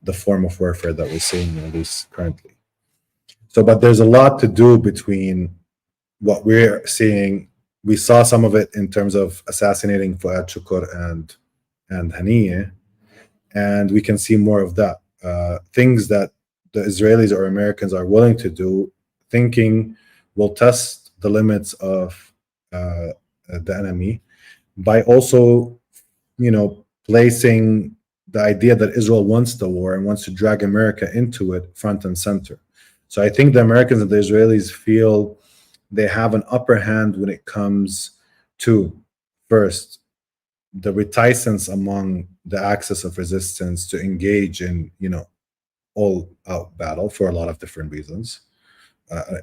the form of warfare that we're seeing, at least currently. So, but there's a lot to do between what we're seeing. We saw some of it in terms of assassinating Fuad Shukur and Haniyeh, and we can see more of that. Things that the Israelis or Americans are willing to do, thinking will test the limits of the enemy by also, placing the idea that Israel wants the war and wants to drag America into it front and center. So I think the Americans and the Israelis feel they have an upper hand when it comes to, first, the reticence among the axis of resistance to engage in, all-out battle for a lot of different reasons.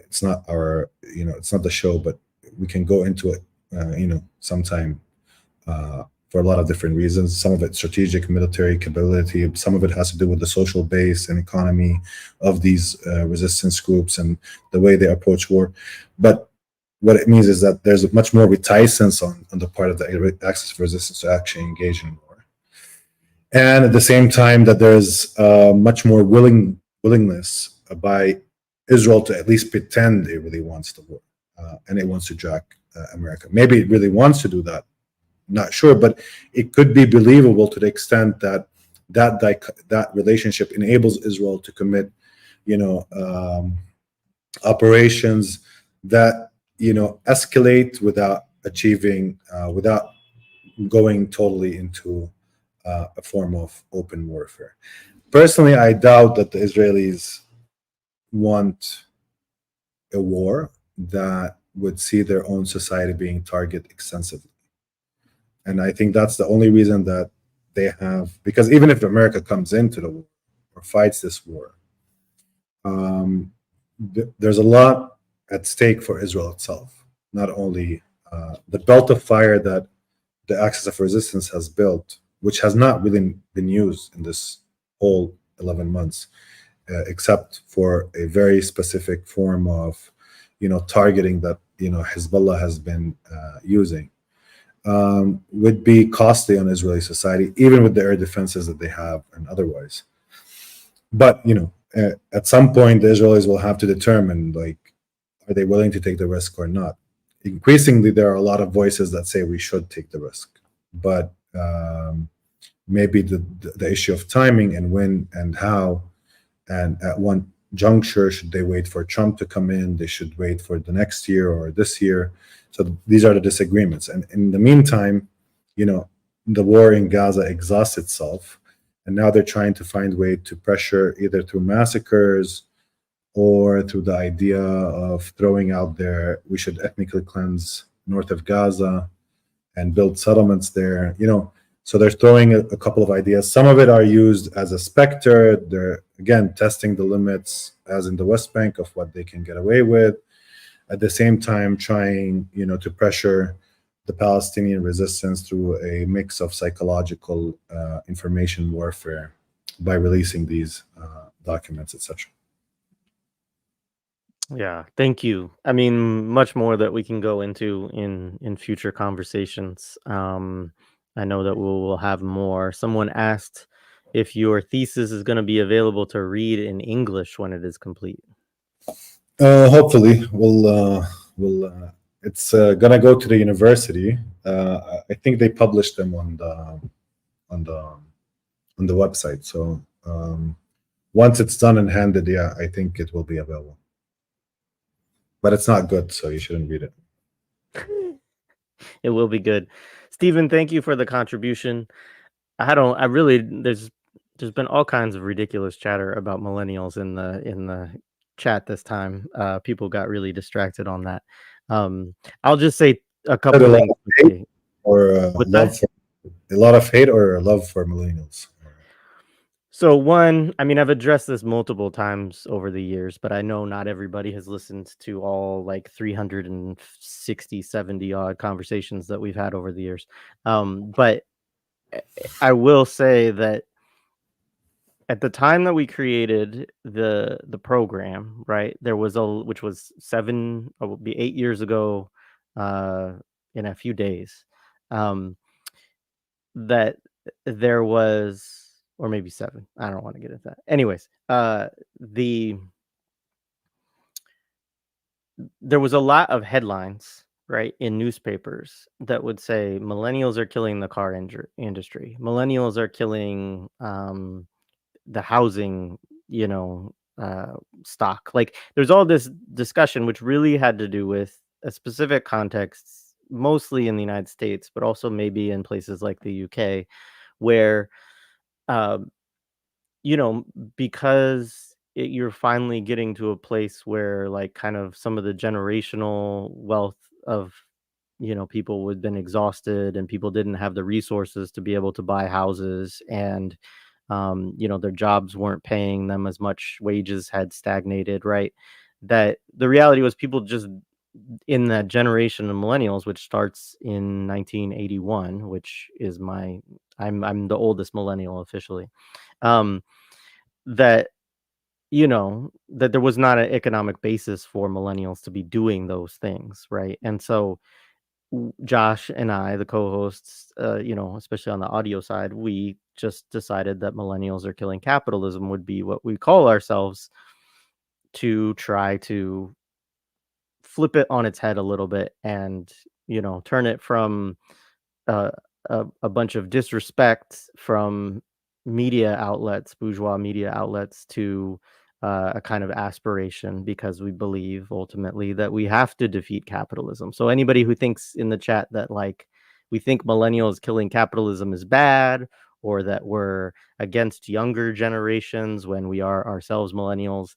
It's not our, it's not the show, but we can go into it, sometime for a lot of different reasons. Some of it strategic military capability, some of it has to do with the social base and economy of these resistance groups and the way they approach war. But what it means is that there's much more reticence on the part of the axis of resistance to actually engage in war. And at the same time that there's much more willingness by Israel to at least pretend it really wants the war and it wants to drag America. Maybe it really wants to do that. Not sure, but it could be believable to the extent that that relationship enables Israel to commit, operations that escalate without achieving, without going totally into a form of open warfare. Personally, I doubt that the Israelis want a war that would see their own society being targeted extensively. And I think that's the only reason that they have, because even if America comes into the war or fights this war, there's a lot at stake for Israel itself. Not only the belt of fire that the axis of resistance has built, which has not really been used in this whole 11 months, except for a very specific form of, targeting that, Hezbollah has been using. Would be costly on Israeli society, even with the air defenses that they have and otherwise. But at some point, the Israelis will have to determine, like, are they willing to take the risk or not? Increasingly, there are a lot of voices that say we should take the risk, but maybe the issue of timing and when and how, and at one juncture, should they wait for Trump to come in? They should wait for the next year or this year. So these are the disagreements. And in the meantime, the war in Gaza exhausts itself, and now they're trying to find a way to pressure either through massacres or through the idea of throwing out there, we should ethnically cleanse north of Gaza and build settlements there. So they're throwing a couple of ideas. Some of it are used as a specter. They're, again, testing the limits, as in the West Bank, of what they can get away with. At the same time, trying, to pressure the Palestinian resistance through a mix of psychological information warfare by releasing these documents, etc.
Yeah, thank you. I mean, much more that we can go into in future conversations. I know that we'll have more. Someone asked if your thesis is going to be available to read in English when it is complete.
Hopefully, it's gonna go to the university. I think they published them on the website. So once it's done and handed, yeah, I think it will be available. But it's not good, so you shouldn't read it.
It will be good. Stephen, thank you for the contribution. There's been all kinds of ridiculous chatter about millennials in the chat this time. People got really distracted on that. I'll just say a couple things.
Or a lot of hate or love for millennials.
So one, I mean, I've addressed this multiple times over the years, but I know not everybody has listened to all like 360, 70 odd conversations that we've had over the years. But I will say that at the time that we created the program, right, there was which was 8 years ago, in a few days, that there was, or maybe 7. I don't want to get into that. Anyways, there was a lot of headlines, right, in newspapers that would say millennials are killing the car industry. Millennials are killing the housing, stock. Like, there's all this discussion which really had to do with a specific context, mostly in the United States, but also maybe in places like the UK, where because you're finally getting to a place where, like, kind of some of the generational wealth of people would have been exhausted, and people didn't have the resources to be able to buy houses, and their jobs weren't paying them as much, wages had stagnated, right? That the reality was, people just in that generation of millennials, which starts in 1981, which is I'm the oldest millennial officially, that that there was not an economic basis for millennials to be doing those things, right? And so Josh and I, the co-hosts, especially on the audio side, we just decided that millennials are killing capitalism would be what we call ourselves, to try to flip it on its head a little bit and turn it from a bunch of disrespect from media outlets, bourgeois media outlets, to a kind of aspiration, because we believe ultimately that we have to defeat capitalism. So anybody who thinks in the chat that, like, we think millennials killing capitalism is bad, or that we're against younger generations when we are ourselves millennials,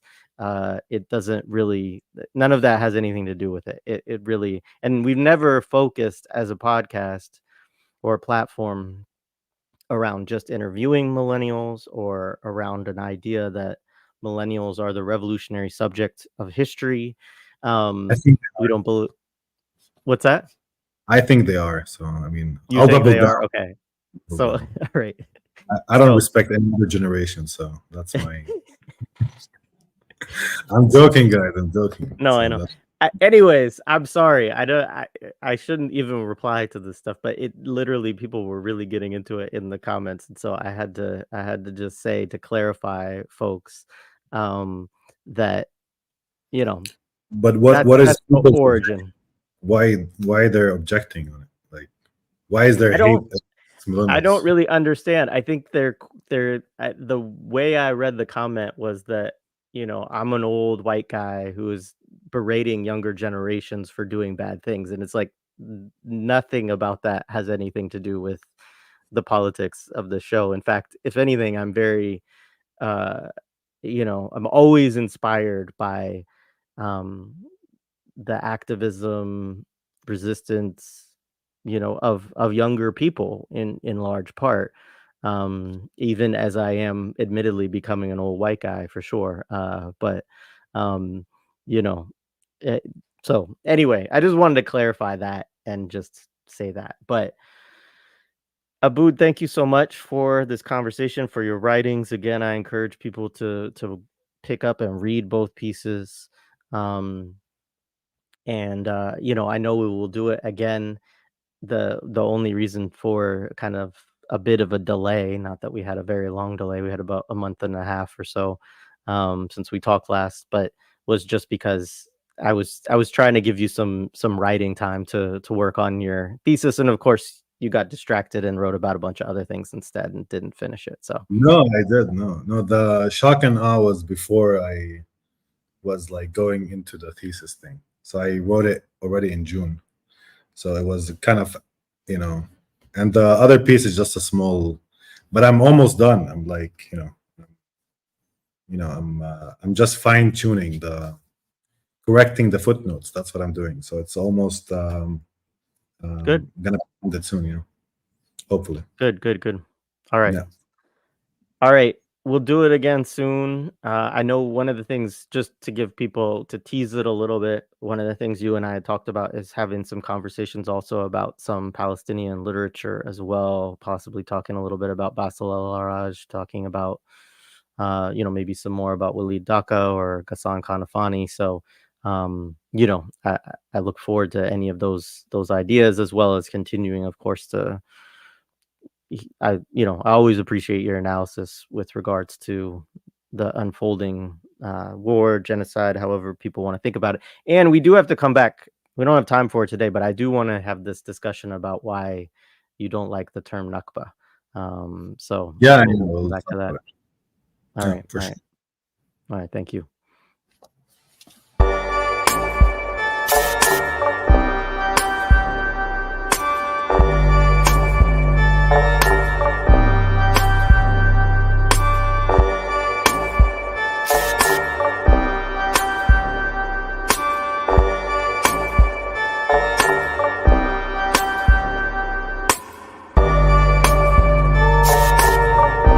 it doesn't really, none of that has anything to do with it. It really, and we've never focused as a podcast or a platform around just interviewing millennials, or around an idea that millennials are the revolutionary subject of history.
I think
we don't believe. What's that?
I think they are. So I mean,
you think they are? Okay. So all right.
I don't respect any other generation, so that's my. I'm joking, guys. I'm joking.
No, so I know. Anyways, I'm sorry. I shouldn't even reply to this stuff, but it literally, people were really getting into it in the comments, and so I had to just say, to clarify, folks, that
But what is
the origin?
Why they're objecting on it? Like, why is there hate
I don't
millennials.
really understand. I think the way I read the comment was that, I'm an old white guy who is berating younger generations for doing bad things, and it's like nothing about that has anything to do with the politics of the show. In fact, if anything, I'm very, uh, I'm always inspired by um, the activism, resistance, of younger people in large part. Even as I am admittedly becoming an old white guy for sure. But um, you know, eh, so anyway, I just wanted to clarify that and just say that. But Aboud, thank you so much for this conversation, for your writings. Again, I encourage people to pick up and read both pieces. Um, and I know we will do it again. The only reason for kind of a bit of a delay, not that we had a very long delay, we had about a month and a half or so since we talked last, but was just because I was trying to give you some writing time to work on your thesis, and of course you got distracted and wrote about a bunch of other things instead and didn't finish it. So
No, I did. No, no. The shock and awe was before I was like going into the thesis thing. So I wrote it already in June. So it was kind of, you know, and the other piece is just a small, but I'm almost done. I'm like, I'm just fine tuning correcting the footnotes. That's what I'm doing. So it's almost
good,
gonna end it soon. Hopefully.
good. All right.
Yeah.
All right. We'll do it again soon. I know one of the things, just to give people to tease it a little bit, one of the things you and I had talked about is having some conversations also about some Palestinian literature as well, possibly talking a little bit about Basil el-Araj, talking about, maybe some more about Walid Daka or Ghassan Kanafani. So, I look forward to any of those ideas, as well as continuing, of course, to I always appreciate your analysis with regards to the unfolding war, genocide, however people want to think about it. And we do have to come back. We don't have time for it today, but I do want to have this discussion about why you don't like the term Nakba. So
Yeah,
we'll come back to that. All
Yeah,
right.
for
All
sure.
right. All right. Thank you.